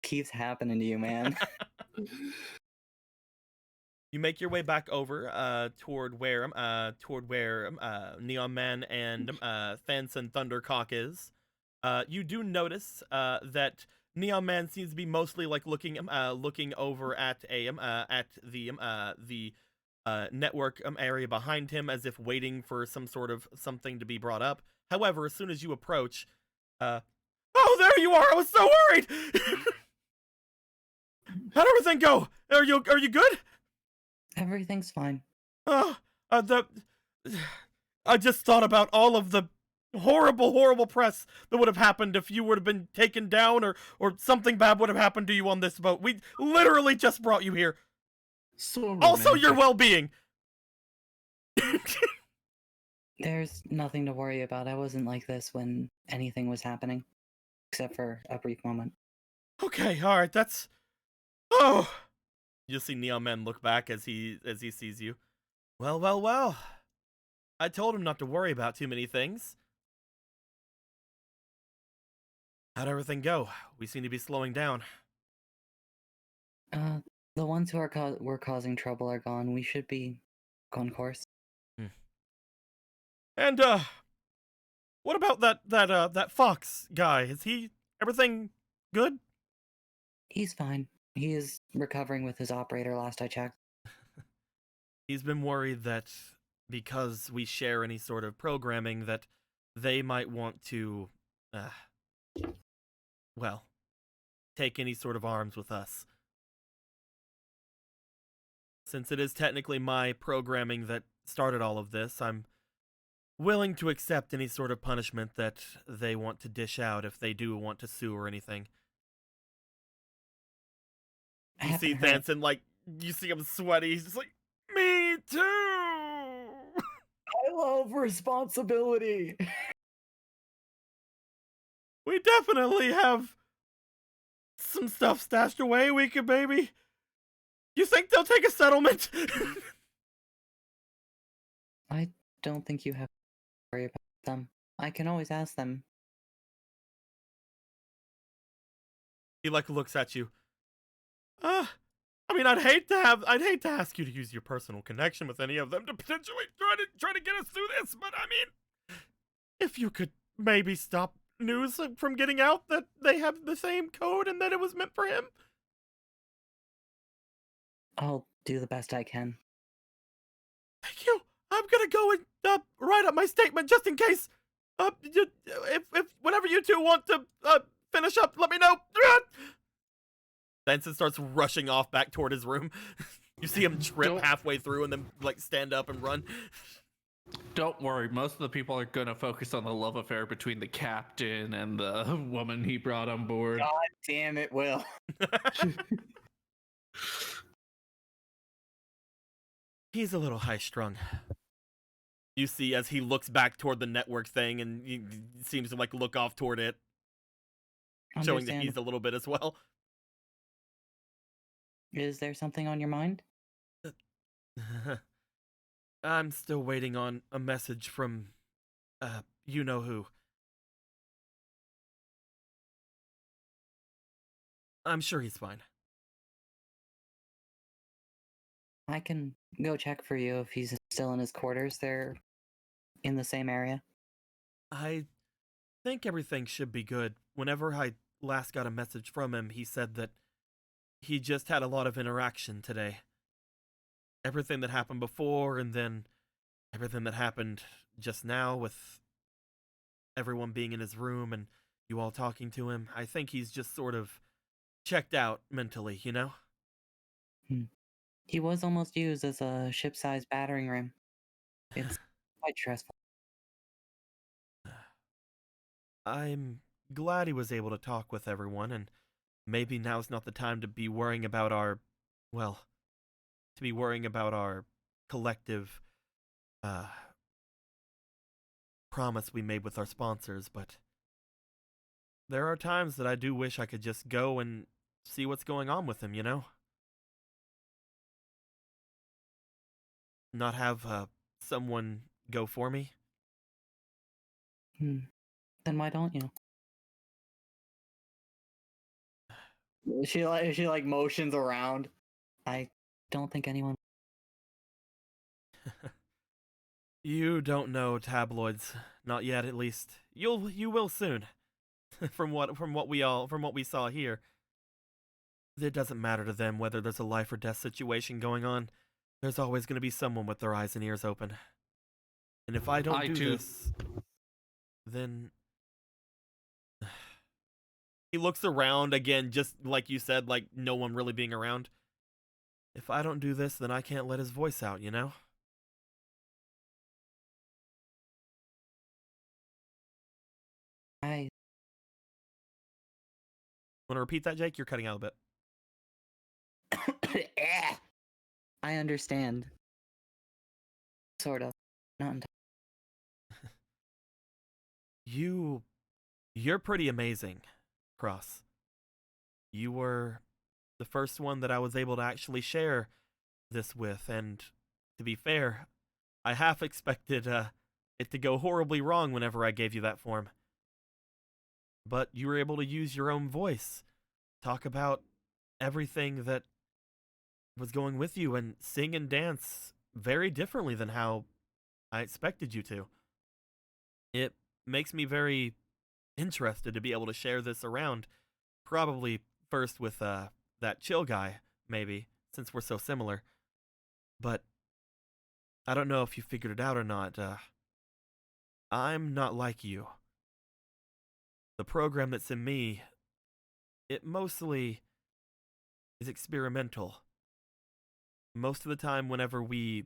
keeps happening to you, man. You make your way back over toward where Neon Man and Thanson Thundercock is. You do notice that Neon Man seems to be mostly like looking over at the network area behind him, as if waiting for something to be brought up. However, as soon as you approach, oh, there you are! I was so worried. How'd everything go? Are you good? Everything's fine. I just thought about all of the horrible press that would have happened if you would have been taken down or something bad would have happened to you on this boat. We literally just brought you here. So Also, your well-being. There's nothing to worry about. I wasn't like this when anything was happening, except for a brief moment. Okay, all right, that's... Oh! You see Neon Man look back as he sees you. Well. I told him not to worry about too many things. How'd everything go? We seem to be slowing down. The ones who were causing trouble are gone. We should be on course. And what about that Fox guy? Is everything good? He's fine. He is recovering with his operator last I checked. He's been worried that because we share any sort of programming that they might want to, take any sort of arms with us. Since it is technically my programming that started all of this, I'm willing to accept any sort of punishment that they want to dish out if they do want to sue or anything. You see Thanson, like, you see him sweaty. He's just like, me too! I love responsibility. We definitely have some stuff stashed away we could maybe... You think they'll take a settlement? I don't think you have to worry about them. I can always ask them. He, like, looks at you. I mean, I'd hate to ask you to use your personal connection with any of them to potentially try to get us through this, but I mean, if you could maybe stop news from getting out that they have the same code and that it was meant for him. I'll do the best I can. Thank you. I'm gonna go and write up my statement just in case. If whenever you two want to finish up, let me know. Benson starts rushing off back toward his room. You see him trip halfway through and then like stand up and run. Don't worry, most of the people are gonna focus on the love affair between the captain and the woman he brought on board. God damn it, Will. He's a little high-strung. You see as he looks back toward the network thing and he seems to like look off toward it, showing that he's a little bit as well. Is there something on your mind? I'm still waiting on a message from, you know who. I'm sure he's fine. I can go check for you if he's still in his quarters. They're in the same area. I think everything should be good. Whenever I last got a message from him, he said that he just had a lot of interaction today. Everything that happened before, and then everything that happened just now with everyone being in his room and you all talking to him. I think he's just sort of checked out mentally, you know? He was almost used as a ship-sized battering ram. It's quite stressful. I'm glad he was able to talk with everyone, and maybe now's not the time to be worrying about our, well, to be worrying about our collective, promise we made with our sponsors, but there are times that I do wish I could just go and see what's going on with him, you know? Not have, someone go for me. Then why don't you? She like motions around. I don't think anyone. You don't know tabloids, not yet at least. You will soon. from what we saw here. It doesn't matter to them whether there's a life or death situation going on. There's always going to be someone with their eyes and ears open. And if I don't do this, then he looks around again, just like you said, like no one really being around. If I don't do this, then I can't let his voice out, you know? I Want to repeat that, Jake? You're cutting out a bit. I understand. Sort of. Not entirely. You're pretty amazing, Cross. You were the first one that I was able to actually share this with, and to be fair, I half expected it to go horribly wrong whenever I gave you that form. But you were able to use your own voice, talk about everything that was going with you, and sing and dance very differently than how I expected you to. It makes me very interested to be able to share this around, probably first with that chill guy, maybe, since we're so similar. But I don't know if you figured it out or not. I'm not like you. The program that's in me, it mostly is experimental. Most of the time, whenever we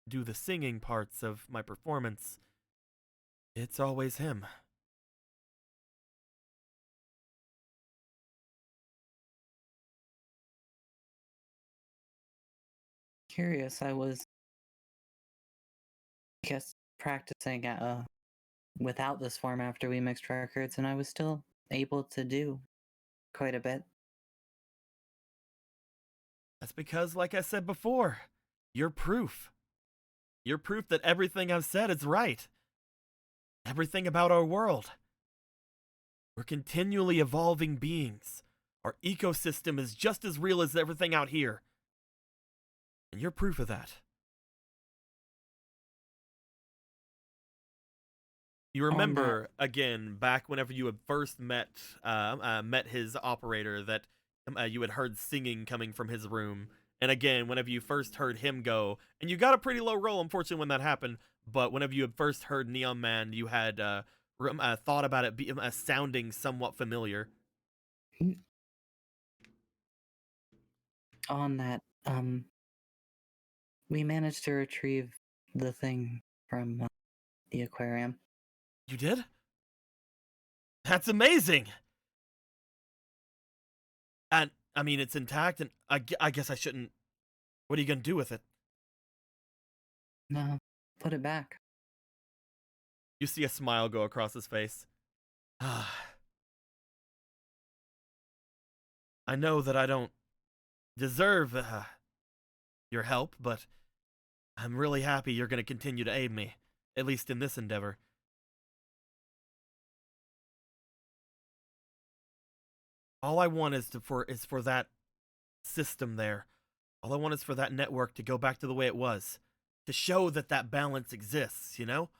do the singing parts of my performance, it's always him. Curious. I was, I guess, practicing without this form after we mixed records, and I was still able to do quite a bit. That's because, like I said before, you're proof. You're proof that everything I've said is right. Everything about our world. We're continually evolving beings. Our ecosystem is just as real as everything out here. And you're proof of that. You remember, again, back whenever you had first met his operator, that you had heard singing coming from his room. And again, whenever you first heard him go, and you got a pretty low roll, unfortunately, when that happened, but whenever you had first heard Neon Man, you had thought about it sounding somewhat familiar. On that, we managed to retrieve the thing from the aquarium. You did? That's amazing! And, I mean, it's intact, and I guess I shouldn't... What are you gonna do with it? No, put it back. You see a smile go across his face. I know that I don't deserve your help, but I'm really happy you're going to continue to aid me, at least in this endeavor. All I want is for that system there. All I want is for that network to go back to the way it was, to show that that balance exists, you know?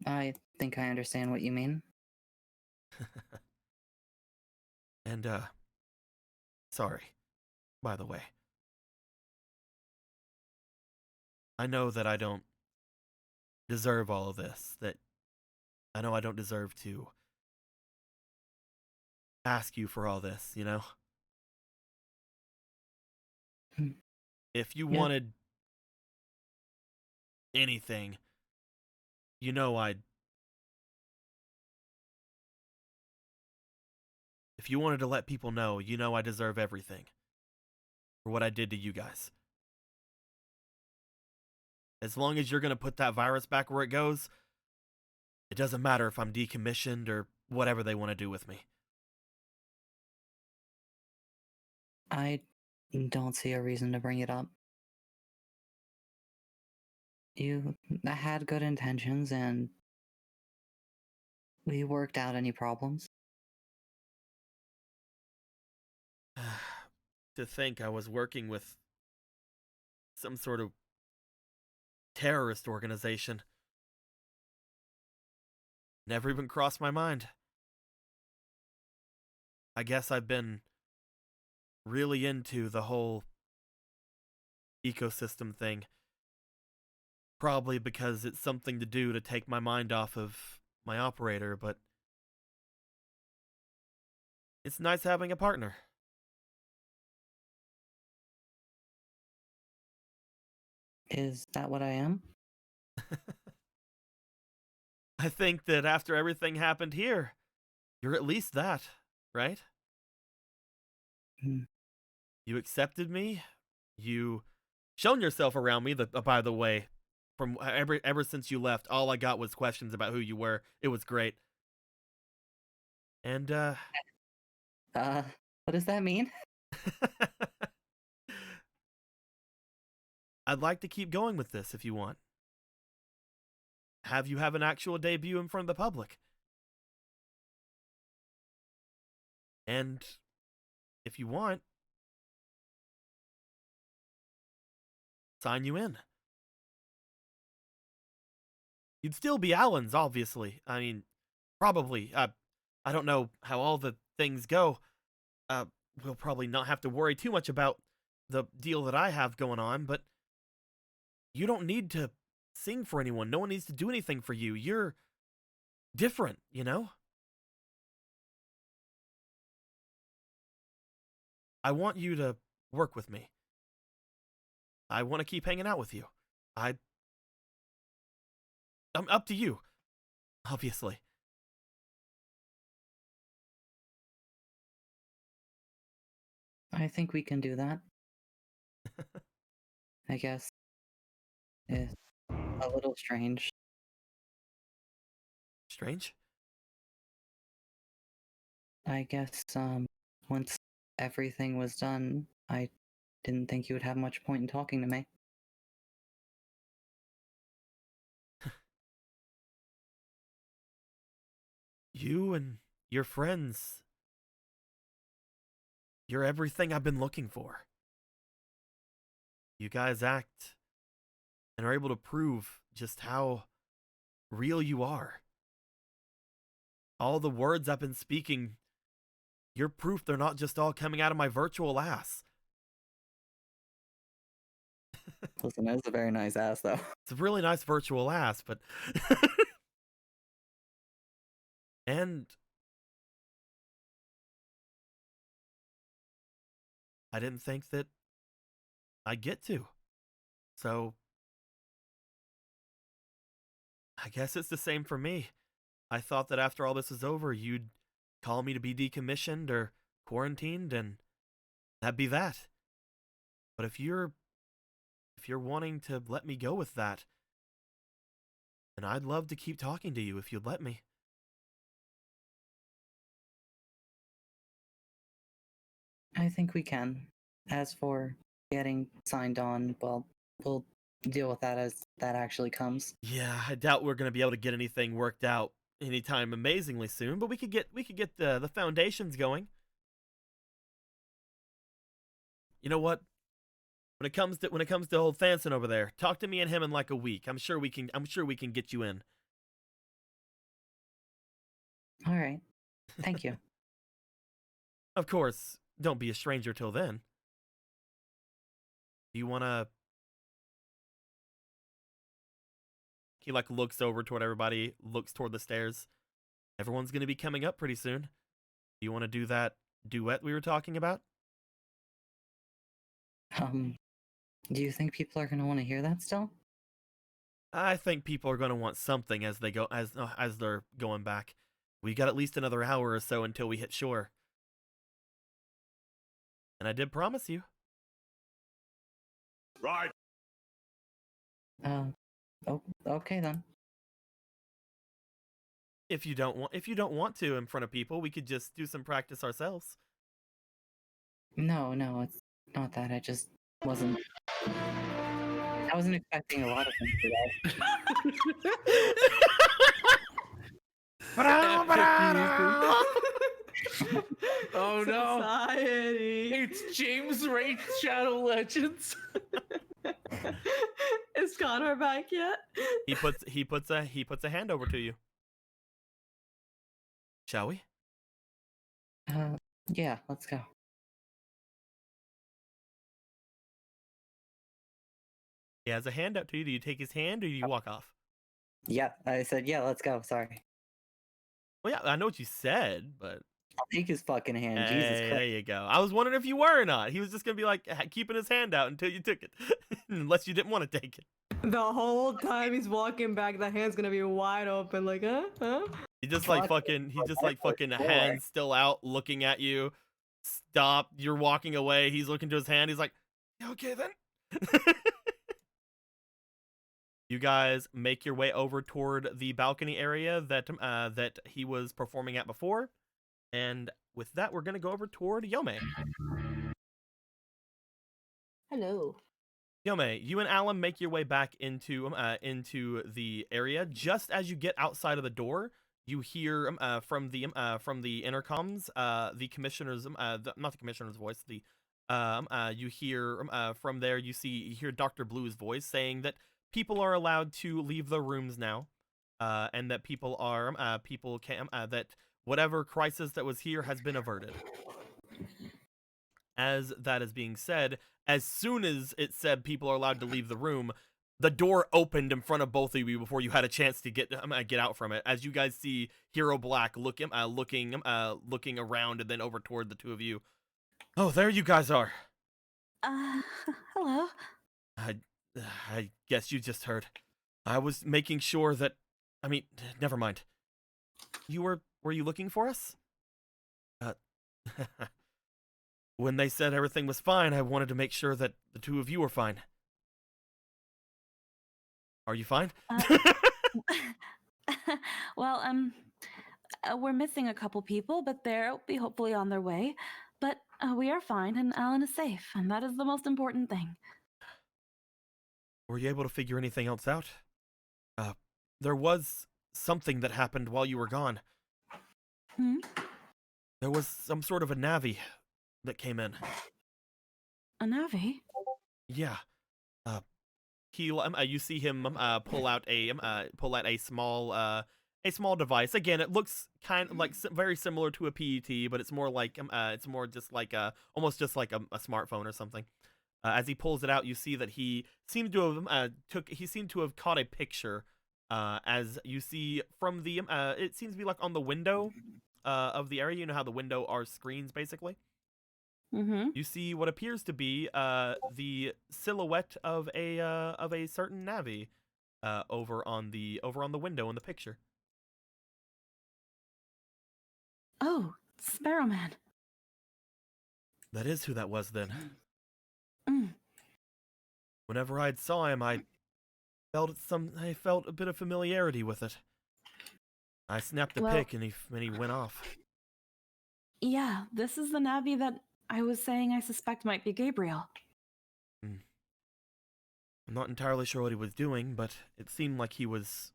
I think I understand what you mean. And, sorry, by the way. I know that I don't deserve all of this, that I know I don't deserve to ask you for all this, you know? Hmm. If you Yeah. wanted anything, you know if you wanted to let people know, you know I deserve everything for what I did to you guys. As long as you're going to put that virus back where it goes, it doesn't matter if I'm decommissioned or whatever they want to do with me. I don't see a reason to bring it up. You had good intentions and we worked out any problems. To think I was working with some sort of terrorist organization. Never even crossed my mind. I guess I've been really into the whole ecosystem thing. Probably because it's something to do to take my mind off of my operator, but it's nice having a partner. Is that what I am? I think that after everything happened here, you're at least that, right? Hmm. You accepted me. You shown yourself around me. By the way, from ever since you left, all I got was questions about who you were. It was great. And What does that mean? I'd like to keep going with this if you want. Have you have an actual debut in front of the public. And if you want, sign you in. You'd still be Alan's, obviously. I mean, probably. I don't know how all the things go. We'll probably not have to worry too much about the deal that I have going on, but you don't need to sing for anyone. No one needs to do anything for you. You're different, you know? I want you to work with me. I want to keep hanging out with you. I'm up to you, obviously. I think we can do that. I guess it's a little strange. Strange? I guess once everything was done, I didn't think you would have much point in talking to me. You and your friends, you're everything I've been looking for. You guys act and are able to prove just how real you are. All the words I've been speaking, you're proof they're not just all coming out of my virtual ass. Listen, that was a very nice ass, though. It's a really nice virtual ass, but... And... I didn't think that I'd get to. So... I guess it's the same for me. I thought that after all this was over, you'd call me to be decommissioned or quarantined, and that'd be that. But if you're wanting to let me go with that, then I'd love to keep talking to you if you'd let me. I think we can. As for getting signed on, well, we'll deal with that as that actually comes. Yeah, I doubt we're gonna be able to get anything worked out anytime amazingly soon, but we could get the foundations going. You know what? When it comes to old Thanson over there, talk to me and him in like a week. I'm sure we can get you in. All right. Thank you. Of course, don't be a stranger till then. Do you wanna? He like looks over toward everybody, looks toward the stairs. Everyone's gonna be coming up pretty soon. Do you want to do that duet we were talking about? Do you think people are going to want to hear that still? I think people are going to want something as they go as they're going back. We got at least another hour or so until we hit shore. And I did promise you. Right. Oh, okay then. If you don't want to in front of people, we could just do some practice ourselves. No, it's not that. I just wasn't. I wasn't expecting a lot of things today. Oh no! Society. It's James Wraith Shadow Legends. Is Connor back yet? He puts a hand over to you. Shall we? Yeah, let's go. He has a hand out to you. Do you take his hand or do you walk off? Yeah, I said, yeah, let's go. Sorry. Well, yeah, I know what you said, but I'll take his fucking hand. hey, Jesus there Christ. you go. I was wondering if you were or not. He was just gonna be like keeping his hand out until you took it, unless you didn't want to take it. The whole time he's walking back, the hand's gonna be wide open, like, huh? He just like fucking, hands still out, looking at you. Stop. You're walking away. He's looking to his hand. He's like, "Yeah, okay then." You guys make your way over toward the balcony area that he was performing at before, and with that, we're gonna go over toward Yome. Hello. Yome, you and Alan make your way back into the area. Just as you get outside of the door, you hear from the intercoms the commissioner's not the commissioner's voice. You hear from there. You hear Dr. Blue's voice saying that people are allowed to leave the rooms now, and that people can that whatever crisis that was here has been averted. As that is being said, as soon as it said people are allowed to leave the room, the door opened in front of both of you before you had a chance to get out from it. As you guys see Hero Black looking around and then over toward the two of you. Oh, there you guys are. Hello. I guess you just heard. I was making sure that. I mean, never mind. Were you looking for us? When they said everything was fine, I wanted to make sure that the two of you were fine. Are you fine? Well, we're missing a couple people, but they'll be hopefully on their way. But we are fine, and Alan is safe, and that is the most important thing. Were you able to figure anything else out? There was something that happened while you were gone. There was some sort of a Navi that came in. A Navi? Yeah. You see him pull out a small device. Again, it looks kind of like very similar to a PET, but it's more just like almost just like a smartphone or something. As he pulls it out, you see that he seemed to have caught a picture. As you see from the it seems to be like on the window of the area. You know how the window are screens basically. Mm-hmm. You see what appears to be the silhouette of a certain Navi over on the window in the picture. Oh, Sparrowman. That is who that was then. Whenever I saw him, I felt a bit of familiarity with it. I snapped the Well- pic and he went off. Yeah, this is the Navi that I was saying I suspect might be Gabriel. I'm not entirely sure what he was doing, but it seemed like he was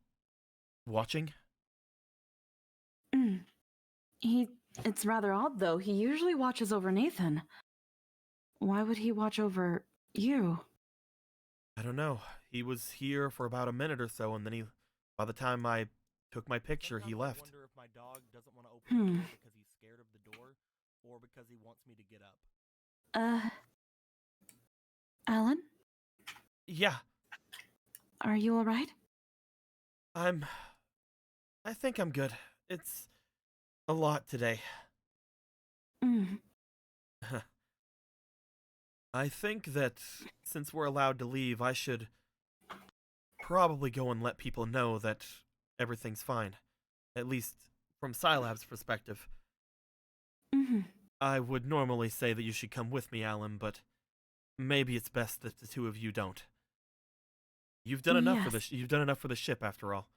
watching. It's rather odd though. He usually watches over Nathan. Why would he watch over you? I don't know. He was here for about a minute or so, and then by the time I took my picture, he left. I wonder if my dog doesn't want to open the door because he's scared of the door, or because he wants me to get up. Alan, Yeah, are you all right? I think I'm good. It's a lot today. Mm. I think that since we're allowed to leave, I should probably go and let people know that everything's fine. At least from Scilab's perspective. Mm-hmm. I would normally say that you should come with me, Alan, but maybe it's best that the two of you don't. You've done enough for Yes. you've done enough for the ship after all.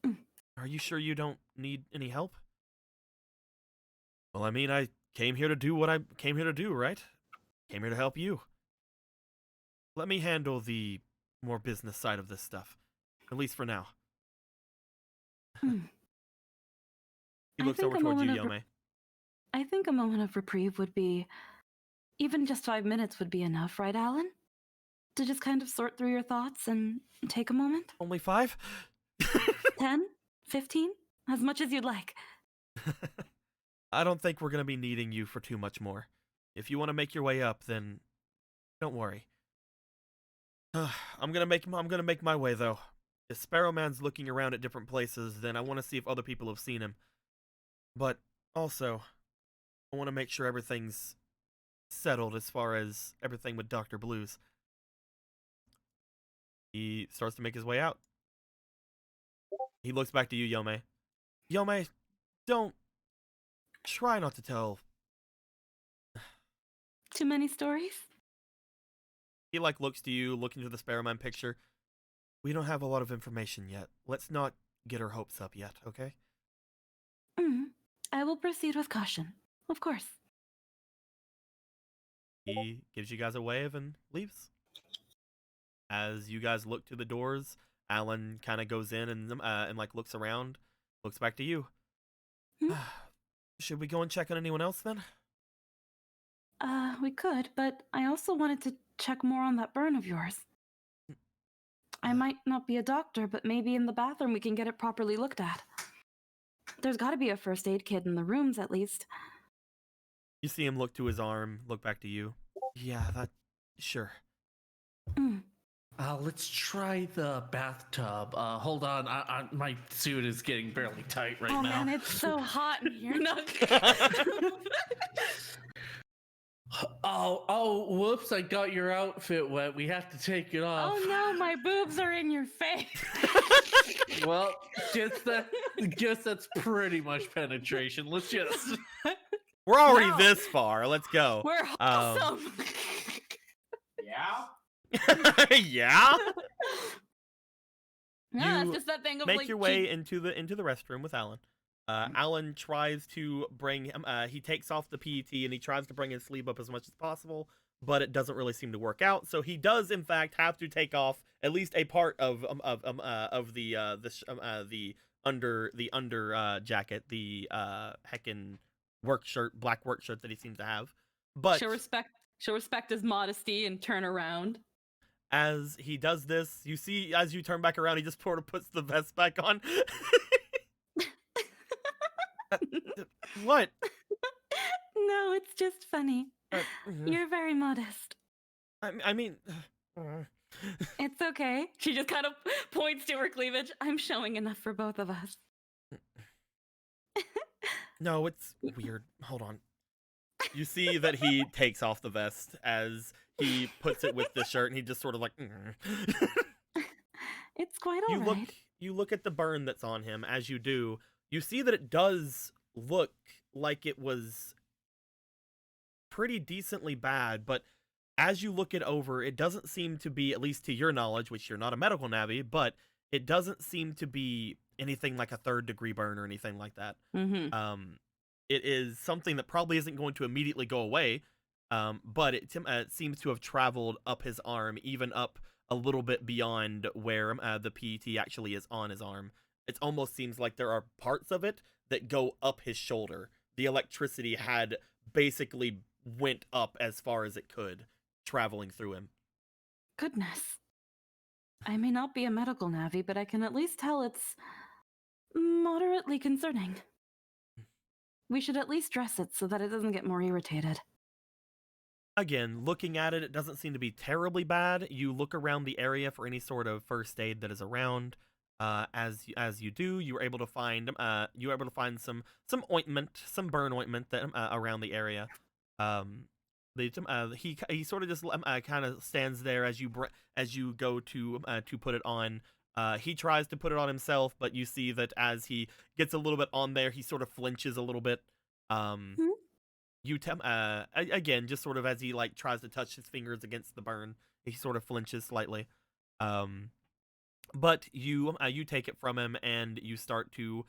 Mm. Are you sure you don't need any help? Well, I mean, I came here to do what I came here to do, right? Came here to help you. Let me handle the more business side of this stuff. At least for now. Mm. He I looks think over a towards you, moment of Yome. I think a moment of reprieve would be, even just 5 minutes would be enough, right, Alan? To just kind of sort through your thoughts and take a moment? Only 5? 10? 15? As much as you'd like. I don't think we're going to be needing you for too much more. If you want to make your way up, then don't worry. I'm going to make my way though. If Sparrowman's looking around at different places, then I want to see if other people have seen him. But also, I want to make sure everything's settled as far as everything with Dr. Blues. He starts to make his way out. He looks back to you, Yome. Yome, don't try not to tell. Too many stories? He looks to you, looking to the Sparrowman picture. We don't have a lot of information yet. Let's not get our hopes up yet, okay? I will proceed with caution. Of course. He gives you guys a wave and leaves. As you guys look to the doors, Alan kind of goes in and looks around, looks back to you. Should we go and check on anyone else then? We could, but I also wanted to check more on that burn of yours. I might not be a doctor, but maybe in the bathroom we can get it properly looked at. There's got to be a first aid kit in the rooms, at least. You see him look to his arm, look back to you. Yeah, sure. Let's try the bathtub. Hold on, my suit is getting barely tight right Oh now. man, it's so hot in here. No. Oh, whoops! I got your outfit wet. We have to take it off. Oh no, my boobs are in your face. Well, guess that's pretty much penetration. Let's just. We're already Wow. this far. Let's go. We're awesome. Yeah? Yeah? Yeah, You it's just that thing of Make like your way into the restroom with Alan. Alan tries to bring him. He takes off the PET and he tries to bring his sleeve up as much as possible, but it doesn't really seem to work out. So he does, in fact, have to take off at least a part of the under jacket, the heckin' black work shirt that he seems to have. But she'll respect his modesty and turn around. as he does this, you see, as you turn back around, he just sort of puts the vest back on. What? No, it's just funny. You're very modest. I mean, It's okay. She just kind of points to her cleavage. I'm showing enough for both of us. no, it's weird. Hold on. You see that he takes off the vest as he puts it with the shirt, and he just sort of like. It's quite alright. You look at the burn that's on him. As you do, you see that it does look like it was pretty decently bad, but as you look it over, it doesn't seem to be, at least to your knowledge, which you're not a medical Navi, but it doesn't seem to be anything like a 3rd-degree burn or anything like that. Mm-hmm. It is something that probably isn't going to immediately go away, but it seems to have traveled up his arm, even up a little bit beyond where the PET actually is on his arm. It almost seems like there are parts of it that go up his shoulder. The electricity had basically went up as far as it could, traveling through him. Goodness. I may not be a medical Navi, but I can at least tell it's moderately concerning. We should at least dress it so that it doesn't get more irritated. Again, looking at it, it doesn't seem to be terribly bad. You look around the area for any sort of first aid that is around. As you do, you were able to find some ointment, some burn ointment that around the area. He sort of just kind of stands there as you go to put it on. He tries to put it on himself, but you see that as he gets a little bit on there, he sort of flinches a little bit. Again, just sort of as he like tries to touch his fingers against the burn, he sort of flinches slightly. But you take it from him and you start to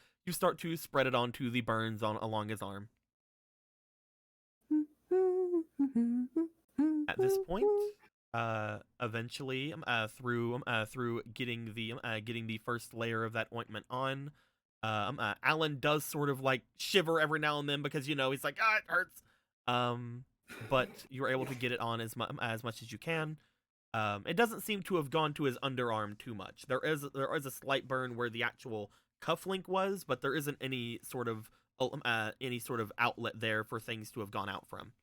spread it onto the burns along his arm. At this point, eventually, through getting the first layer of that ointment on, Alan does sort of like shiver every now and then because he's like, it hurts. But you're able to get it on as much as you can. It doesn't seem to have gone to his underarm too much. There is a slight burn where the actual cufflink was, but there isn't any sort of outlet there for things to have gone out from.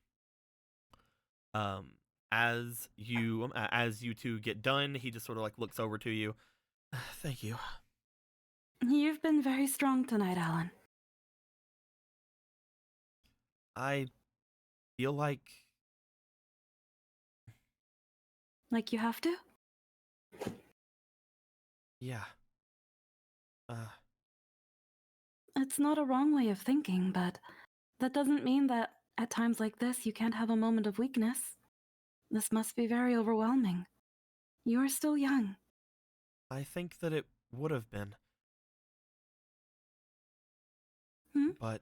As you two get done, he just sort of like looks over to you. Thank you. You've been very strong tonight, Alan. I feel like you have to? Yeah. It's not a wrong way of thinking, but that doesn't mean that at times like this you can't have a moment of weakness. This must be very overwhelming. You are still young. I think that it would have been. But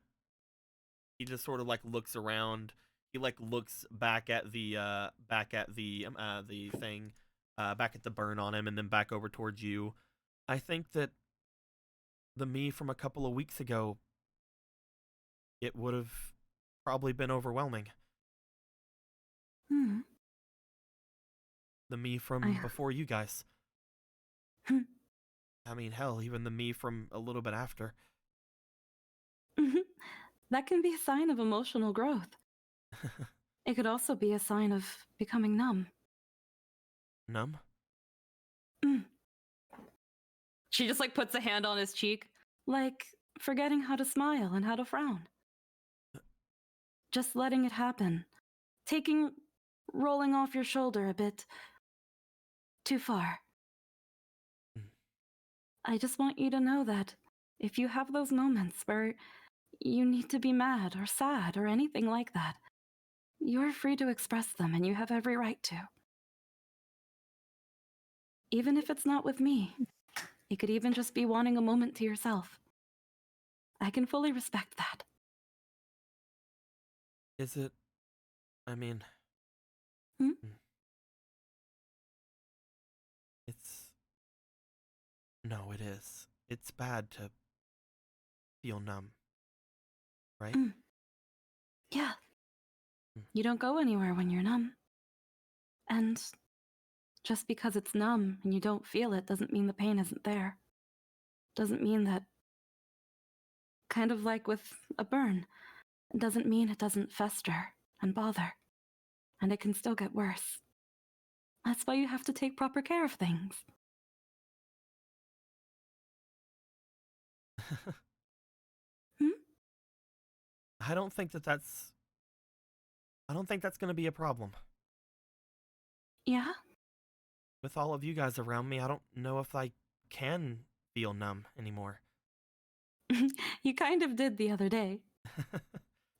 he just sort of like looks around. He like looks back at the thing, back at the burn on him, and then back over towards you. I think that the me from a couple of weeks ago, it would have probably been overwhelming. The me from before you guys. I mean, hell, even the me from a little bit after. That can be a sign of emotional growth. It could also be a sign of becoming numb. Numb? She just like puts a hand on his cheek. Like forgetting how to smile and how to frown. Just letting it happen. Rolling off your shoulder a bit too far. I just want you to know that if you have those moments where you need to be mad or sad or anything like that, you're free to express them and you have every right to. Even if it's not with me, it could even just be wanting a moment to yourself. I can fully respect that. Is it? I mean... No, it is. It's bad to feel numb. Right? Yeah. You don't go anywhere when you're numb. And just because it's numb and you don't feel it doesn't mean the pain isn't there. Doesn't mean that, kind of like with a burn, it doesn't mean it doesn't fester and bother. And it can still get worse. That's why you have to take proper care of things. I don't think that's going to be a problem. Yeah? With all of you guys around me, I don't know if I can feel numb anymore. You kind of did the other day.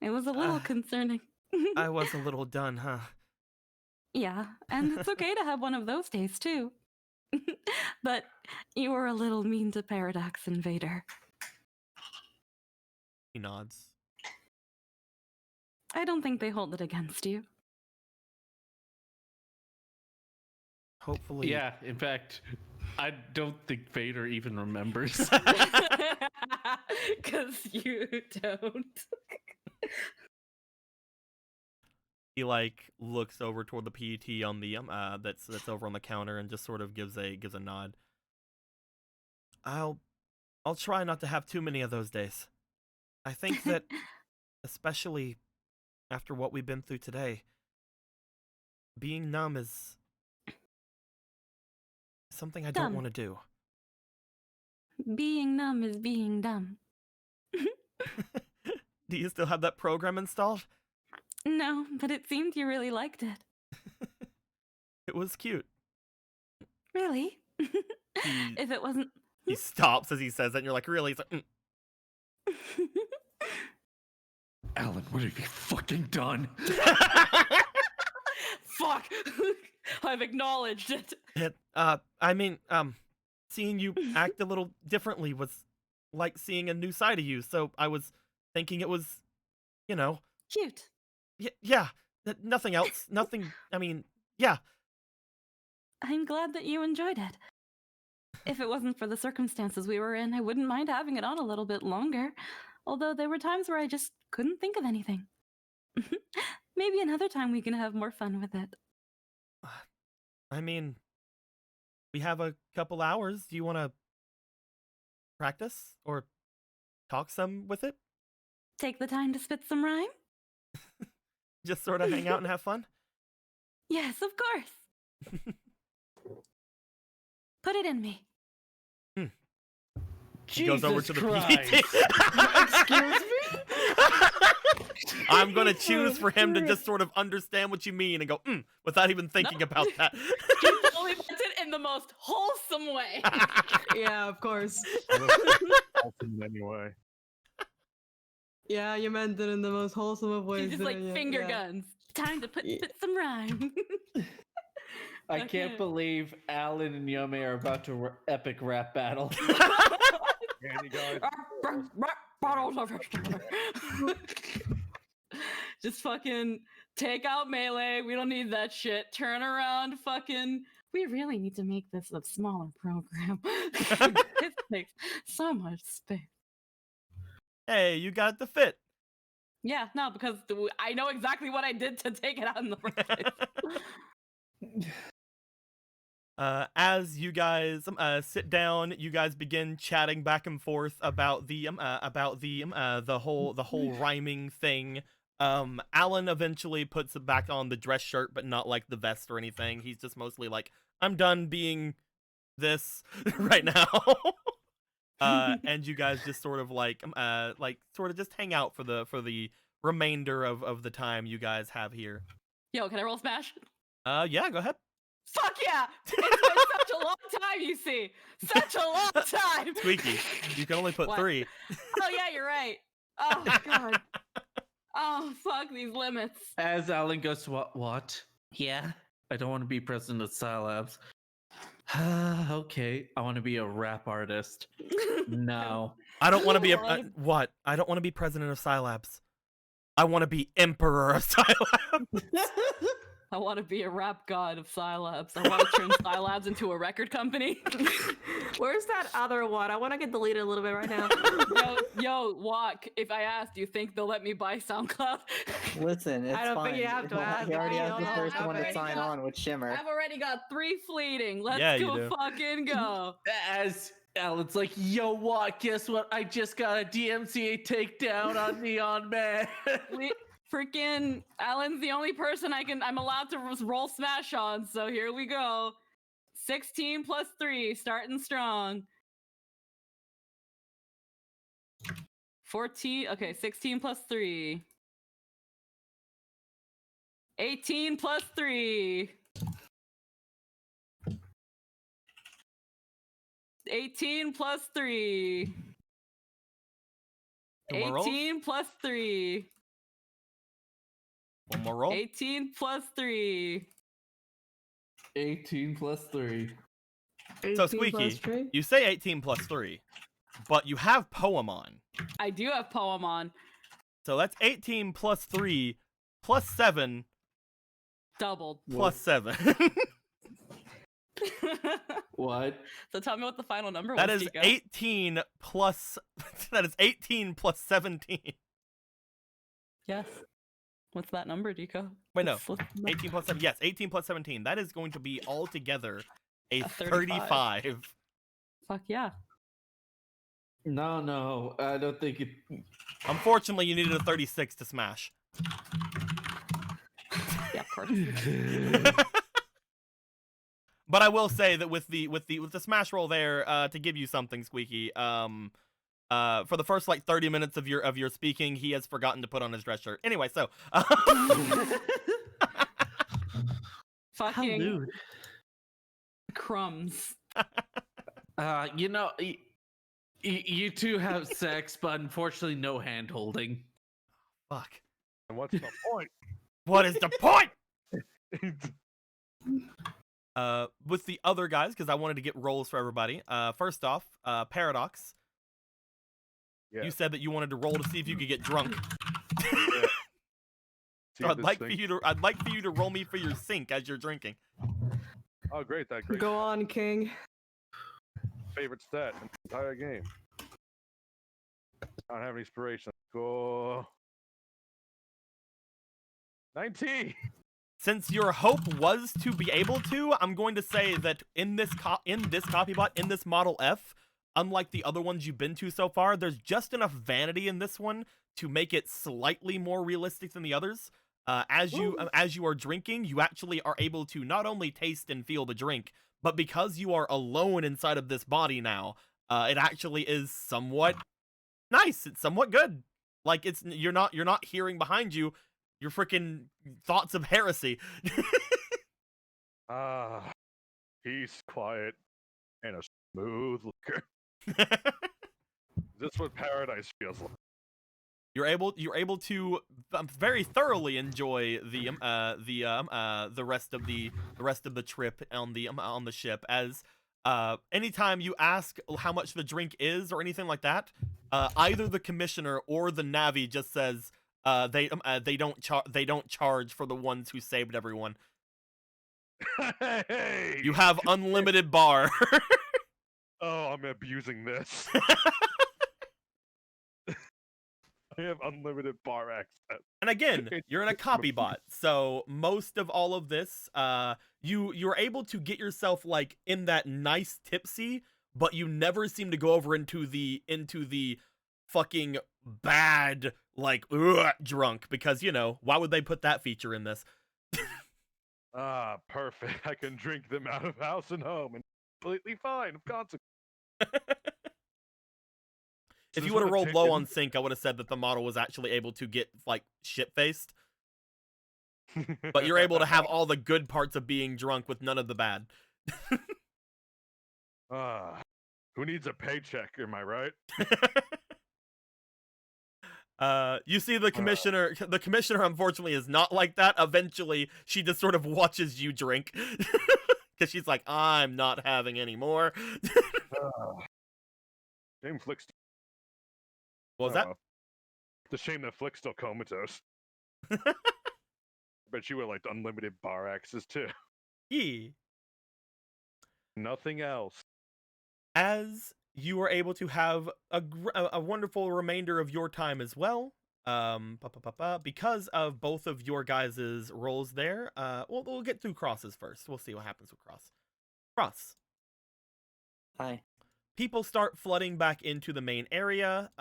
It was a little concerning. I was a little done, huh? Yeah, and it's okay to have one of those days too. But you were a little mean to Paradox Invader. He nods. I don't think they hold it against you. Hopefully. Yeah, in fact, I don't think Vader even remembers. Because you don't. He like looks over toward the PET on the that's over on the counter and just sort of gives a nod. I'll try not to have too many of those days. I think that especially after what we've been through today, being numb is something I don't Dumb. want to do. Being numb is being dumb. Do you still have that program installed? No, but it seemed you really liked it. It was cute. Really? If it wasn't... He stops as he says that, and you're like, really? He's like, Alan, what have you fucking done? Fuck! I've acknowledged it. I mean, seeing you act a little differently was like seeing a new side of you, so I was thinking it was, you know... Cute. Yeah, nothing else. Nothing, I mean, yeah. I'm glad that you enjoyed it. If it wasn't for the circumstances we were in, I wouldn't mind having it on a little bit longer. Although there were times where I just couldn't think of anything. Maybe another time we can have more fun with it. I mean, we have a couple hours. Do you want to practice or talk some with it? Take the time to spit some rhyme? Just sort of hang out and have fun? Yes, of course. Put it in me. He goes over to the Christ. PET. Excuse me? I'm going to choose for him to just sort of understand what you mean and go, without even thinking about that. He totally meant it in the most wholesome way. Yeah, of course. Anyway. Yeah, you meant it in the most wholesome of ways. He's just like didn't you? finger Yeah. guns. Time to spit some rhyme. I can't Okay. believe Alan and Yome are about to epic rap battle. And you guys, Just fucking take out melee. We don't need that shit. Turn around, fucking. We really need to make this a smaller program. This takes so much space. Hey, you got the fit. Yeah, no, because I know exactly what I did to take it out in the first place. As you guys sit down, you guys begin chatting back and forth about the whole rhyming thing. Alan eventually puts back on the dress shirt, but not like the vest or anything. He's just mostly like, I'm done being this right now. And you guys just sort of like sort of just hang out for the remainder of the time you guys have here. Yo, can I roll smash? Yeah, go ahead. Fuck yeah! It's been such a long time, you see. Such a long time. Squeaky, you can only put What? 3. Oh yeah, you're right. Oh god. Oh fuck these limits. As Alan goes, what? Yeah? I don't want to be president of Scilabs. Okay, I want to be a rap artist. No. I don't want to be God. what? I don't want to be president of Scilabs. I want to be emperor of Scilabs. I want to be a rap god of Scilabs. I want to turn Scilabs into a record company. Where's that other one? I want to get deleted a little bit right now. yo, Walk. If I ask, do you think they'll let me buy SoundCloud? Listen, it's I don't fine. think you have to ask. He already I has don't the know. first I've one to already sign got- on with Shimmer. I've already got 3 fleeting. Let's Yeah, you go do. fucking go. As Alan's like, yo, what? Guess what? I just got a DMCA takedown on Neon Man. Freaking Alan's the only person I'm allowed to roll smash on, so here we go. 16 plus 3, starting strong. 14, okay, 16 plus 3. 18 plus 3. 18 plus 3. Two more rolls? 18 plus 3. One more roll. 18 plus 3. 18 plus 3. So 18 plus Squeaky, three? you say 18 plus 3, but you have poem on. I do have poem on. So that's 18 plus 3 plus 7 Doubled. plus 7. What? So tell me what the final number was, That is Chico. 18 plus that is 18 plus 17. Yes. What's that number, Dico? Wait, no. It's listed in the- 18 plus 7. Yes, 18 plus 17. That is going to be altogether a A 35. 35. Fuck yeah. No, I don't think it. Unfortunately, you needed a 36 to smash. Yeah, of course. But I will say that with the smash roll there, to give you something, Squeaky, for the first like 30 minutes of your speaking, he has forgotten to put on his dress shirt. Anyway, so Fucking rude. crumbs. You know, you two have sex, but unfortunately, no hand holding. fuck. And what's the point? What is the point? With the other guys, because I wanted to get rolls for everybody. First off, Paradox. Yeah. You said that you wanted to roll to see if you could get drunk. Yeah. See So I'd this like thing? for you to roll me for your sink as you're drinking. Oh, great! That great Go on, King. favorite stat in the entire game. I don't have any inspiration. Go. 19. Since your hope was to be able to, I'm going to say that in this copy bot, in this Model F, unlike the other ones you've been to so far, there's just enough vanity in this one to make it slightly more realistic than the others. As you are drinking, you actually are able to not only taste and feel the drink, but because you are alone inside of this body now, it actually is somewhat nice. It's somewhat good. Like you're not hearing behind you your freaking thoughts of heresy. Peace, quiet, and a smooth liquor. This is what paradise feels like. You're able to very thoroughly enjoy the rest of the trip on the ship, as anytime you ask how much the drink is or anything like that, either the commissioner or the Navi just says they don't charge for the ones who saved everyone. Hey! You have unlimited bar. Oh, I'm abusing this. I have unlimited bar access. And again, you're in a copy bot, so most of all of this, you're able to get yourself like in that nice tipsy, but you never seem to go over into the fucking bad like drunk, because why would they put that feature in this? Perfect. I can drink them out of house and home and completely fine of consequence. If you would have rolled low on sync, I would have said that the model was actually able to get like shit-faced. But you're able to have all the good parts of being drunk with none of the bad. Who needs a paycheck, am I right? You see the commissioner unfortunately is not like that. Eventually, she just sort of watches you drink. Because she's like, I'm not having any more. Shame Flick's. What was that? It's a shame that Flick's still comatose. Bet you would like unlimited bar access too. Yeah. Nothing else. As you are able to have a wonderful remainder of your time as well, because of both of your guys' roles there, we'll get through Cross's first. We'll see what happens with Cross. Cross. Hi. People start flooding back into the main area.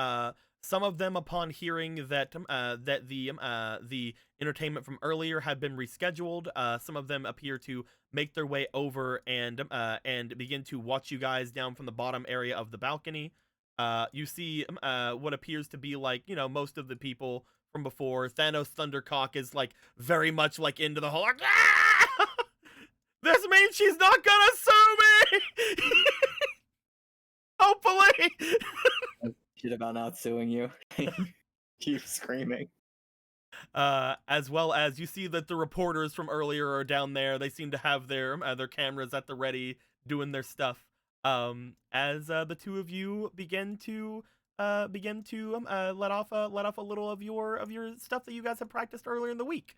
Some of them, upon hearing that the entertainment from earlier had been rescheduled, some of them appear to make their way over and begin to watch you guys down from the bottom area of the balcony. You see what appears to be like, most of the people from before. Thanos Thundercock is like very much like into the whole like, ah! This means she's not gonna sue me. Hopefully. Shit about not suing you. Keep screaming. As well as you see that the reporters from earlier are down there. They seem to have their cameras at the ready, doing their stuff. As the two of you begin to let off a little of your stuff that you guys have practiced earlier in the week.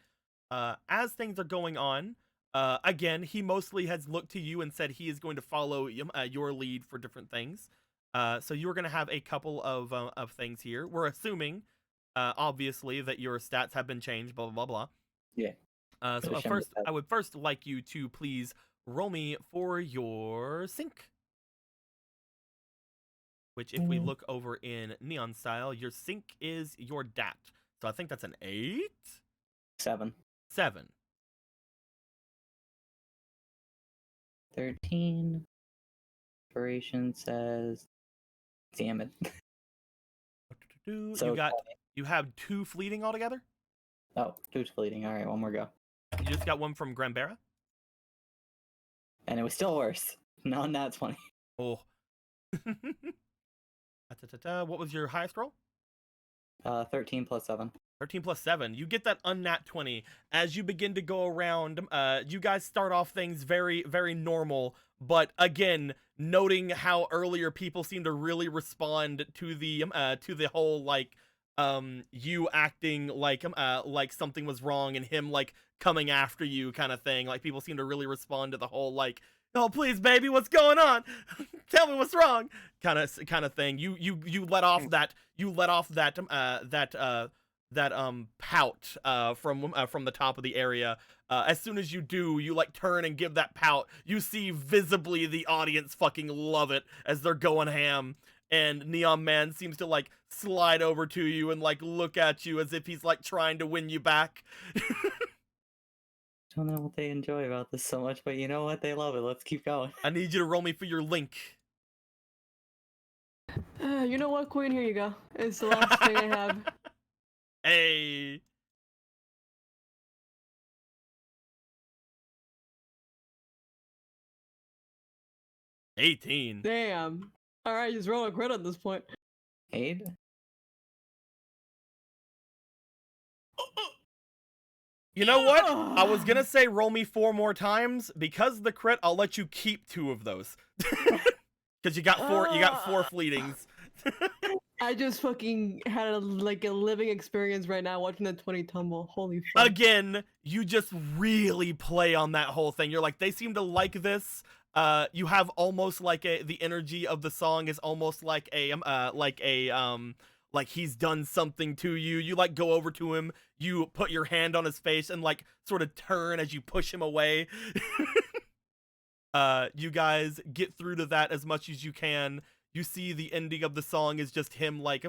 As things are going on, again, he mostly has looked to you and said he is going to follow your lead for different things. So you're going to have a couple of things here. We're assuming, obviously, that your stats have been changed, blah, blah, blah, blah. Yeah. So I would first like you to please roll me for your sync. Which, if we look over in Neon Style, your sync is your DAT. So I think that's an 8? 7. 7. 13. Inspiration says, damn it. So You have 2 fleeting altogether? Oh, 2 fleeting. All right, one more go. You just got one from Grambera? And it was still worse. No, not 20. Oh. What was your highest roll? 13 plus 7. 13 plus 7. You get that unnat 20. As you begin to go around, you guys start off things very, very normal. But again, noting how earlier people seem to really respond to the whole, like, you acting like something was wrong and him, like, coming after you kind of thing. Like, people seem to really respond to the whole, like, oh, please, baby, what's going on? Tell me what's wrong, kind of thing. You let off that pout from the top of the area. As soon as you do, you like turn and give that pout. You see visibly the audience fucking love it as they're going ham. And Neon Man seems to like slide over to you and like look at you as if he's like trying to win you back. Don't know what they enjoy about this so much, but you know what? They love it. Let's keep going. I need you to roll me for your link. You know what, Queen? Here you go. It's the last thing I have. Hey. $18. Damn. All right, just roll a crit at this point. 8? You know what? I was gonna say roll me 4 more times. Because of the crit, I'll let you keep 2 of those. Because you got 4 fleetings. I just fucking had a living experience right now watching the 20 tumble. Holy fuck. Again, you just really play on that whole thing. You're like, they seem to like this. You have almost like the energy of the song is almost like like he's done something to you. You like go over to him, you put your hand on his face and like sort of turn as you push him away. You guys get through to that as much as you can. You see the ending of the song is just him like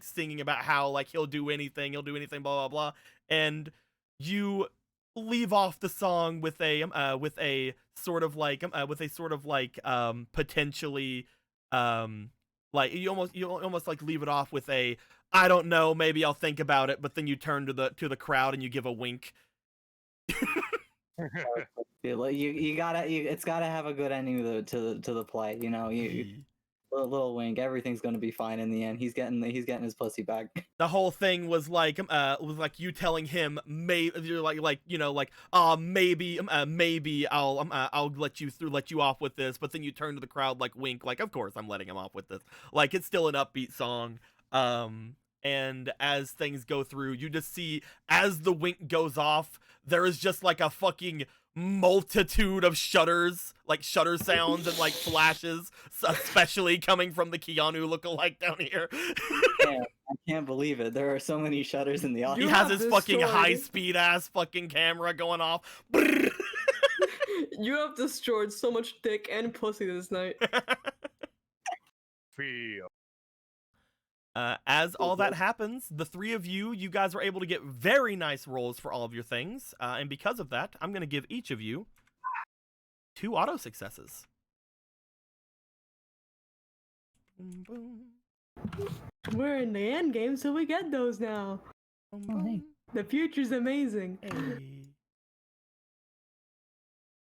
singing about how like he'll do anything, blah blah blah, and you leave off the song with a sort of like potentially like you almost like leave it off with a I don't know, maybe I'll think about it, but then you turn to the crowd and you give a wink. It's gotta have a good ending to the play, you know. Little wink, everything's gonna be fine in the end. He's getting his pussy back. The whole thing was like you telling him maybe you're like maybe I'll let you off with this, but then you turn to the crowd like wink, like of course I'm letting him off with this. Like it's still an upbeat song. And as things go through, you just see as the wink goes off, there is just like a fucking multitude of shutters, like shutter sounds and like flashes, especially coming from the Keanu lookalike down here. Yeah, I can't believe it. There are so many shutters in the audience. He has his fucking high-speed ass fucking camera going off. You have destroyed so much dick and pussy this night. Feel. As all that happens, the 3 of you guys are able to get very nice rolls for all of your things. And because of that, I'm going to give each of you 2 auto successes. Boom, boom. We're in the end game, so we get those now. Boom, boom. The future's amazing. Hey.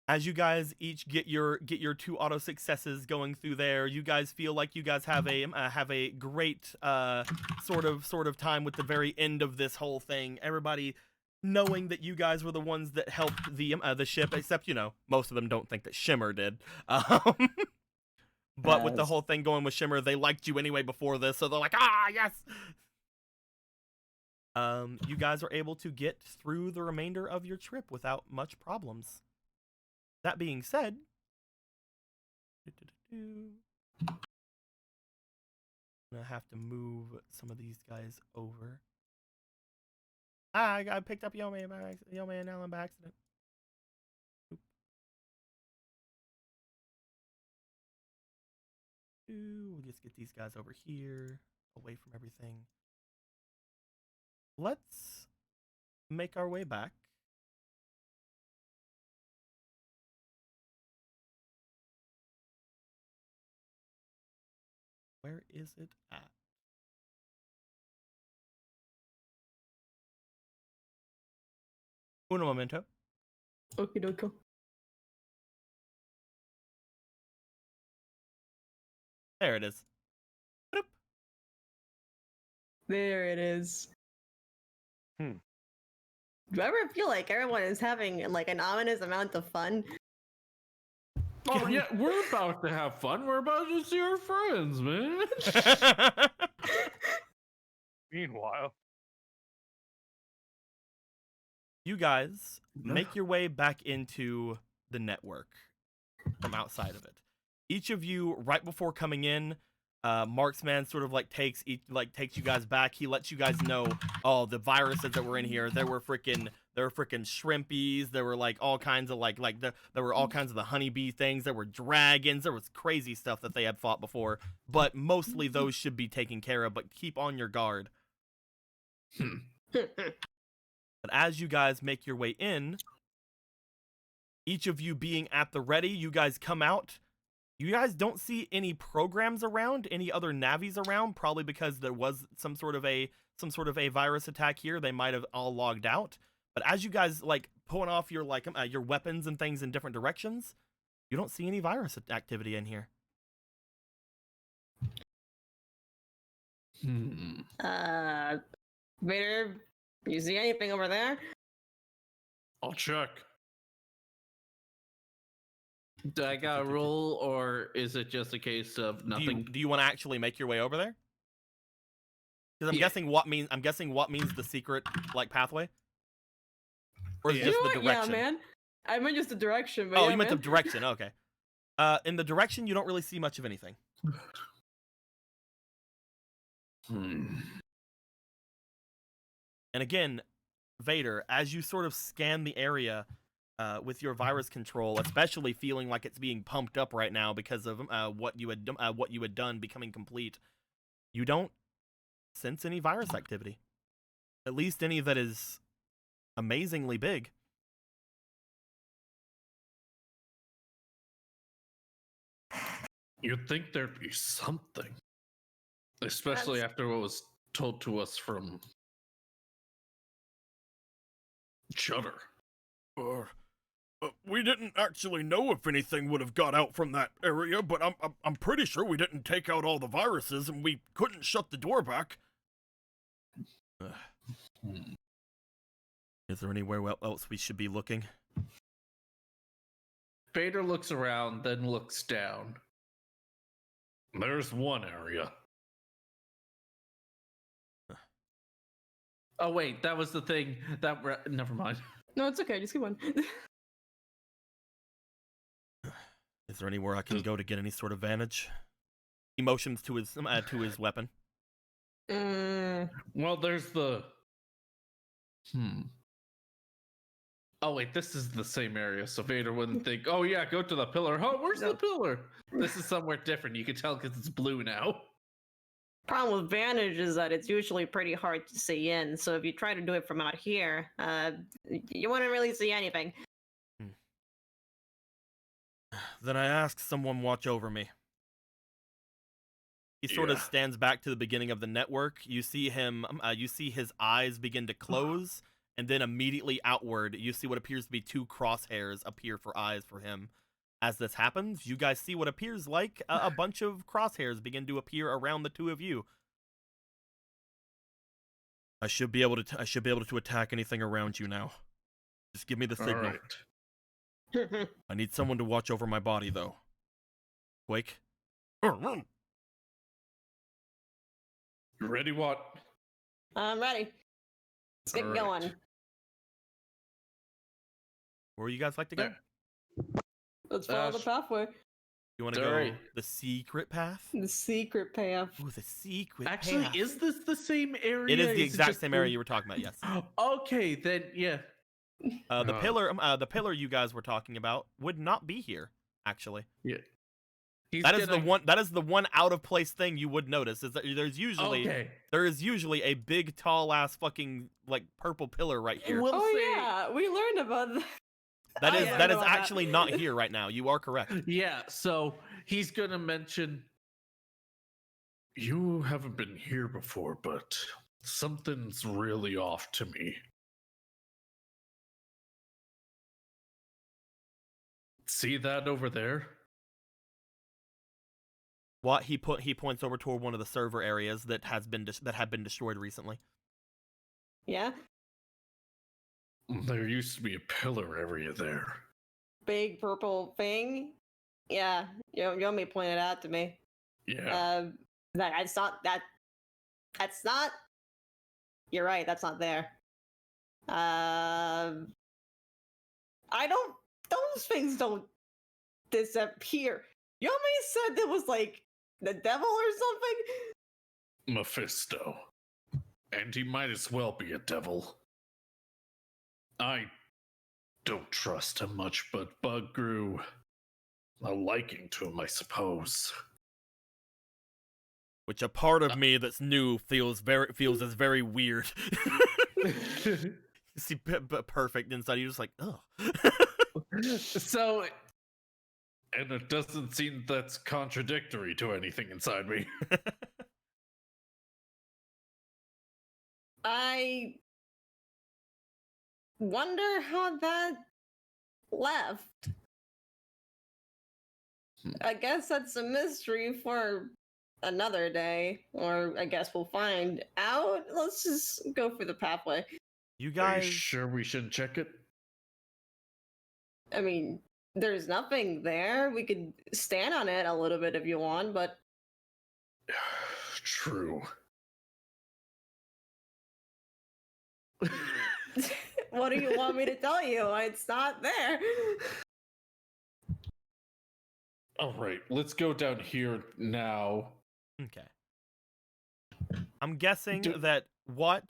As you guys each get your 2 auto successes going through there, you guys feel like you guys have a great sort of time with the very end of this whole thing. Everybody knowing that you guys were the ones that helped the ship, except most of them don't think that Shimmer did. But with the whole thing going with Shimmer, they liked you anyway before this, so they're like, yes. You guys are able to get through the remainder of your trip without much problems. That being said, I'm gonna have to move some of these guys over. I picked up Yome and Alan by accident. Oop. We'll just get these guys over here, away from everything. Let's make our way back. Where is it at? Uno momento. Okie dokie. There it is. Boop. There it is. Do I ever feel like everyone is having like an ominous amount of fun? Oh yeah, we're about to have fun. We're about to see our friends, man. Meanwhile, You guys make your way back into the network from outside of it. Each of you, right before coming in, Marksman sort of takes you guys back. He lets you guys know, the viruses that were in here. There were freaking shrimpies. There were all kinds of there were all kinds of the honeybee things. There were dragons. There was crazy stuff that they had fought before. But mostly those should be taken care of. But keep on your guard. But as you guys make your way in, each of you being at the ready, you guys come out. You guys don't see any programs around, any other Navis around, probably because there was some sort of a virus attack here. They might have all logged out. But as you guys pulling off your your weapons and things in different directions, you don't see any virus activity in here. Vader, you see anything over there? I'll check. Do I got a roll, or is it just a case of nothing? Do you want to actually make your way over there? Because I'm guessing what means the secret pathway, or is it just the direction? Yeah, man. I meant just the direction. But Oh, yeah, you meant the man. direction. Okay. In the direction, you don't really see much of anything. And again, Vader, as you sort of scan the area with your virus control, especially feeling like it's being pumped up right now because of what you had done becoming complete, you don't sense any virus activity. At least any that is amazingly big. You'd think there'd be something, especially after what was told to us from Chutter. We didn't actually know if anything would have got out from that area, but I'm pretty sure we didn't take out all the viruses, and we couldn't shut the door back. Is there anywhere else we should be looking? Vader looks around, then looks down. There's one area. Oh wait, that was the thing that. Never mind. No, it's okay. Just keep on. Is there anywhere I can go to get any sort of vantage? He motions to his weapon. Well, there's the. Oh wait, this is the same area, so Vader wouldn't think, oh yeah, go to the pillar. Oh, where's the pillar? This is somewhere different. You can tell because it's blue now. Problem with Vantage is that it's usually pretty hard to see in, so if you try to do it from out here, you wouldn't really see anything. Then I ask someone watch over me. He sort of stands back to the beginning of the network. You see him, you see his eyes begin to close, and then immediately outward, you see what appears to be 2 crosshairs appear for eyes for him. As this happens, you guys see what appears like a bunch of crosshairs begin to appear around the 2 of you. I should be able to attack anything around you now. Just give me the signal. Alright. I need someone to watch over my body, though. Quake? You ready, Watt? I'm ready. Let's get Alright. going. Where would you guys like to go? Let's follow the pathway. You want to go Alright. the secret path? The secret path. Ooh, the secret Actually, path. is this the same area? It is the exact just same area you were talking about, yes. Okay, then, yeah. The pillar you guys were talking about would not be here, actually. Yeah. That is the one out of place thing you would notice, is that there is usually a big tall ass fucking like purple pillar right here. Yeah, we learned about that. That is about actually not here right now. You are correct. Yeah, so he's gonna mention, you haven't been here before, but something's really off to me. See that over there? What he points over toward one of the server areas that have been destroyed recently. Yeah. There used to be a pillar area there. Big purple thing. Yeah. Yomi pointed out to me. Yeah. That's not. You're right. That's not there. Those things don't disappear. Yomi said there was like the devil or something. Mephisto. And he might as well be a devil. I don't trust him much, but Bug grew a liking to him, I suppose. Which a part of me that's new feels as very weird. You see perfect inside, you're just like, oh. So, and it doesn't seem that's contradictory to anything inside me. I wonder how that left. I guess that's a mystery for another day, or I guess we'll find out. Let's just go for the pathway. You Are guys you sure we shouldn't check it? I mean, there's nothing there. We could stand on it a little bit if you want, but True. what do you want me to tell you? It's not there. All right, let's go down here now. Okay. I'm guessing that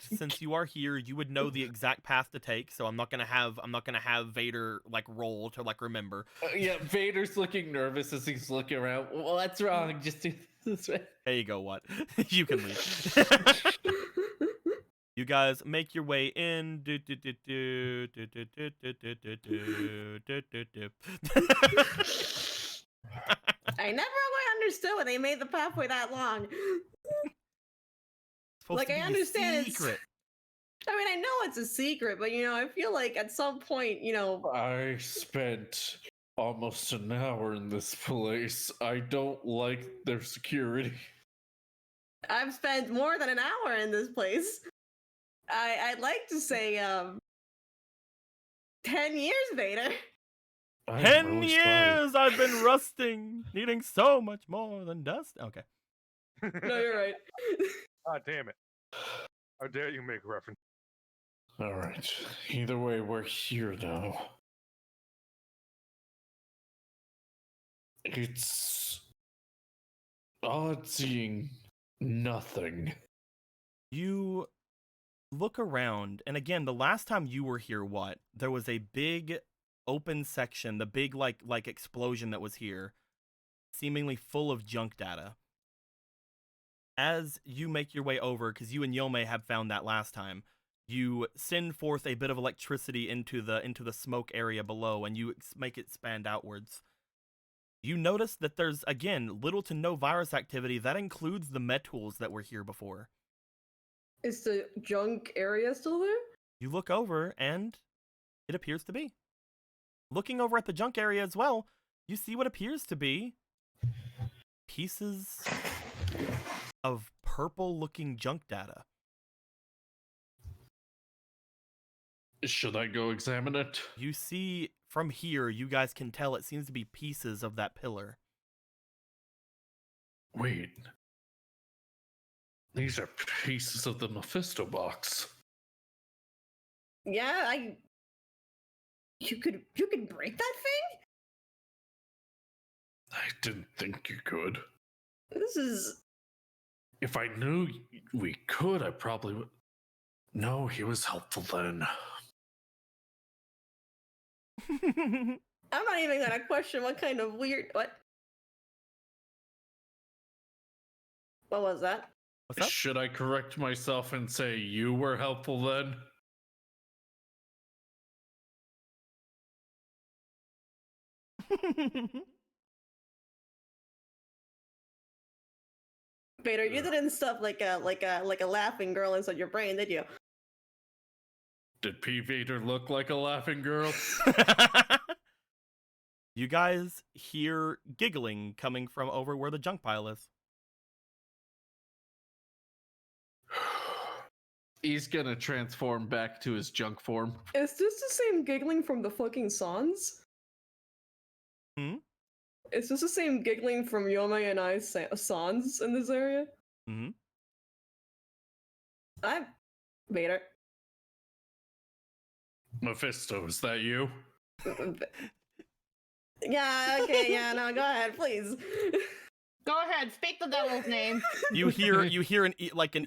since you are here, you would know the exact path to take, so I'm not gonna have Vader like roll to like remember. Yeah, Vader's looking nervous as he's looking around. Well, that's wrong. Just do this way. There you go, what? You can leave. You guys make your way in. I never really understood when they made the pathway that long. Like, I understand it's. I mean, I know it's a secret, but I feel like at some point, I spent almost an hour in this place. I don't like their security. I've spent more than an hour in this place. I'd like to say 10 years, Vader. 10 years I've been rusting, needing so much more than dust. Okay. No, you're right. God damn it. How dare you make a reference? Alright. Either way, we're here now. It's odd seeing nothing. You look around, and again, the last time you were here, there was a big open section, the big like explosion that was here, seemingly full of junk data. As you make your way over, because you and Yome have found that last time, you send forth a bit of electricity into the smoke area below, and you make it expand outwards. You notice that there's, again, little to no virus activity. That includes the med tools that were here before. Is the junk area still there? You look over, and it appears to be. Looking over at the junk area as well, you see what appears to be pieces of purple-looking junk data. Should I go examine it? You see, from here, you guys can tell it seems to be pieces of that pillar. Wait. These are pieces of the Mephisto box. Yeah, you could break that thing? I didn't think you could. This is If I knew we could, I probably would. No, he was helpful then. I'm not even gonna question what kind of weird what was that? What's up? Should I correct myself and say you were helpful then? Vader, you didn't stuff like a laughing girl inside your brain, did you? Did P. Vader look like a laughing girl? You guys hear giggling coming from over where the junk pile is. He's gonna transform back to his junk form. Is this the same giggling from the fucking Sans? Hmm? Is this the same giggling from Yome and I Sans in this area? Mm-hmm. I'm Vader. Mephisto, is that you? Yeah, okay, yeah, no, go ahead, please. Go ahead, speak the devil's name. You hear an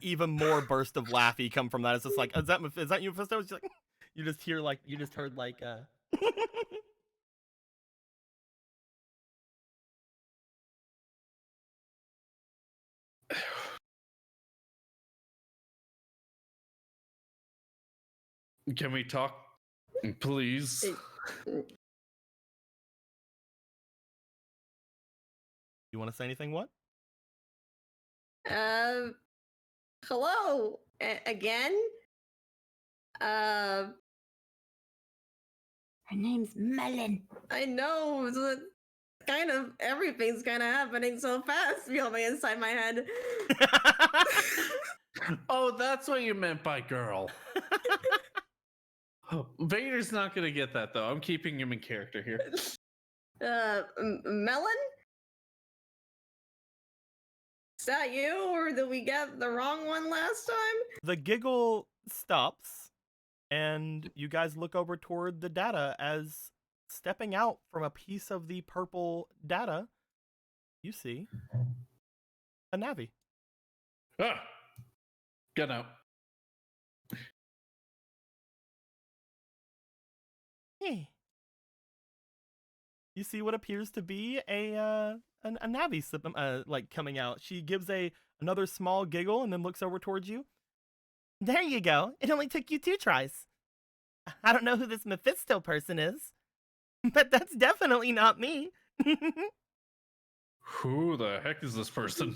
even more burst of laughy come from that. It's just like, is that you, Mephisto? It's just like, you just heard Can we talk, please? You want to say anything? What? Hello again. Her name's Melon. I know. Kind of everything's kind of happening so fast. Feel me inside my head. Oh, that's what you meant by girl. Vader's not gonna get that though. I'm keeping him in character here. Melon? Is that you, or did we get the wrong one last time? The giggle stops, and you guys look over toward the data as stepping out from a piece of the purple data, you see a Navi. Ah! Get out. Hey. You see what appears to be a Navi like coming out. She gives another small giggle and then looks over towards you. There you go. It only took you 2 tries. I don't know who this Mephisto person is, but that's definitely not me. Who the heck is this person?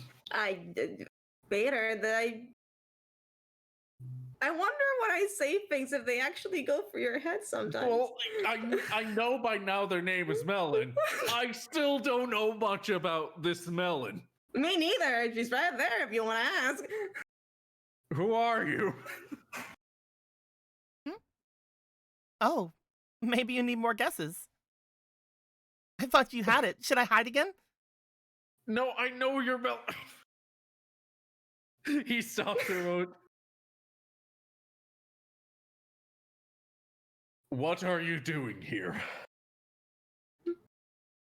Vader, I wonder when I say things if they actually go for your head sometimes. Well, I know by now their name is Melon. I still don't know much about this Melon. Me neither. She's right there if you want to ask. Who are you? Oh, maybe you need more guesses. I thought you had it. Should I hide again? No, I know you're Melon. He stopped her out. What are you doing here?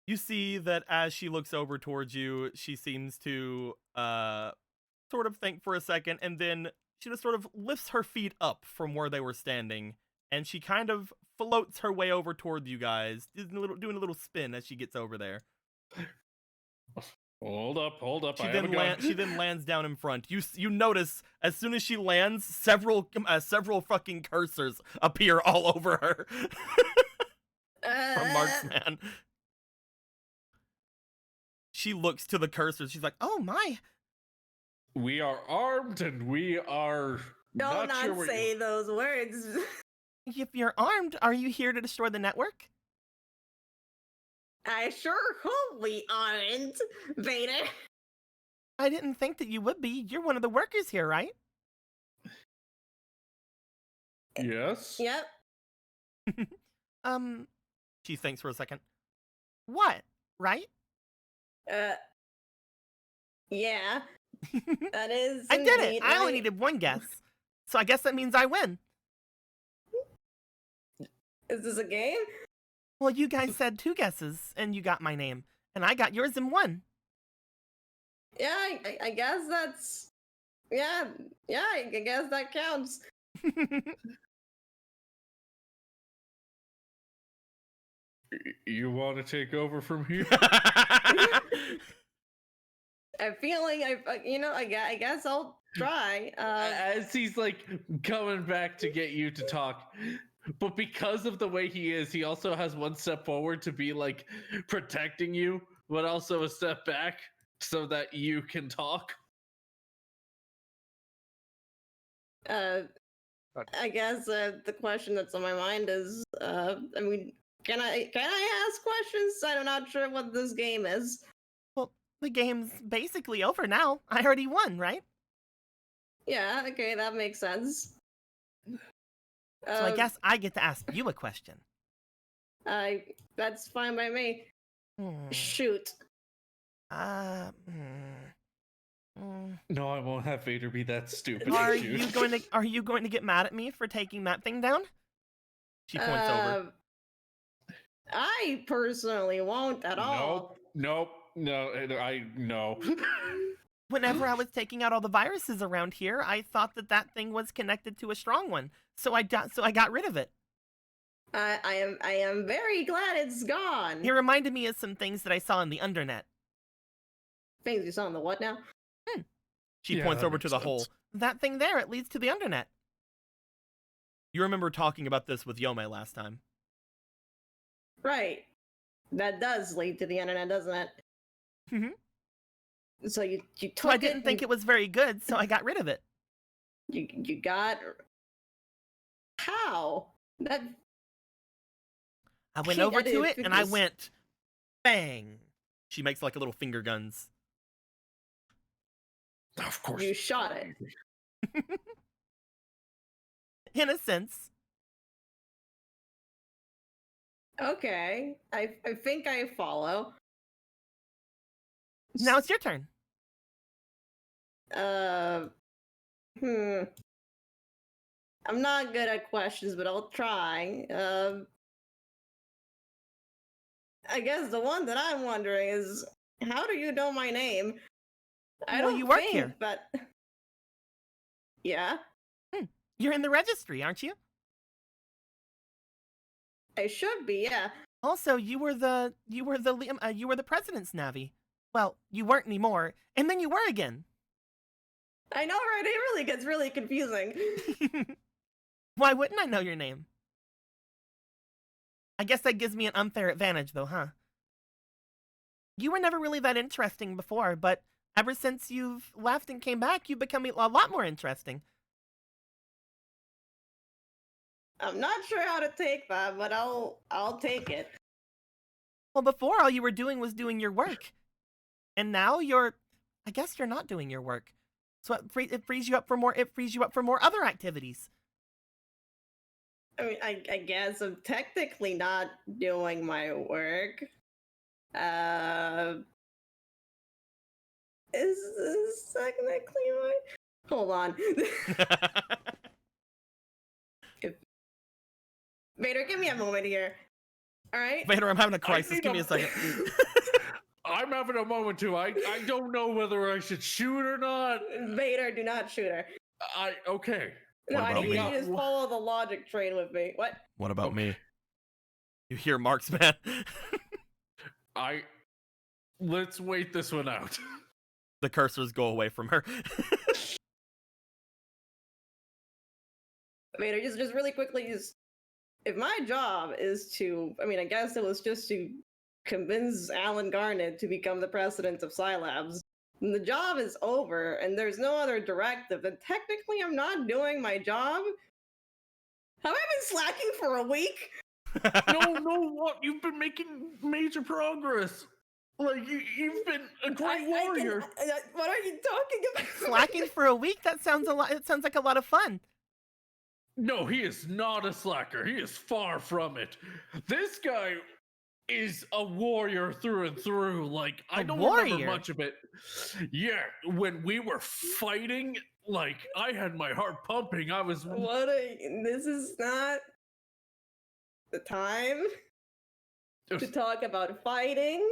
You see that as she looks over towards you, she seems to sort of think for a second, and then she just sort of lifts her feet up from where they were standing, and she kind of floats her way over toward you guys, doing a little spin as she gets over there. Hold up. She then lands down in front. You notice as soon as she lands, several fucking cursors appear all over her. From Marksman. She looks to the cursors. She's like, "Oh my." We are armed and we are Do not sure what say those words. If you're armed, are you here to destroy the network? I sure hope we aren't, Vader. I didn't think that you would be. You're one of the workers here, right? Yes. Yep. She thinks for a second. What? Right? Yeah. That is. I did it. indeed I only right. needed one guess. So I guess that means I win. Is this a game? Well, you guys said 2 guesses, and you got my name. And I got yours in 1. Yeah, I guess that's. Yeah, I guess that counts. You want to take over from here? I'm feeling, I guess I'll try. As he's like coming back to get you to talk. But because of the way he is, he also has one step forward to be like protecting you, but also a step back so that you can talk. I guess the question that's on my mind is, I mean, can I ask questions? I'm not sure what this game is. Well, the game's basically over now. I already won, right? Yeah, okay, that makes sense. So I guess I get to ask you a question. That's fine by me. Hmm. Shoot. No, I won't have Vader be that stupid. Are Shoot. you going to get mad at me for taking that thing down? She points over. I personally won't at all. No. Whenever I was taking out all the viruses around here, I thought that thing was connected to a strong one. So I got rid of it. I am very glad it's gone. It reminded me of some things that I saw in the undernet. Things you saw in the what now? She Yeah, points that over to makes the sense. hole. That thing there, it leads to the undernet. You remember talking about this with Yome last time. Right. That does lead to the internet, doesn't it? Mm-hmm. So you took So I didn't think it was very good, so I got rid of it. You got. How? That. I went over to it and I went, bang. She makes like a little finger guns. Of course. You shot it. In a sense. Okay, I think I follow. Now it's your turn. I'm not good at questions, but I'll try. I guess the one that I'm wondering is, how do you know my name? I Well, don't you work think, here. but yeah, You're in the registry, aren't you? I should be. Yeah. Also, you were the president's Navi. Well, you weren't anymore, and then you were again. I know, right? It really gets really confusing. Why wouldn't I know your name? I guess that gives me an unfair advantage, though, huh? You were never really that interesting before, but ever since you've left and came back, you've become a lot more interesting. I'm not sure how to take that, but I'll take it. Well, before all you were doing was doing your work, and now I guess you're not doing your work. So it frees you up for more. It frees you up for more other activities. I mean, I guess I'm technically not doing my work. Is this technically my... Hold on. Vader, give me a moment here. All right? Vader, I'm having a crisis. Give me a second. I'm having a moment too. I don't know whether I should shoot or not. Vader, do not shoot her. Okay. No, What I about need you me? to just follow the logic train with me. What? What about me? You hear Marksman? Let's wait this one out. The cursors go away from her. Vader, just really quickly, if my job is to, I mean, I guess it was just to convince Alan Garnett to become the president of Scilabs, the job is over and there's no other directive, then technically I'm not doing my job. Have I been slacking for a week? No, what? You've been making major progress. Like, you've been a great warrior. What are you talking about? Slacking for a week? That sounds a lot. It sounds like a lot of fun. No, he is not a slacker. He is far from it. This guy is a warrior through and through. Like, I don't remember much of it. Yeah, when we were fighting, like, I had my heart pumping. I was... This is not the time to talk about fighting.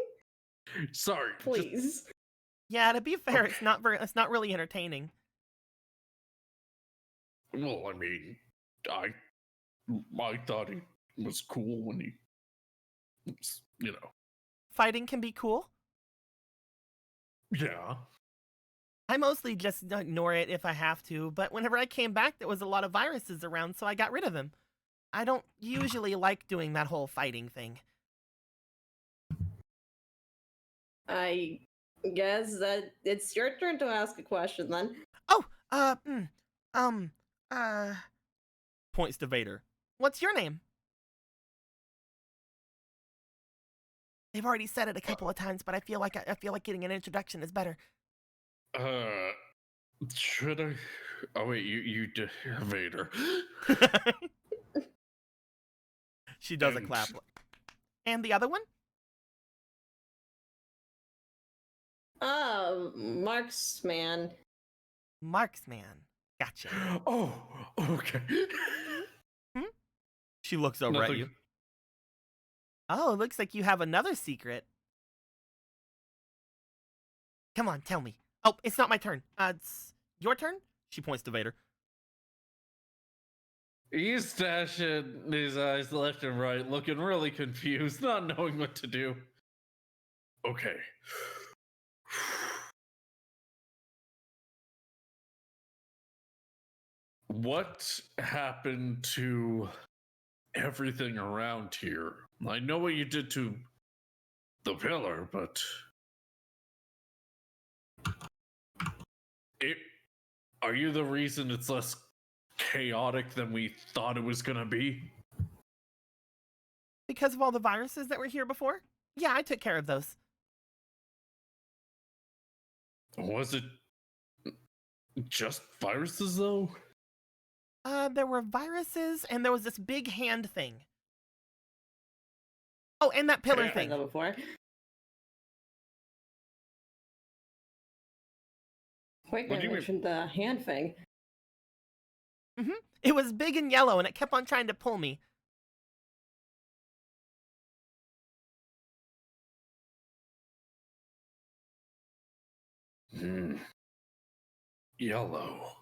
Sorry. Please. Yeah, to be fair, it's not really entertaining. Well, I mean, I thought he was cool when he was, you know. Fighting can be cool. Yeah. I mostly just ignore it if I have to, but whenever I came back, there was a lot of viruses around, so I got rid of them. I don't usually like doing that whole fighting thing. I guess that it's your turn to ask a question then. Oh, points to Vader. What's your name? They've already said it a couple of times, but I feel like getting an introduction is better. Should I? Oh wait, you Vader. She does a clap. And the other one? Marksman. Marksman. Gotcha. Oh, okay. She looks over at you. Oh, looks like you have another secret. Come on, tell me. Oh, it's not my turn. It's your turn? She points to Vader. He's stashing his eyes left and right, looking really confused, not knowing what to do. Okay. What happened to everything around here? I know what you did to the pillar, but are you the reason it's less chaotic than we thought it was gonna be? Because of all the viruses that were here before? Yeah, I took care of those. Was it just viruses, though? There were viruses, and there was this big hand thing. Oh, and that pillar thing. I've heard that before. Wait, What do you you mentioned the hand thing. It was big and yellow, and it kept on trying to pull me. Yellow.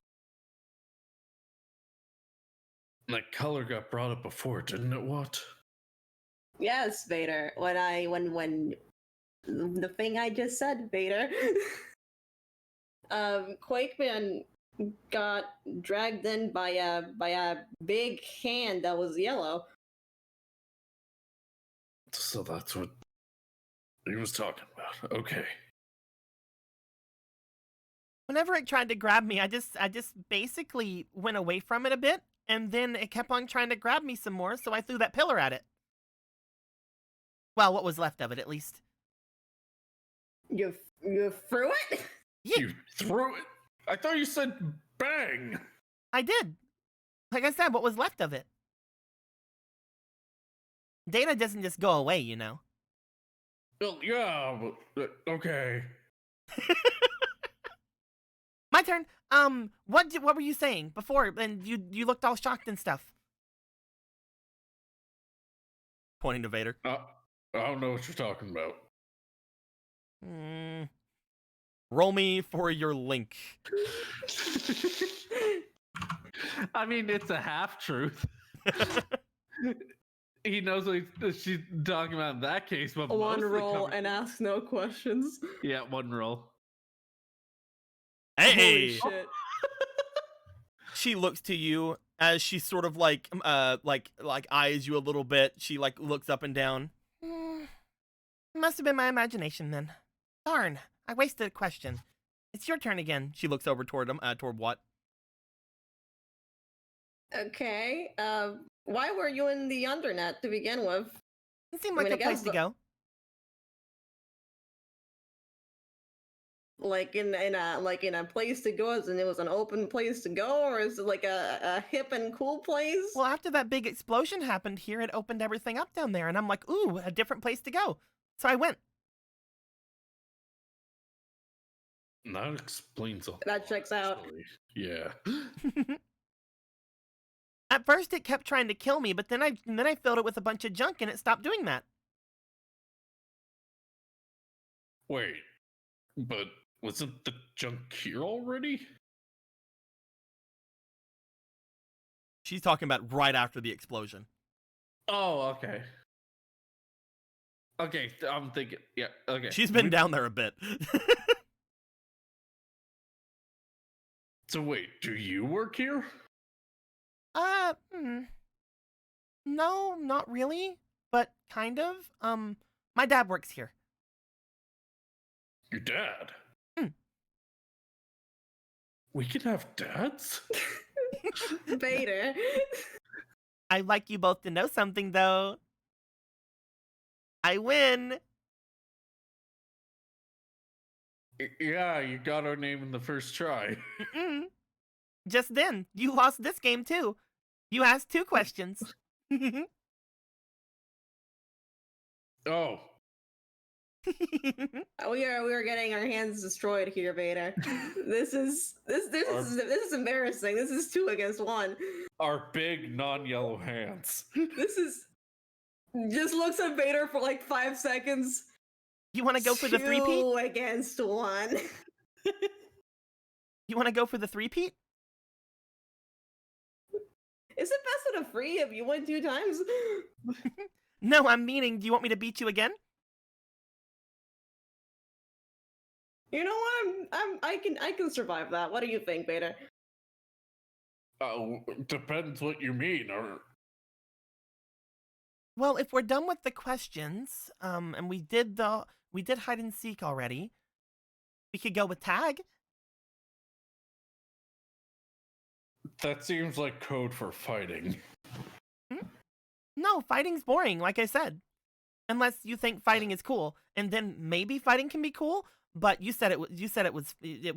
That color got brought up before, didn't it? What? Yes, Vader. When the thing I just said, Vader. Quakeman got dragged in by a big hand that was yellow. So that's what he was talking about. Okay. Whenever it tried to grab me, I just basically went away from it a bit, and then it kept on trying to grab me some more, so I threw that pillar at it. Well, what was left of it, at least. You threw it? Yeah. You threw it? I thought you said bang. I did. Like I said, what was left of it. Data doesn't just go away, you know. Well, yeah, but okay. My turn. What were you saying before? And you looked all shocked and stuff. Pointing to Vader. I don't know what you're talking about. Roll me for your link. I mean, it's a half truth. He knows what she's talking about in that case, but One mostly roll covered- and ask no questions. Yeah, one roll. Hey! Holy shit. She looks to you as she sort of like eyes you a little bit. She like looks up and down. Must have been my imagination then. Darn, I wasted a question. It's your turn again. She looks over toward him, toward what? Okay. Why were you in the undernet to begin with? It seemed I like mean, a I place guess to go. Like in a place to go, as in it was an open place to go, or is it like a hip and cool place? Well, after that big explosion happened here, it opened everything up down there, and I'm like, ooh, a different place to go. So I went. That explains a That checks out. actually. Yeah. At first, it kept trying to kill me, but then I filled it with a bunch of junk, and it stopped doing that. Wait, but wasn't the junk here already? She's talking about right after the explosion. Oh, okay. Okay, I'm thinking. Yeah, okay. She's been down there a bit. So wait, do you work here? No, not really, but kind of. My dad works here. Your dad? Hmm. We can have dads? Vader. I'd like you both to know something, though. I win. Yeah, you got our name in the first try. Just then, you lost this game, too. You asked 2 questions. Oh. We are getting our hands destroyed here, Vader. This is embarrassing. This is 2 against 1. Our big non-yellow hands. This is just looks at Vader for like 5 seconds. You want to go for the 3-peat? 2 against 1. You want to go for the 3-peat? Is it best with a free if you win 2 times? No, I'm meaning, do you want me to beat you again? You know what? I can survive that. What do you think, Vader? Depends what you mean, or... Well, if we're done with the questions, and we did hide and seek already, we could go with tag. That seems like code for fighting. No, fighting's boring, like I said. Unless you think fighting is cool, and then maybe fighting can be cool. But you said it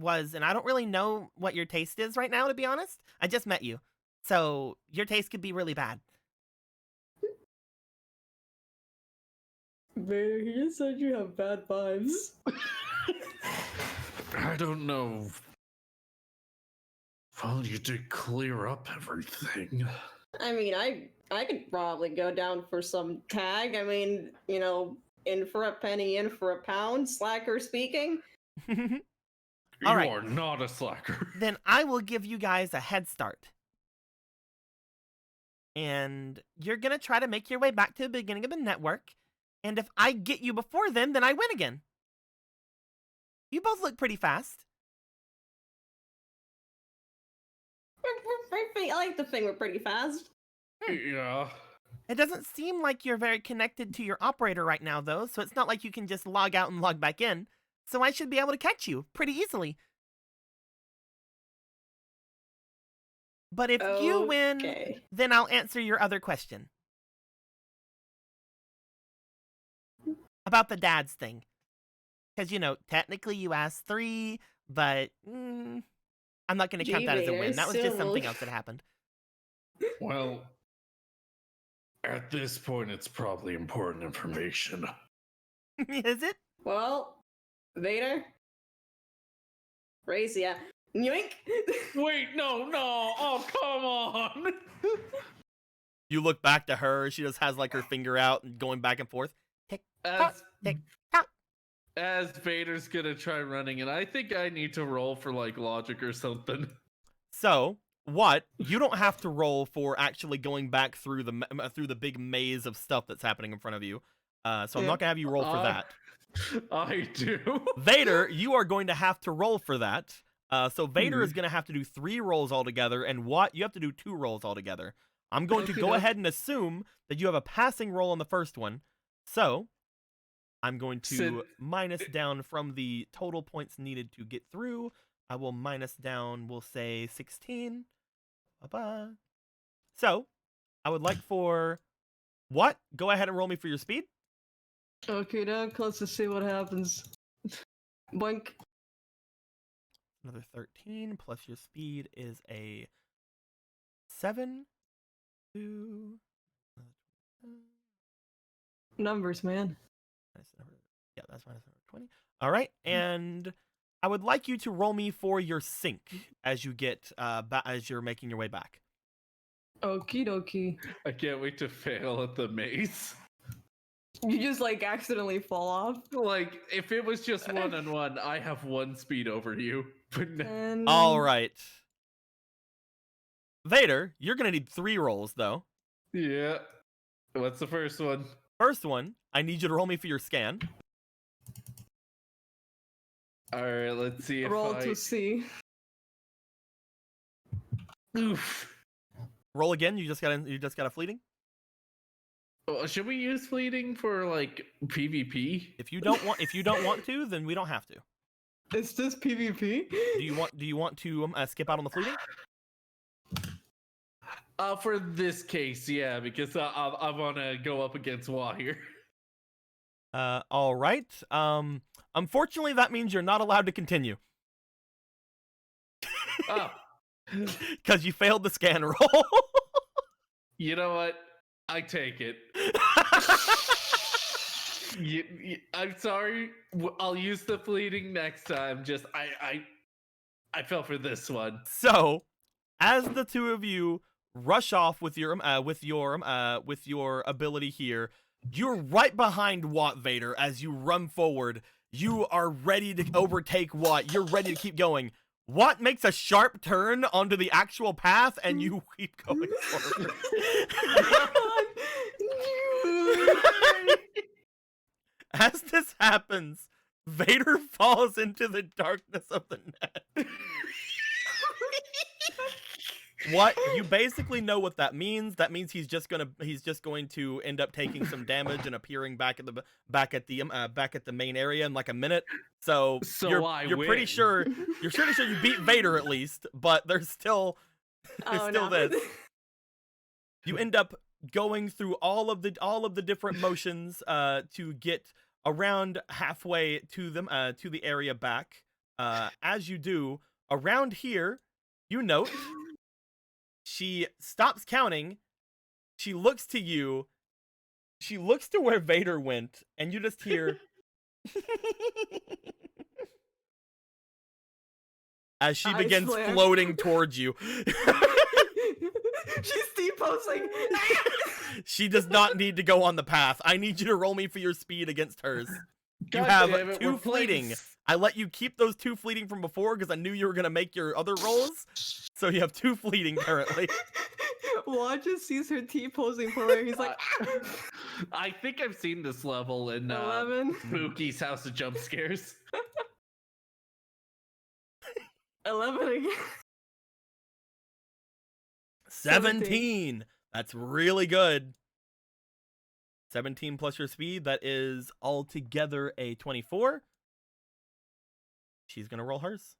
was, and I don't really know what your taste is right now, to be honest. I just met you, so your taste could be really bad. Vader, he just said you have bad vibes. I don't know. Well, you did clear up everything. I mean, I could probably go down for some tag. I mean, you know, in for a penny, in for a pound, slacker speaking. You All right. are not a slacker. Then I will give you guys a head start. And you're going to try to make your way back to the beginning of the network. And if I get you before then I win again. You both look pretty fast. I like to think we're pretty fast. Yeah. It doesn't seem like you're very connected to your operator right now, though, so it's not like you can just log out and log back in. So I should be able to catch you pretty easily. But if you win, then I'll answer your other question. About the dads thing. Because, you know, technically you asked 3, but I'm not going to count that as a win. That was just something else that happened. Well, at this point, it's probably important information. Is it? Well, Vader? Raise ya. Yoink! Wait, no. Oh, come on. You look back to her. She just has like her finger out and going back and forth. Tick, tock, tick, tock. As Vader's gonna try running, and I think I need to roll for like logic or something. So, what? You don't have to roll for actually going back through the big maze of stuff that's happening in front of you. So I'm not gonna have you roll for that. I do. Vader, you are going to have to roll for that. So Vader is going to have to do 3 rolls altogether, and what? You have to do 2 rolls altogether. I'm going to go ahead and assume that you have a passing roll on the first one. So, I'm going to Sid- minus down from the total points needed to get through. I will minus down, we'll say 16. Bye-bye. So, I would like for what? Go ahead and roll me for your speed. Okay, now let's just see what happens. Boink. Another 13 plus your speed is a 7. 2. Numbers, man. Yeah, that's minus 20. All right, and I would like you to roll me for your sync as you get as you're making your way back. Okie dokie. I can't wait to fail at the maze. You just like accidentally fall off. Like, if it was just 1-on-1, I have 1 speed over you. But And All right. Vader, you're going to need 3 rolls, though. yeah. What's the first one? First one, I need you to roll me for your scan. All right, let's see if roll to see. Oof. Roll again. You just got a fleeting. Well, should we use fleeting for like PvP? If you don't want to, then we don't have to. Is this PvP? Do you want to skip out on the fleeting? For this case, yeah, because I want to go up against Wah here. All right. Unfortunately, that means you're not allowed to continue Oh, because you failed the scan roll. you know what? I take it. I'm sorry. I'll use the fleeting next time. Just I fell for this one. So, as the two of you rush off with your ability here, you're right behind Watt Vader as you run forward. You are ready to overtake Watt. You're ready to keep going. Watt makes a sharp turn onto the actual path, and you keep going forward. As this happens, Vader falls into the darkness of the net. What? You basically know what that means. That means he's just going to end up taking some damage and appearing back at the main area in like a minute. So you're pretty sure you beat Vader at least, but there's still this. You end up going through all of the different motions to get around halfway to the area back. As you do, around here, you note she stops counting. She looks to you. She looks to where Vader went, and you just hear as she begins floating towards you. She's T-posing. She does not need to go on the path. I need you to roll me for your speed against hers. You have 2 fleeting. I let you keep those 2 fleeting from before because I knew you were going to make your other rolls. So you have 2 fleeting currently. Wad just sees her T-posing for her. He's like, I think I've seen this level in 11. Mookie's House of Jump Scares. 11 again. 17. That's really good. 17 plus your speed. That is altogether a 24. She's going to roll hers.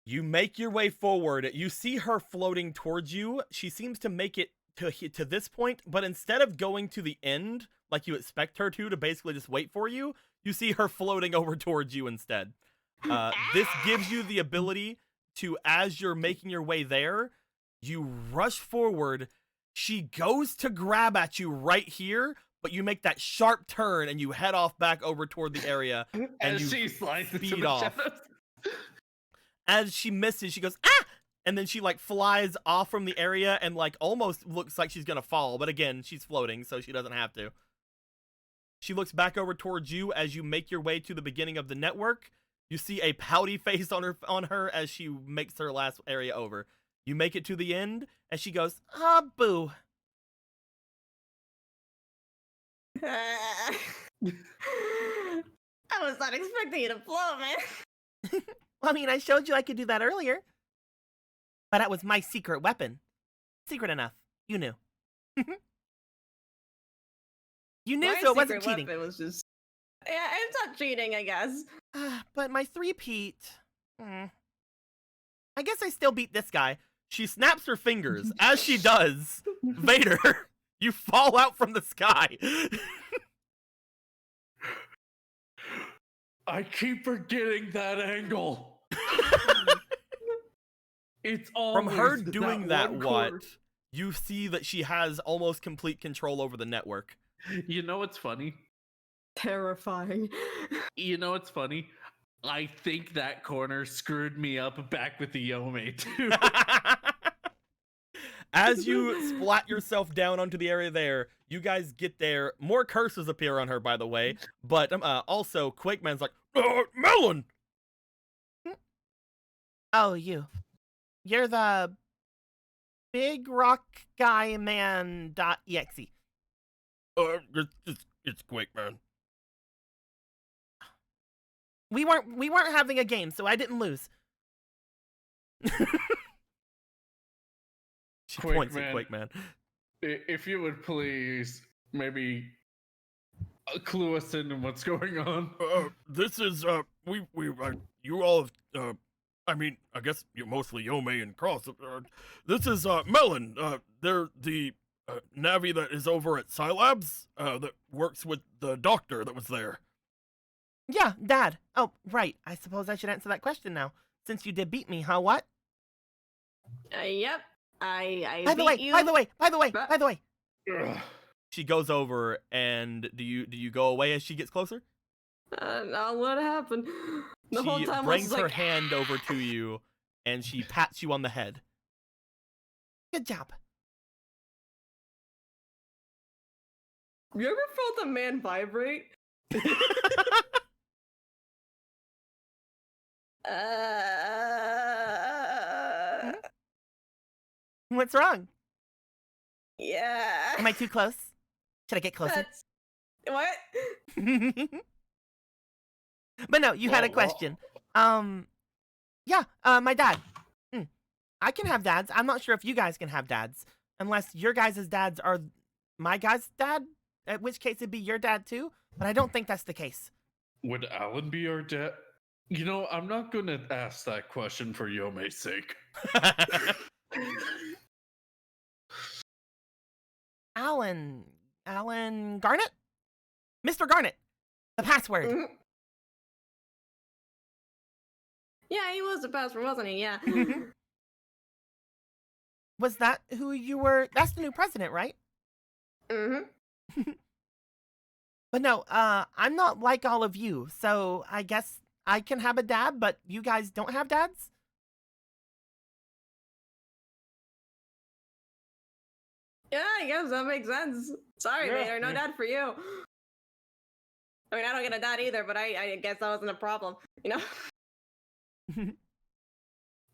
You make your way forward. You see her floating towards you. She seems to make it to this point, but instead of going to the end like you expect her to basically just wait for you, you see her floating over towards you instead. This gives you the ability to, as you're making your way there, you rush forward. She goes to grab at you right here, but you make that sharp turn and you head off back over toward the area and you she slides into speed the off. shadows. As she misses, she goes, ah! And then she like flies off from the area and like almost looks like she's gonna fall, but again, she's floating, so she doesn't have to. She looks back over towards you as you make your way to the beginning of the network. You see a pouty face on her as she makes her last area over. You make it to the end, and she goes, ah, boo. I was not expecting you to blow, man. I mean, I showed you I could do that earlier. But that was my secret weapon. Secret enough. You knew. You knew, My so it wasn't secret cheating. weapon was just. Yeah, it's not cheating, I guess. But my three-peat... I guess I still beat this guy. She snaps her fingers. As she does, Vader, you fall out from the sky. I keep forgetting that angle. It's all From her doing that, you see that she has almost complete control over the network. You know what's funny? Terrifying. You know what's funny? I think that corner screwed me up back with the Yome too. As you splat yourself down onto the area there, you guys get there. More curses appear on her, by the way. But also, Quakeman's like, Melon! Oh, you. You're the big rock guy man.exe. It's Quakeman. We weren't having a game, so I didn't lose. She points at Quakeman. If you would please maybe clue us in on what's going on. This is you all have I mean, I guess you're mostly Yome and Cross. This is Melon. They're the Navi that is over at Scilabs that works with the doctor that was there. Yeah, Dad. Oh, right. I suppose I should answer that question now. Since you did beat me, huh? What? Yep. I By the beat way, you. by the way. Ugh. She goes over, and do you go away as she gets closer? Now what happened? The whole She time I brings was her like, hand over to you, and she pats you on the head. Good job. You ever felt a man vibrate? What's wrong? Yeah. Am I too close? Should I get closer? What? But no, you had a question. Yeah, my dad. I can have dads. I'm not sure if you guys can have dads. Unless your guys' dads are my guy's dad, at which case it'd be your dad too. But I don't think that's the case. Would Alan be our dad? You know, I'm not going to ask that question for Yome's sake. Alan Garnet? Mr. Garnet, the password. Mhm. Yeah, he was the password, wasn't he? Yeah. Was that who you were? That's the new president, right? Mm-hmm. But no, I'm not like all of you, so I guess I can have a dad, but you guys don't have dads? Yeah, I guess that makes sense. Sorry, Yeah, Vader, no yeah. dad for you. I mean, I don't get a dad either, but I guess that wasn't a problem, you know?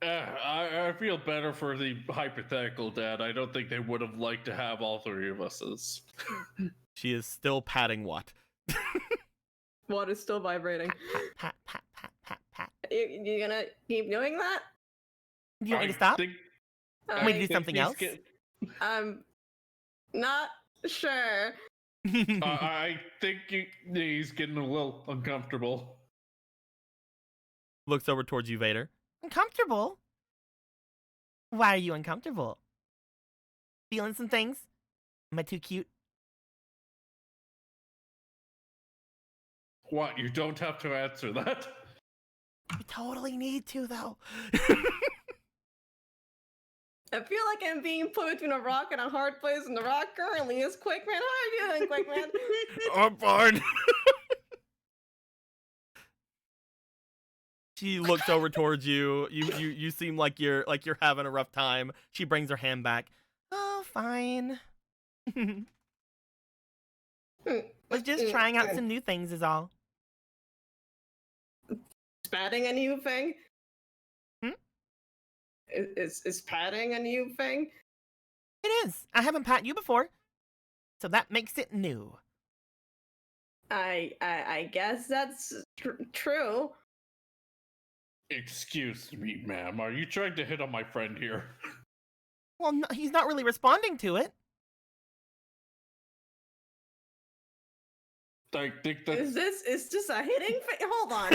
I feel better for the hypothetical dad. I don't think they would have liked to have all three of us as. She is still patting Watt. Watt is still vibrating. Pat, pat, pat, pat, pat. You gonna keep doing that? Do you want me to stop? Think, Want me to do think something he's else? I'm not sure. I think he's getting a little uncomfortable. Looks over towards you, Vader. Uncomfortable? Why are you uncomfortable? Feeling some things? Am I too cute? What? You don't have to answer that. You totally need to, though. I feel like I'm being put between a rock and a hard place, and the rock currently is Quakeman. How are you doing, Quakeman? I'm fine. She looks over towards you. You seem like you're having a rough time. She brings her hand back. Oh, fine. Was just trying out some new things is all. Is padding a new thing? Hmm? Is padding a new thing? It is. I haven't pat you before, so that makes it new. I guess that's true. Excuse me, ma'am. Are you trying to hit on my friend here? Well, no, he's not really responding to it. I think that Is this a hitting? Hold on.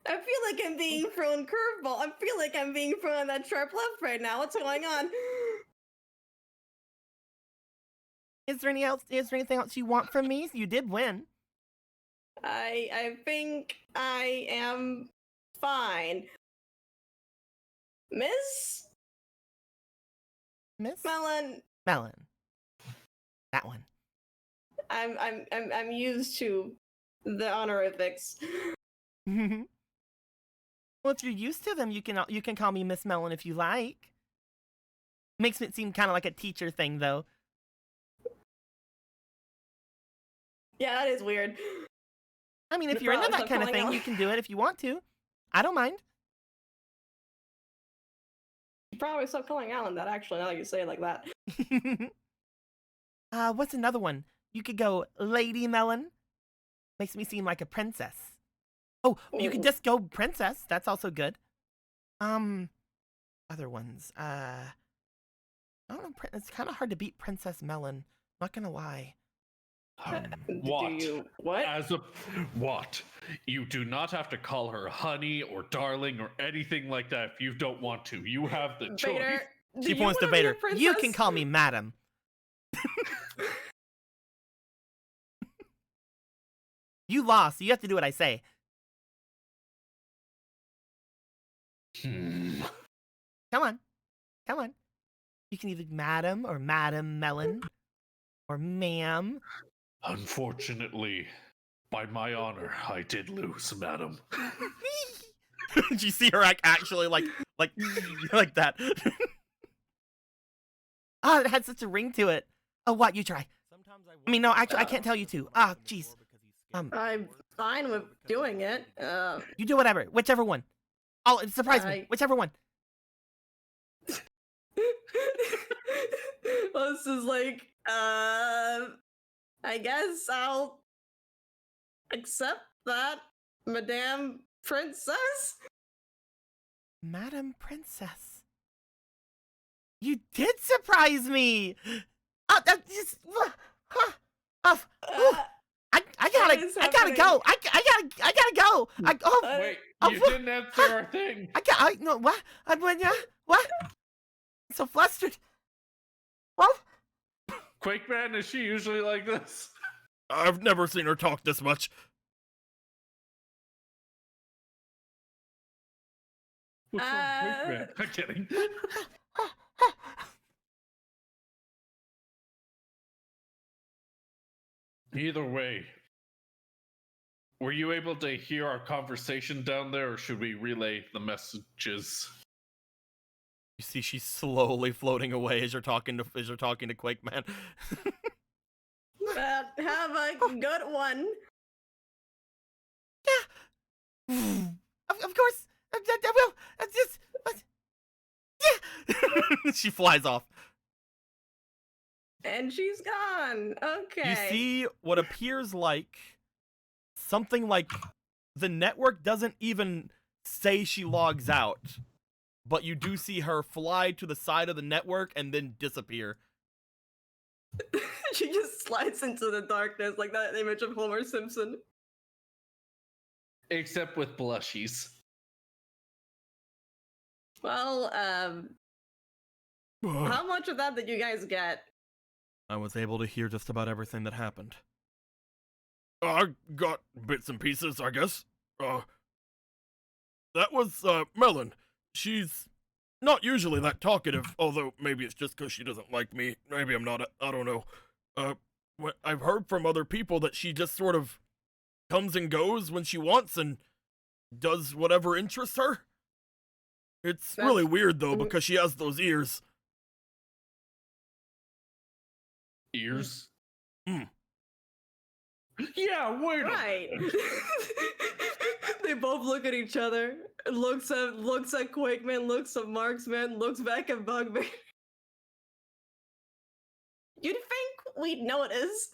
I feel like I'm being thrown curveball. I feel like I'm being thrown that sharp left right now. What's going on? Is there anything else you want from me? You did win. I think I am fine. Miss Miss Melon, Melon. That one. I'm used to the honorifics. Well, if you're used to them, you can call me Miss Melon if you like. Makes it seem kind of like a teacher thing, though. Yeah, that is weird. I mean, if Should you're into probably that stop kind of calling thing, out. you can do it if you want to. I don't mind. You probably stop calling Alan that, actually, now that you say it like that. What's another one? You could go Lady Melon. Makes me seem like a princess. Oh, you could Ooh. just go princess. That's also good. Other ones. I don't know. It's kind of hard to beat Princess Melon. Not gonna lie. what? Do you what? As a what? You do not have to call her honey or darling or anything like that if you don't want to. You have the choice. Vader, do She you points to wanna be a Vader. You can princess? call me Madam. You lost, so you have to do what I say. Hmm. Come on. Come on. You can either Madam or Madam Melon or Ma'am. Unfortunately, by my honor, I did lose, madam. Did you see her actually like like that? Oh, it had such a ring to it. Oh, what? You try. I mean, no, actually, I can't tell you to. Ah, jeez. I'm fine with doing it. You do whatever. Whichever one. Oh, surprise me. Whichever one. Well, this is like, I guess I'll accept that, Madame Princess. Madam Princess. You did surprise me. Oh, that just. I gotta go. I gotta go. Wait, oh, you didn't answer our thing. No, what? What? I'm so flustered. What? Quakeman, is she usually like this? I've never seen her talk this much. What's wrong, Quakeman? I'm kidding. Either way, were you able to hear our conversation down there, or should we relay the messages? You see, she's slowly floating away as you're talking to Quakeman. Have a good one. Yeah. Of course. I will. Yeah. She flies off. And she's gone. Okay. You see what appears like something like the network doesn't even say she logs out, but you do see her fly to the side of the network and then disappear. She just slides into the darkness like that image of Homer Simpson. Except with blushies. Well, how much of that did you guys get? I was able to hear just about everything that happened. I got bits and pieces, I guess. That was, Melon. She's not usually that talkative, although maybe it's just because she doesn't like me. Maybe I'm not, I don't know. I've heard from other people that she just sort of comes and goes when she wants and does whatever interests her. It's really weird, though, because she has those ears. Ears? Hmm. Yeah, wait. Right. They both look at each other. Looks at Quakeman, looks at Marksman, looks back at Bugbear. You'd think we'd notice.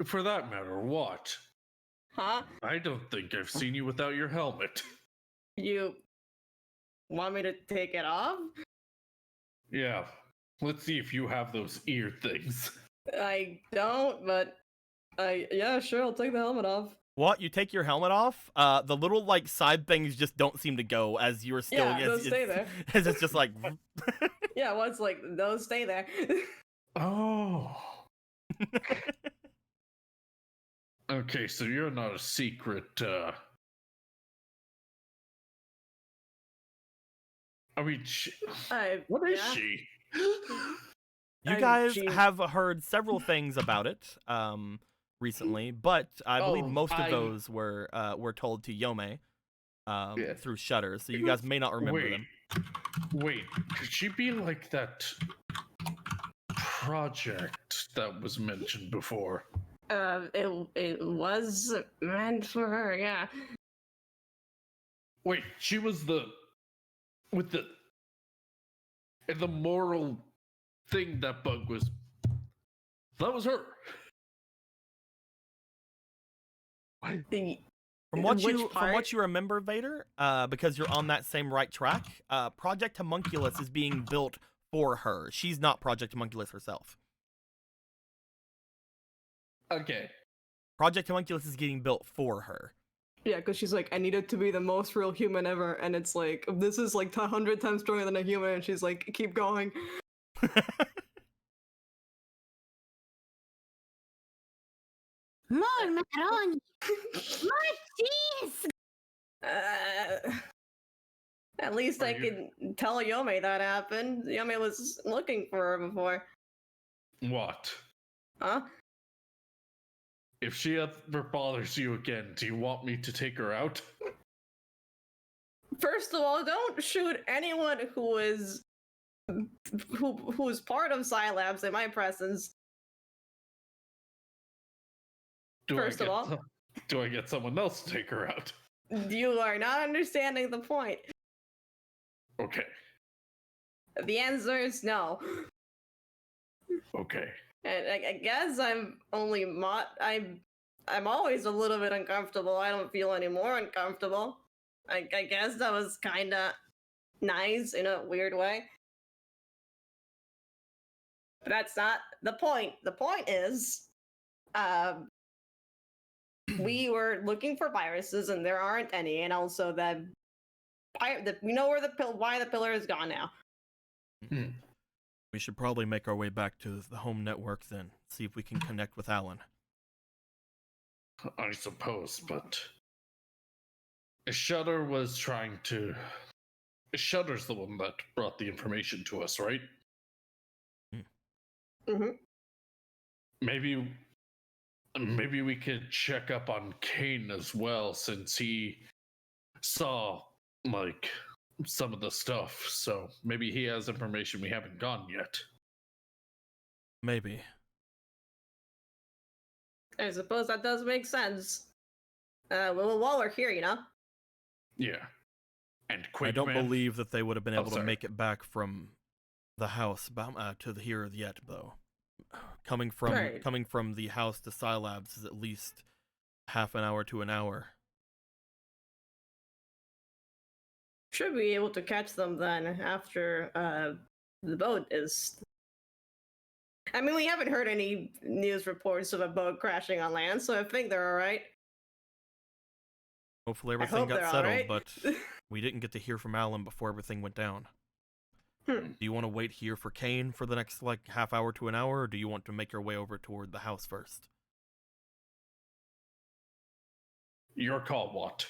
For that matter, what? Huh? I don't think I've seen you without your helmet. You want me to take it off? Yeah. Let's see if you have those ear things. I don't, but yeah, sure, I'll take the helmet off. What? You take your helmet off? The little like side things just don't seem to go as you're still. Yeah, those stay there. As it's just like. Yeah, well, it's like those stay there. Oh. Okay, so you're not a secret. I mean, what is yeah. she? You guys have heard several things about it recently, but I believe most of those were told to Yome through Shutter, so you guys may not remember them. Wait, could she be like that project that was mentioned before? It was meant for her, yeah. Wait, she was the moral thing that bug was. That was her. From what you remember, Vader, because you're on that same right track, Project Homunculus is being built for her. She's not Project Homunculus herself. Okay. Project Homunculus is getting built for her. Yeah, because she's like, I needed to be the most real human ever, and it's like, this is like 100 times stronger than a human, and she's like, keep going. More macaroni! More cheese! At least I can tell Yome that happened. Yome was looking for her before. What? Huh? If she ever bothers you again, do you want me to take her out? First of all, don't shoot anyone who is part of Scilabs in my presence. Do I get someone else to take her out? You are not understanding the point. Okay. The answer is no. Okay. And I guess I'm always a little bit uncomfortable. I don't feel any more uncomfortable. I guess that was kind of nice in a weird way. But that's not the point. The point is, we were looking for viruses and there aren't any, and also that we know why the pillar is gone now. We should probably make our way back to the home network then, see if we can connect with Alan. I suppose, but Shutter was trying to. Shutter's the one that brought the information to us, right? Mm-hmm. Maybe we could check up on Kane as well, since he saw like some of the stuff. So maybe he has information we haven't gotten yet. Maybe. I suppose that does make sense. Well, while we're here, you know. Yeah. And quick. I don't believe that they would have been able to make it back from the house to the here yet, though. Coming from the house to Scilabs is at least half an hour to an hour. Should be able to catch them then after the boat is. I mean, we haven't heard any news reports of a boat crashing on land, so I think they're all right. Hopefully everything got settled, but we didn't get to hear from Alan before everything went down. Do you want to wait here for Kane for the next like half hour to an hour, or do you want to make your way over toward the house first? Your call, what?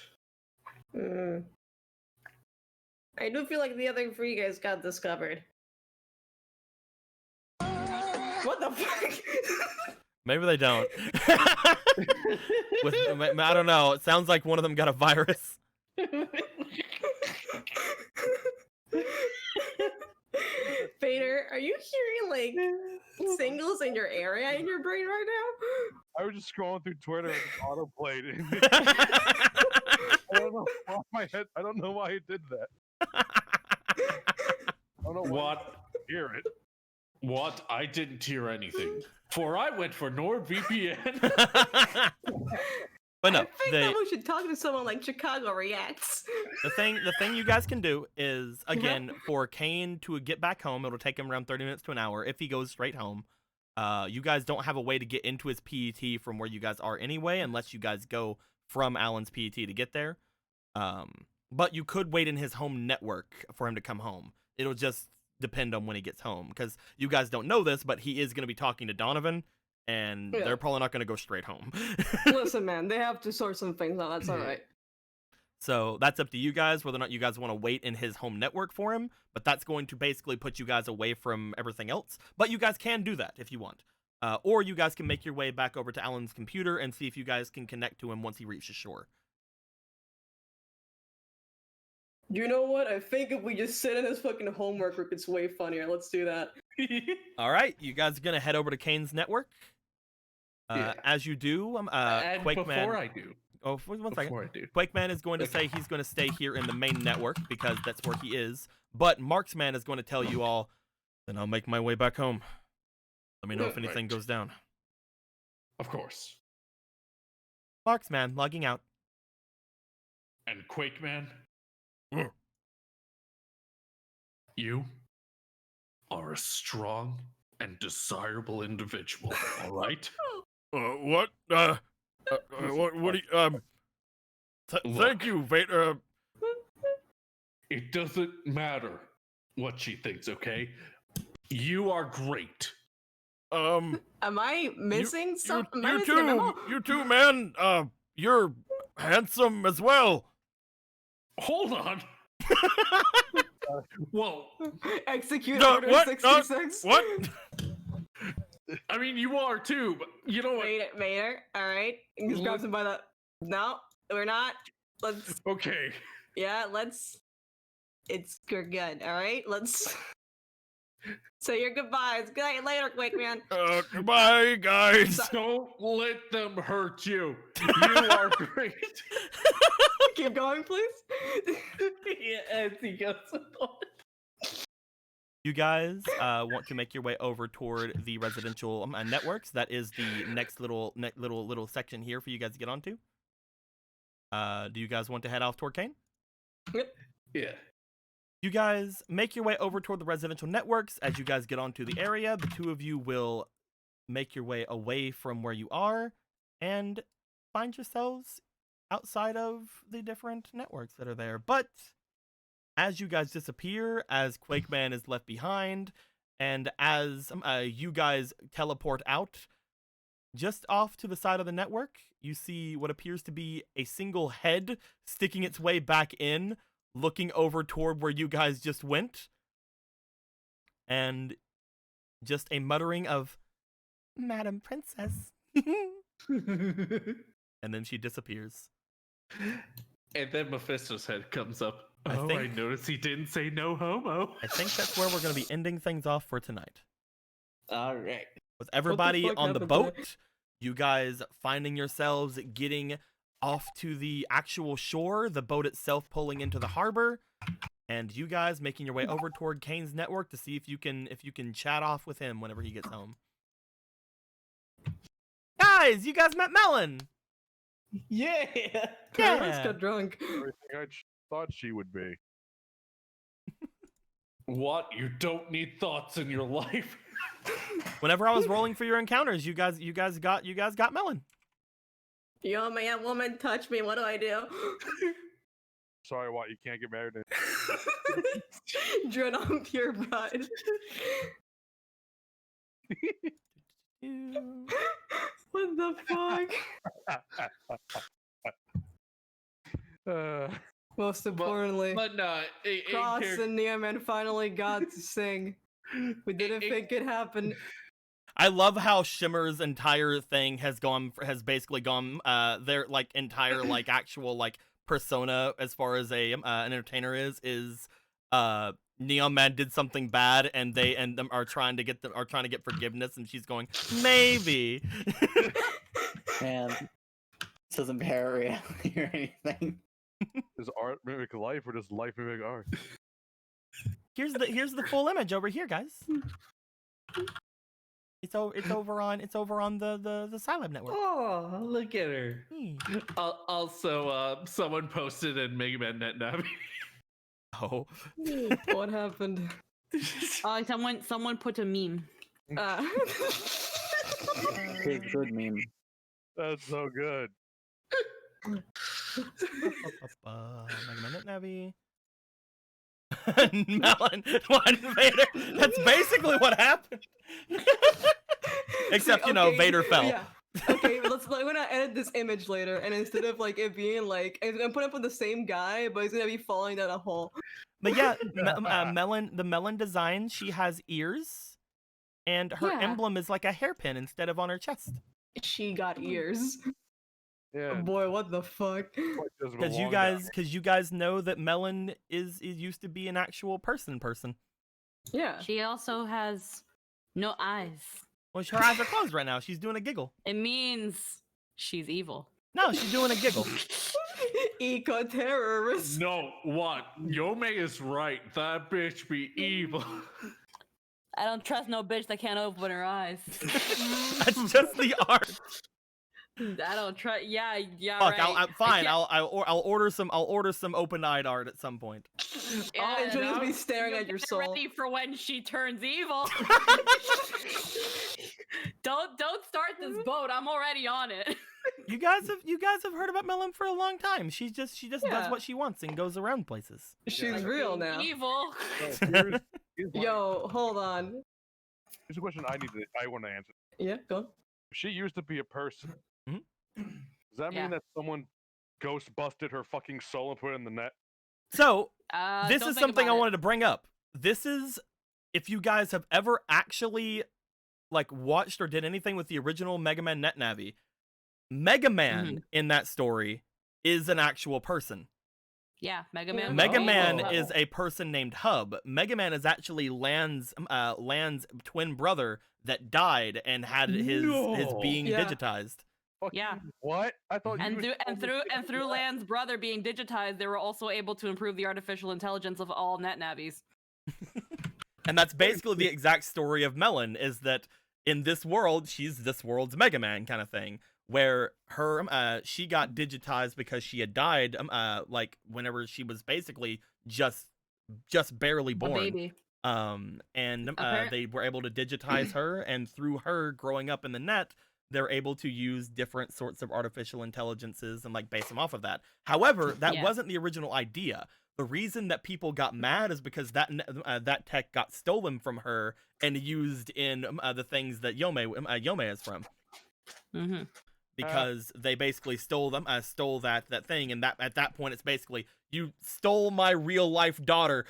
I do feel like the other three guys got discovered. What the fuck? Maybe they don't. I don't know. It sounds like one of them got a virus. Vader, are you hearing like singles in your area in your brain right now? I was just scrolling through Twitter and it auto-played. I don't know why it did that. I don't know why. What? Hear it. What? I didn't hear anything. For I went for NordVPN. But no, I think that we should talk to someone like Chicago Reacts. the thing you guys can do is, again, for Kane to get back home, it'll take him around 30 minutes to an hour if he goes straight home. You guys don't have a way to get into his PET from where you guys are anyway, unless you guys go from Alan's PET to get there. But you could wait in his home network for him to come home. It'll just depend on when he gets home, because you guys don't know this, but he is going to be talking to Donovan, and they're probably not going to go straight home. Listen, man, they have to sort some things out. That's all right. So that's up to you guys, whether or not you guys want to wait in his home network for him, but that's going to basically put you guys away from everything else. But you guys can do that if you want. Or you guys can make your way back over to Alan's computer and see if you guys can connect to him once he reaches shore. You know what? I think if we just sit in his fucking homework group, it's way funnier. Let's do that. All right, you guys are going to head over to Kane's network. As you do, And Quakeman... before I do. Oh, one second. Before I do. Quakeman is going to say he's going to stay here in the main network because that's where he is. But Marksman is going to tell you all, then I'll make my way back home. Let me know if anything goes down. Of course. Marksman, logging out. And Quakeman, you are a strong and desirable individual, all right? What? What do you, thank you, Vader. It doesn't matter what she thinks, okay? You are great. Am I missing something? Am I You missing a memo? you too, man. You're handsome as well. Hold on. Whoa. Execute No, Order what? 66. What? I mean, you are too, but you know what? Vader, all right. Just grabs him by the... No, we're not. Let's... Okay. Yeah, let's... We're good, all right? Let's... Say your goodbyes. Good night later, Quakeman. Goodbye, guys. Don't let them hurt you. You are great. Keep going, please. Yeah, as he goes on. You guys want to make your way over toward the residential networks. That is the next little section here for you guys to get onto. Do you guys want to head off toward Kane? Yep. Yeah. You guys make your way over toward the residential networks. As you guys get onto the area, the two of you will make your way away from where you are and find yourselves outside of the different networks that are there. But as you guys disappear, as Quakeman is left behind, and as you guys teleport out, just off to the side of the network, you see what appears to be a single head sticking its way back in, looking over toward where you guys just went, and just a muttering of, Madam Princess. And then she disappears. And then Mephisto's head comes up. I I noticed he didn't say no homo. I think that's where we're going to be ending things off for tonight. All right. With everybody fuck on the happened boat, today? you guys finding yourselves getting off to the actual shore, the boat itself pulling into the harbor, and you guys making your way over toward Kane's network to see if you can chat off with him whenever he gets home. Guys, you guys met Melon. Yeah. Let's get drunk. Everything I thought she would be. What? You don't need thoughts in your life? Whenever I was rolling for your encounters, you guys got Melon. Yo, man, woman, touch me. What do I do? Sorry, what? You can't get married. Dread on pure bride. What the fuck? Most importantly, But no, Cross and Neoman finally got to sing. We didn't think it'd happen. I love how Shimmer's entire thing has basically gone their like entire like actual like persona as far as an entertainer is Neon Man did something bad and they and them are trying to get forgiveness, and she's going maybe. Man, this doesn't bear reality or anything. Does art mimic life, or does life mimic art? Here's the full image over here, guys. It's over on the Scilab network. Oh, look at her. Hmm. Also, someone posted in Megaman.net Navi. Oh. What happened? Someone put a meme. Big good meme. That's so good. Megaman.net Navi. Melon, one Vader. That's basically what happened. Except, Okay, Vader fell. Yeah. Okay, we're gonna edit this image later, and instead of like it being like, I'm gonna put up with the same guy, but he's gonna be falling down a hole. But yeah, the Melon design, she has ears, and her Yeah. emblem is like a hairpin instead of on her chest. She got ears. Yeah. Boy, what the fuck? Because you guys know that Melon is used to be an actual person. Yeah. She also has no eyes. Well, her eyes are closed right now. She's doing a giggle. It means she's evil. No, she's doing a giggle. Eco-terrorist. No, what? Yome is right. That bitch be evil. I don't trust no bitch that can't open her eyes. That's just the art. I don't trust. Yeah, Fuck, right. fine. I'll order some open-eyed art at some point. Yeah, and she'll just be staring at your soul. Ready for when she turns evil. Don't start this boat. I'm already on it. You guys have heard about Melon for a long time. She just does what she wants and goes around places. She's real now. Evil. Yo, hold on. Here's a question I want to answer. Yeah, go. She used to be a person. Mhm. Does that Yeah. mean that someone ghost busted her fucking soul and put it in the net? So, this don't is think something I about it. wanted to bring up. This is, if you guys have ever actually, watched or did anything with the original Megaman Net Navi, Megaman in that story is an actual person. Yeah, Megaman. Megaman is a person named Hub. Megaman is actually Land's twin brother that died and had his being digitized. Yeah. What? I thought And you through Land's brother being digitized, they were also able to improve the artificial intelligence of all net navis. And that's basically the exact story of Melon, is that in this world, she's this world's Mega Man kind of thing, where she got digitized because she had died, whenever she was basically just barely born. A baby. They were able to digitize her, and through her growing up in the net, they're able to use different sorts of artificial intelligences and base them off of that. However, that wasn't the original idea. The reason that people got mad is because that tech got stolen from her and used in the things that Yome is from. Mm-hmm. Because they basically stole that thing, and that at that point it's basically, you stole my real life daughter.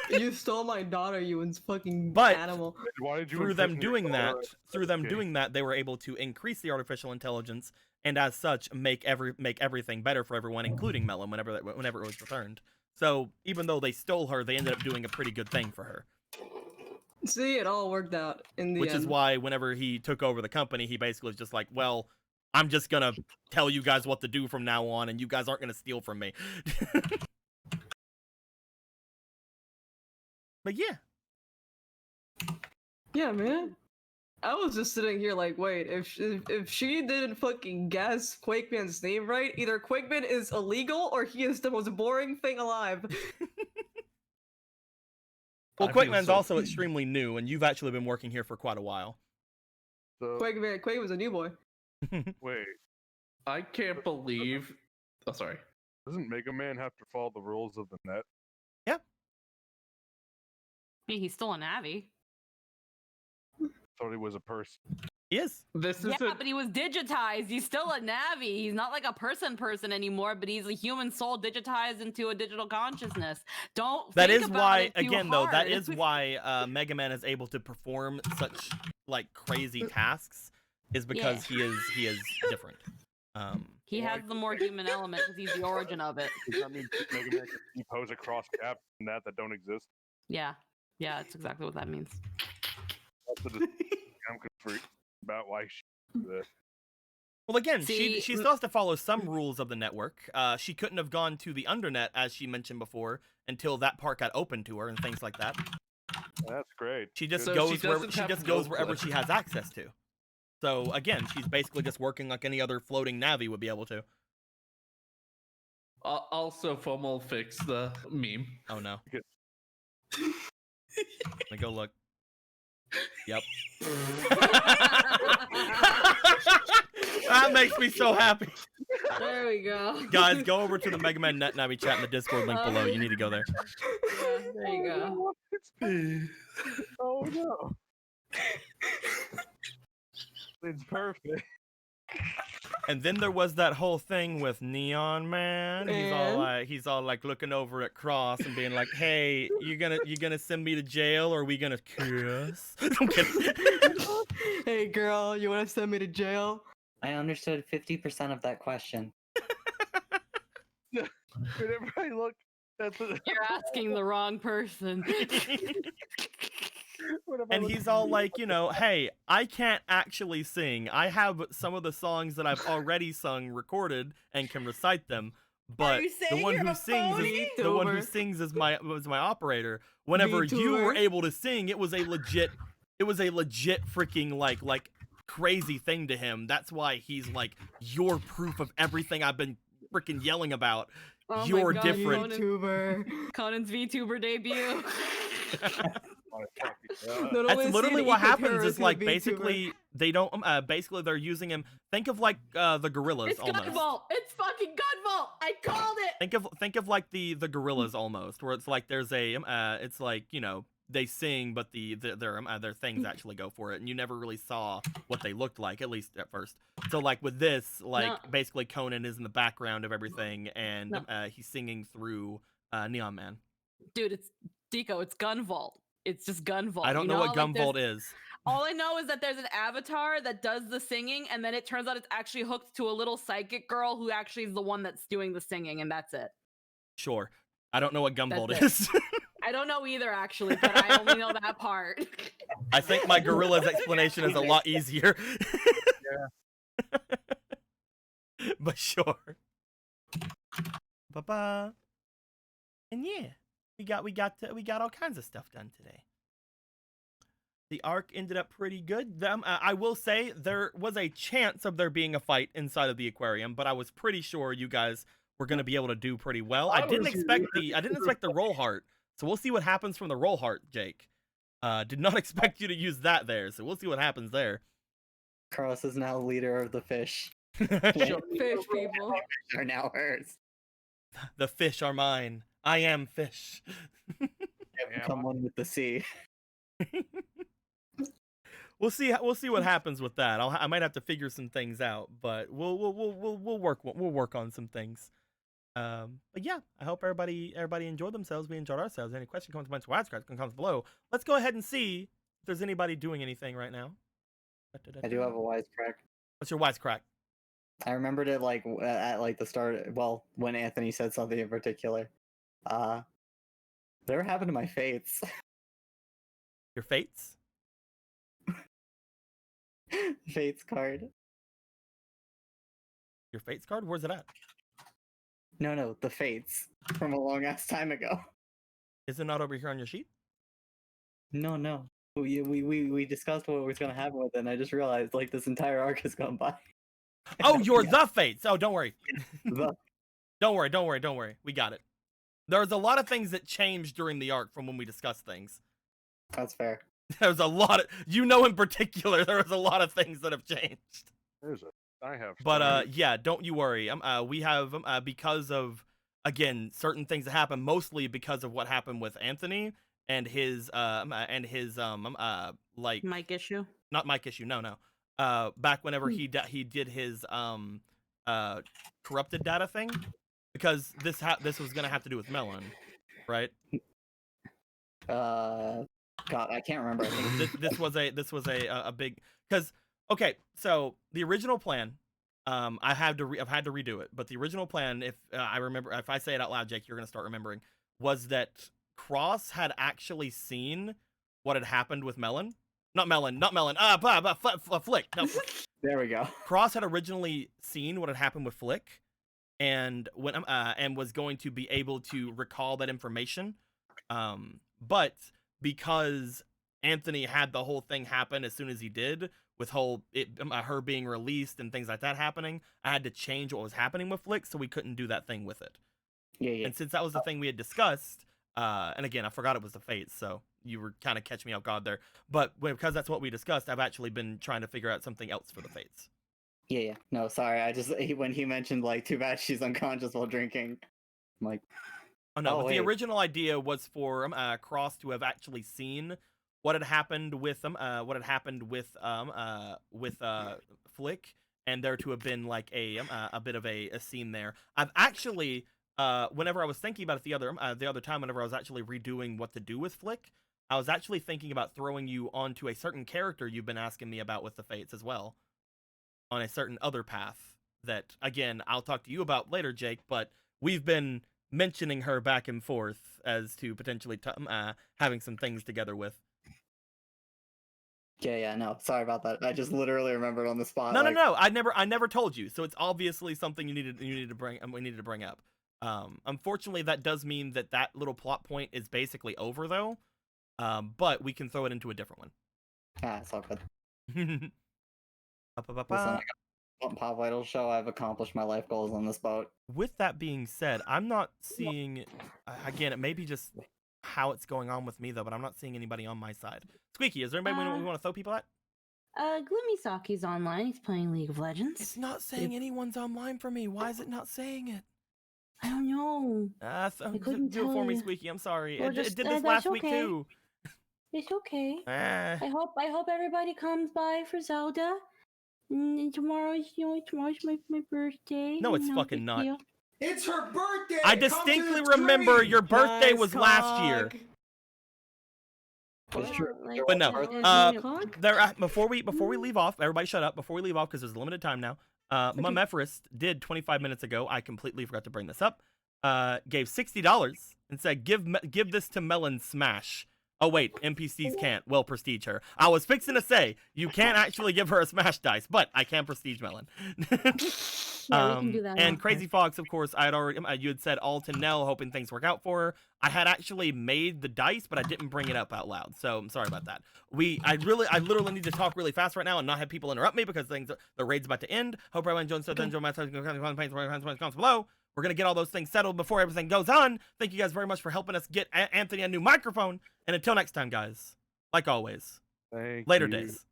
You stole my daughter, you fucking But animal. Why did you through them imprison your daughter? doing that, they were able to increase the artificial intelligence, and as such make everything better for everyone, including Melon, whenever it was returned. So even though they stole her, they ended up doing a pretty good thing for her. See, it all worked out in the Which end. is why whenever he took over the company, he basically was just like, well, I'm just gonna tell you guys what to do from now on, and you guys aren't gonna steal from me. But yeah. Yeah, man. I was just sitting here like, wait, if she didn't fucking guess Quakeman's name right, either Quakeman is illegal or he is the most boring thing alive. Well, I feel Quakeman's so- also extremely new, and you've actually been working here for quite a while. So, Quakeman's a new boy. wait, I can't believe. Oh, sorry. doesn't Mega Man have to follow the rules of the net? He's still a Navi. Thought he was a person. He is. This is Yeah, but he was digitized. He's still a Navi. He's not like a person anymore, but he's a human soul digitized into a digital consciousness. Don't. That think is about why, it too again, though, that hard. is why Mega Man is able to perform such crazy tasks, is because he is different. He has the more human element because he's the origin of it. Does that mean Mega Man can depose across gaps in that don't exist? Yeah, that's exactly what that means. I'm confused about why she did that. Well, again, See, she still has to follow some rules of the network. She couldn't have gone to the Undernet, as she mentioned before, until that part got open to her and things like that. That's great. She just So goes she wherever doesn't she have just no goes wherever clip. she has access to. So again, she's basically just working like any other floating Navi would be able to. Also, Fomo fixed the meme. Oh no. Good. Let me go look. Yep. That makes me so happy. There we go. Guys, go over to the Megaman Net Navi chat in the Discord link below. You need to go there. Yeah, there you go. Oh no. It's perfect. And then there was that whole thing with Neon Man. He's all like looking over at Cross and being like, "Hey, you gonna send me to jail or are we gonna kiss?" I'm kidding. Hey girl, you want to send me to jail? I understood 50% of that question. Whenever I look at the You're asking the wrong person. And he's all like, hey, I can't actually sing. I have some of the songs that I've already sung recorded and can recite them. But you the saying one you're who a sings phony? the one who VTuber. sings is my operator. Whenever you were VTuber. able to sing, it was a legit freaking like crazy thing to him. That's why he's like, you're proof of everything I've been freaking yelling about. Oh my You're God, different. VTuber. Conan's VTuber debut. Not That's only literally saying what eco happens terrorist, is like he'll VTuber. basically they don't basically they're using him. Think of like the gorillas It's almost. Gunvault. It's fucking Gunvault. I called it. Think of like the gorillas almost, where it's like there's a it's like they sing, but their things actually go for it, and you never really saw what they looked like, at least at first. So like with this, like No. basically Conan is in the background of everything, and No. he's singing through Neon Man. Dude, it's Deco. It's Gunvault. It's just Gunvault. I don't know what how, like, Gunvault is. All I know is that there's an avatar that does the singing, and then it turns out it's actually hooked to a little psychic girl who actually is the one that's doing the singing, and that's it. Sure, I don't know what Gunvault That's is. I don't know either, actually, but I only know that part. I think my gorilla's explanation is a lot easier. But sure. Ba-ba. And yeah, we got all kinds of stuff done today. The arc ended up pretty good. I will say there was a chance of there being a fight inside of the aquarium, but I was pretty sure you guys were going to be able to do pretty well. I didn't expect the roll heart. So we'll see what happens from the roll heart, Jake. Did not expect you to use that there, so we'll see what happens there. Carlos is now leader of the fish. Fish people. Are now hers. The fish are mine. I am fish. Come on with the sea. We'll see what happens with that. I might have to figure some things out, but we'll work on some things. But yeah, I hope everybody enjoyed themselves. We enjoyed ourselves. Any questions, comments, wisecracks, comments below. Let's go ahead and see if there's anybody doing anything right now. I do have a wisecrack. What's your wisecrack? I remembered it like at like the start. Well, when Anthony said something in particular. Whatever happened to my fates? Your fates? Fates card. Your fates card? Where's it at? No, the fates from a long ass time ago. Is it not over here on your sheet? No. We discussed what was gonna happen with it, and I just realized like this entire arc has gone by. Oh, you're the fates. Oh, don't worry. The- Don't worry. We got it. There's a lot of things that changed during the arc from when we discussed things. That's fair. There's a lot of, in particular, there was a lot of things that have changed. I have. But yeah, don't you worry. We have because of, again, certain things that happened, mostly because of what happened with Anthony and his like Mic issue. not mic issue. No. Back whenever he did his corrupted data thing, because this was gonna have to do with Melon, right? God, I can't remember. I think this was a big, because okay, so the original plan, I've had to redo it, but the original plan, if I remember, if I say it out loud, Jake, you're gonna start remembering, was that Cross had actually seen what had happened with Melon. Not Melon. Flick. No, there we go. Cross had originally seen what had happened with Flick, and was going to be able to recall that information. But because Anthony had the whole thing happen as soon as he did, with her being released and things like that happening, I had to change what was happening with Flick, so we couldn't do that thing with it. Yeah. And since that was the thing we had discussed, and again, I forgot it was the Fates, so you were kind of catching me off guard there. But because that's what we discussed, I've actually been trying to figure out something else for the Fates. Yeah. No, sorry. I just when he mentioned like too bad she's unconscious while drinking, I'm like, Oh no, but the wait. original idea was for Cross to have actually seen what had happened with Flick, and there to have been like a bit of a scene there. I've actually whenever I was thinking about it the other time, whenever I was actually redoing what to do with Flick, I was actually thinking about throwing you onto a certain character you've been asking me about with the Fates as well, on a certain other path that, again, I'll talk to you about later, Jake, but we've been mentioning her back and forth as to potentially having some things together with. Yeah, no, sorry about that. I just literally remembered on the spot. No, I never told you, so it's obviously something you needed to bring. We needed to bring up. Unfortunately, that does mean that little plot point is basically over, though. But we can throw it into a different one. It's all good. Listen, I got Pop Idol show. I've accomplished my life goals on this boat. With that being said, I'm not seeing. Again, it may be just how it's going on with me though, but I'm not seeing anybody on my side. Squeaky, is there anybody we want to throw people at? Gloomy Saki's online. He's playing League of Legends. It's not saying anyone's online for me. Why is it not saying it? I don't know. Do it for me, Squeaky. I'm sorry. Well, It did this last week too. It's okay. I hope everybody comes by for Zelda. And tomorrow's my birthday. No, it's fucking not. Deal. It's her birthday. I distinctly remember your birthday was last year. It's true. But no, before we leave off, everybody shut up. Before we leave off, because there's limited time now. Mumefrist did 25 minutes ago. I completely forgot to bring this up. Gave $60 and said, "Give this to Melon Smash." Oh wait, NPCs can't. Well, prestige her. I was fixing to say you can't actually give her a Smash dice, but I can prestige Melon. Yeah, we can do that. And Crazy Fox, of course, you had said all to Nell, hoping things work out for her. I had actually made the dice, but I didn't bring it up out loud, so I'm sorry about that. I literally need to talk really fast right now and not have people interrupt me because the raid's about to end. Hope everyone enjoys my comments below. We're gonna get all those things settled before everything goes on. Thank you guys very much for helping us get Anthony a new microphone. And until next time, guys, like always, later days.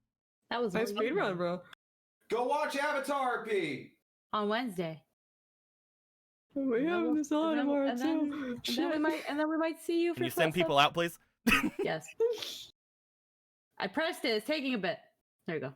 That was nice speed run, bro. Go watch Avatar, P. On Wednesday. We have this on tomorrow and too. then we might see you. Can you send people out, please? Yes. I pressed it. It's taking a bit. There you go.